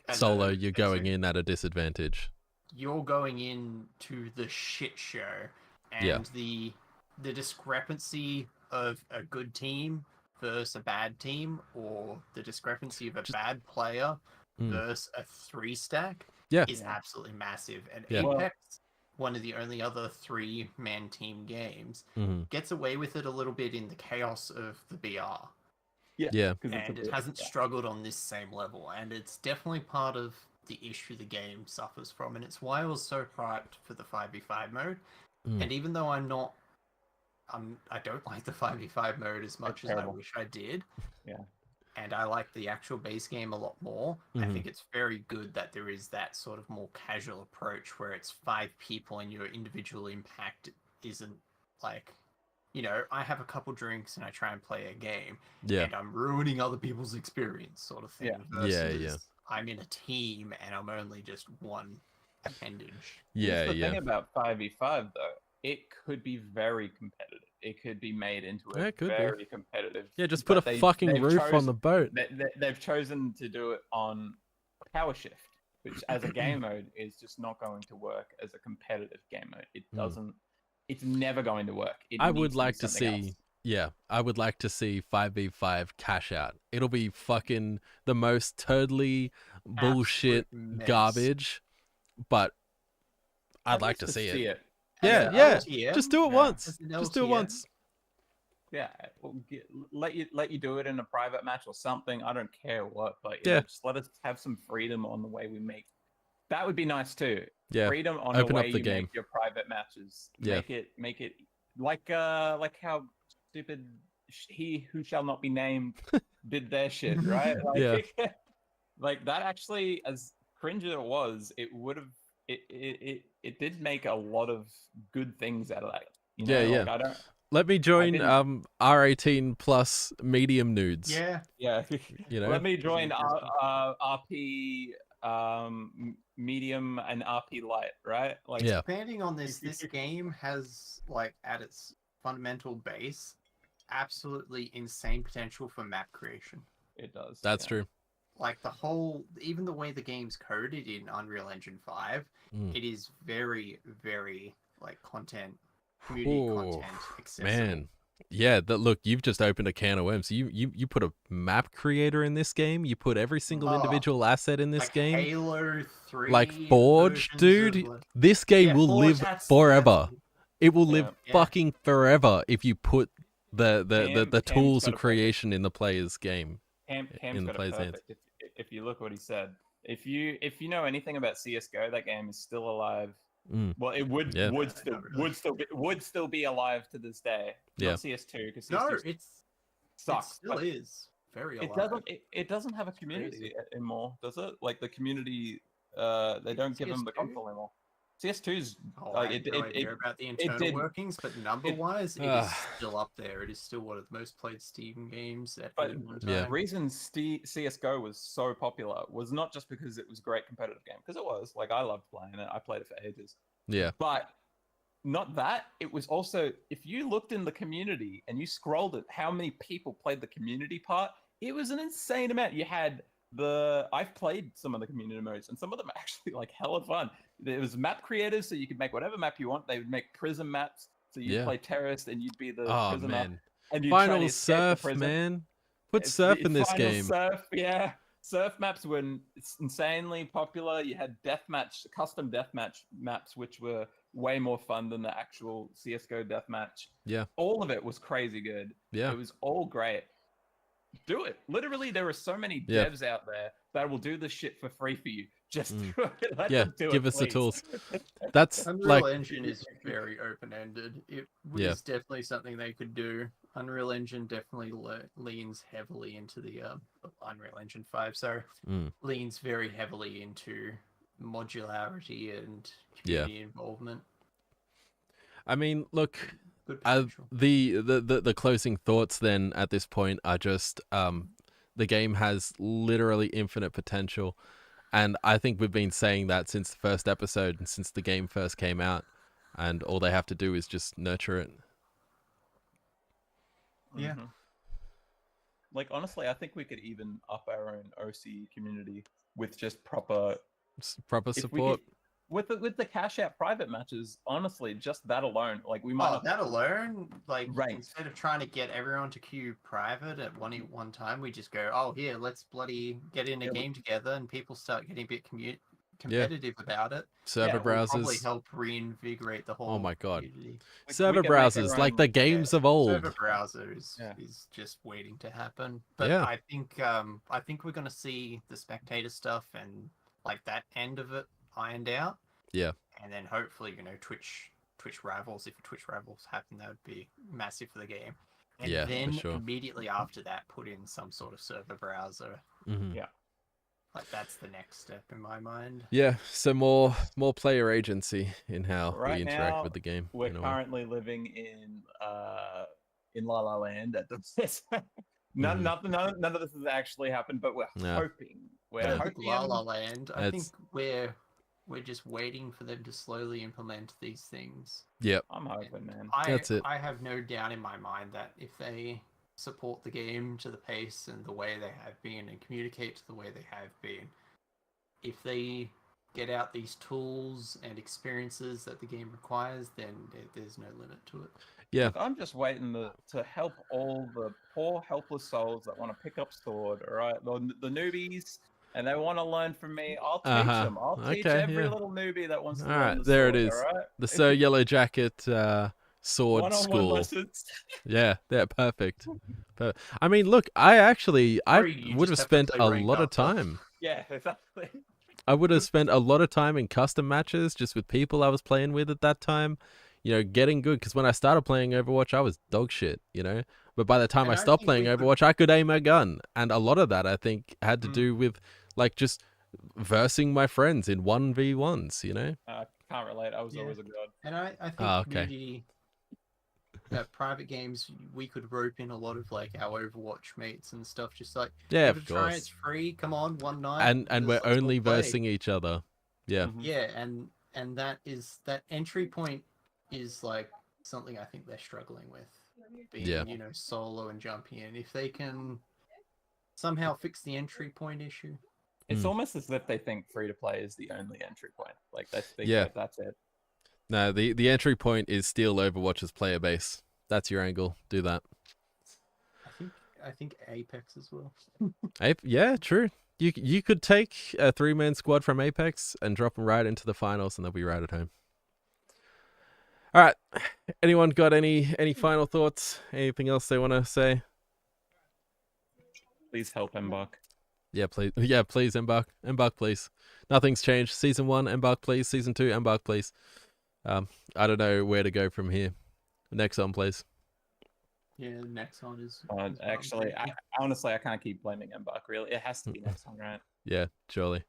Speaker 3: as
Speaker 1: solo,
Speaker 3: a-
Speaker 1: you're
Speaker 3: as
Speaker 1: going
Speaker 3: a-
Speaker 1: in at a disadvantage.
Speaker 3: you're going into the shit show, and
Speaker 1: Yeah.
Speaker 3: the discrepancy of a good team versus a bad team, or the discrepancy of a bad player versus a 3-stack
Speaker 1: Yeah.
Speaker 3: is absolutely massive. And
Speaker 1: Yeah.
Speaker 3: Apex, one of the only other 3-man team games, gets away with it a little bit in the chaos of the BR.
Speaker 1: Yeah.
Speaker 3: And it hasn't struggled on this same level, and it's definitely part of the issue the game suffers from, and it's why I was so hyped for the 5v5 mode. And even though I don't like the 5v5 mode as much as I wish I did, and I like the actual base game a lot more, I think it's very good that there is that sort of more casual approach where it's 5 people and your individual impact isn't like, you know, I have a couple drinks and I try and play a game, and I'm ruining other people's experience, sort of thing. Versus I'm in a team and I'm only just one appendage.
Speaker 1: Yeah,
Speaker 2: the thing about 5v5 though, it could be very competitive. It could be made into a very competitive.
Speaker 1: Yeah, just put a fucking roof on the boat.
Speaker 2: They've chosen to do it on Power Shift, which as a game mode is just not going to work as a competitive game mode. It doesn't. It's never going to work.
Speaker 1: I would like to see. Yeah, I would like to see 5v5 cash out. It'll be fucking the most totally bullshit garbage, but I'd like to see it. Yeah. Just do it once. Just do it once.
Speaker 2: Yeah, let you do it in a private match or something. I don't care what, but just let us have some freedom on the way we make. That would be nice too.
Speaker 1: Yeah,
Speaker 2: freedom on
Speaker 1: open
Speaker 2: the way
Speaker 1: up the
Speaker 2: you
Speaker 1: game.
Speaker 2: make your private matches.
Speaker 1: Yeah,
Speaker 2: make it like how stupid he who shall not be named did their shit, right? Like, like that actually, as cringe as it was, it would have it did make a lot of good things out of that. You know?
Speaker 1: Yeah.
Speaker 2: I don't.
Speaker 1: Let me join R18 plus medium nudes.
Speaker 2: Yeah.
Speaker 1: You know.
Speaker 2: Let me join RP medium and RP light, right? Like
Speaker 3: expanding on this game has like at its fundamental base absolutely insane potential for map creation.
Speaker 2: It does.
Speaker 1: That's true.
Speaker 3: Like even the way the game's coded in Unreal Engine 5, it is very, very like community content accessible.
Speaker 1: Man. Yeah, look, you've just opened a can of worms. You put a map creator in this game. You put every single individual asset in this
Speaker 3: like
Speaker 1: game.
Speaker 3: Halo 3,
Speaker 1: like Forge, dude. This game will live forever. It will live fucking forever if you put the tools of creation in the player's game.
Speaker 2: In the player's hands. If you look what he said, if you know anything about CS:GO, that game is still alive. Well, it would still be alive to this day. Not CS2 because CS2 sucks.
Speaker 3: It still is very alive.
Speaker 2: It doesn't have a community anymore, does it? Like the community, they don't give them the console anymore. CS2's
Speaker 3: I have no idea about the internal workings, but number-wise, it is still up there. It is still one of the most played Steam games at any one time.
Speaker 2: The reason CS:GO was so popular was not just because it was a great competitive game, because it was. Like, I loved playing it. I played it for ages.
Speaker 1: Yeah.
Speaker 2: But not that. It was also, if you looked in the community and you scrolled it, how many people played the community part, it was an insane amount. You had I've played some of the community modes, and some of them are actually like hella fun. There was map creators, so you could make whatever map you want. They would make prison maps, so you'd play terrorist, and you'd be the prisoner.
Speaker 1: Man.
Speaker 2: And you'd
Speaker 1: Final Surf, man. Put surf in this game.
Speaker 2: Surf, yeah. surf maps were insanely popular. You had custom deathmatch maps, which were way more fun than the actual CS:GO deathmatch.
Speaker 1: Yeah.
Speaker 2: All of it was crazy good.
Speaker 1: Yeah.
Speaker 2: It was all great. Do it. Literally, there are so many
Speaker 1: Yeah.
Speaker 2: devs out there that will do this shit for free for you. Just
Speaker 1: Mm.
Speaker 2: do it. Let
Speaker 1: Yeah,
Speaker 2: them do
Speaker 1: give
Speaker 2: it,
Speaker 1: us the
Speaker 2: please.
Speaker 1: tools. That's
Speaker 3: Unreal
Speaker 1: like,
Speaker 3: Engine is very open-ended. It
Speaker 1: Yeah.
Speaker 3: is definitely something they could do. Unreal Engine definitely leans heavily into the Unreal Engine 5, sorry, leans very heavily into modularity and community involvement.
Speaker 1: I mean, look,
Speaker 3: Good potential.
Speaker 1: the closing thoughts then at this point are just the game has literally infinite potential, and I think we've been saying that since the first episode and since the game first came out, and all they have to do is just nurture it.
Speaker 3: Yeah.
Speaker 2: Mhm. Like, honestly, I think we could even up our own OC community with just proper
Speaker 1: Proper support.
Speaker 2: With the cash out private matches. Honestly, just that alone, like we might.
Speaker 3: That alone, like
Speaker 2: Right.
Speaker 3: instead of trying to get everyone to queue private at one time, we just go, oh here, let's bloody get in a game together, and people start getting a bit competitive about it.
Speaker 1: Server
Speaker 3: That will
Speaker 1: browsers.
Speaker 3: probably help reinvigorate the whole.
Speaker 1: Oh my god.
Speaker 3: Community.
Speaker 1: Server browsers, like the games of old.
Speaker 3: Server browsers is just waiting to happen. But
Speaker 1: Yeah.
Speaker 3: I think we're gonna see the spectator stuff and like that end of it ironed out.
Speaker 1: Yeah.
Speaker 3: And then hopefully, Twitch rivals. If Twitch rivals happen, that would be massive for the game. And
Speaker 1: Yeah,
Speaker 3: then
Speaker 1: for sure.
Speaker 3: immediately after that, put in some sort of server browser.
Speaker 1: Mm-hmm.
Speaker 2: Yeah.
Speaker 3: Like that's the next step in my mind.
Speaker 1: Yeah, so more player agency in how
Speaker 2: Right
Speaker 1: we interact
Speaker 2: now,
Speaker 1: with the game.
Speaker 2: We're currently living in La La Land at the none of this has actually happened, but we're hoping.
Speaker 3: I don't think La La Land. I think we're just waiting for them to slowly implement these things.
Speaker 1: Yep.
Speaker 2: I'm hoping, man.
Speaker 1: That's it.
Speaker 3: I have no doubt in my mind that if they support the game to the pace and the way they have been and communicate to the way they have been, if they get out these tools and experiences that the game requires, then there's no limit to it.
Speaker 1: Yeah.
Speaker 2: Look, I'm just waiting to help all the poor, helpless souls that want to pick up sword, all right? The newbies, and they want to learn from me. I'll teach them. I'll teach every little newbie that wants to learn the
Speaker 1: there
Speaker 2: sword,
Speaker 1: it is.
Speaker 2: all right?
Speaker 1: The Sir Yellow Jacket sword
Speaker 2: One-on-one
Speaker 1: school.
Speaker 2: lessons.
Speaker 1: Yeah, perfect. I mean, look, I would have spent a lot of time.
Speaker 2: Yeah, exactly.
Speaker 1: I would have spent a lot of time in custom matches just with people I was playing with at that time, getting good. Because when I started playing Overwatch, I was dog shit, But by the time I stopped playing Overwatch, I could aim a gun. And a lot of that, I think, had to do with, like, just versing my friends in 1v1s,
Speaker 2: I can't relate. I was always a god.
Speaker 3: And I think community... private games, we could rope in a lot of like our Overwatch mates and stuff. Just like,
Speaker 1: yeah,
Speaker 3: of course. It's free. Come on, one night.
Speaker 1: And we're only versing each other. Yeah.
Speaker 3: Yeah, and that entry point is like something I think they're struggling with. Being, solo and jumping in. If they can somehow fix the entry point issue.
Speaker 2: It's almost as if they think free to play is the only entry point. Like they think that that's it.
Speaker 1: No, the entry point is steal Overwatch's player base. That's your angle. Do that.
Speaker 3: I think Apex as well.
Speaker 1: Yeah, true. You could take a 3-man squad from Apex and drop them right into the finals, and they'll be right at home. All right. Anyone got any final thoughts? Anything else they want to say?
Speaker 2: Please help Embark.
Speaker 1: Yeah, please. Yeah, please, Embark. Embark, please. Nothing's changed. Season 1, Embark, please. Season 2, Embark, please. I don't know where to go from here. Nexon, please.
Speaker 3: Yeah, Nexon is...
Speaker 2: actually, honestly, I can't keep blaming Embark, really. It has to be Nexon, right?
Speaker 1: Yeah, surely.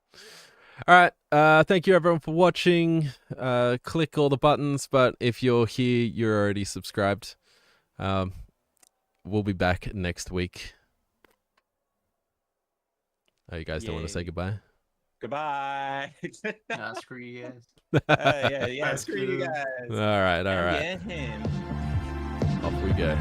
Speaker 1: All right. Thank you, everyone, for watching. Click all the buttons, but if you're here, you're already subscribed. We'll be back next week. Oh, you guys don't want to say goodbye?
Speaker 2: Goodbye.
Speaker 3: Nah, screw you guys.
Speaker 2: Yeah, screw you guys.
Speaker 1: All right.
Speaker 2: Yeah, him.
Speaker 1: Off we go.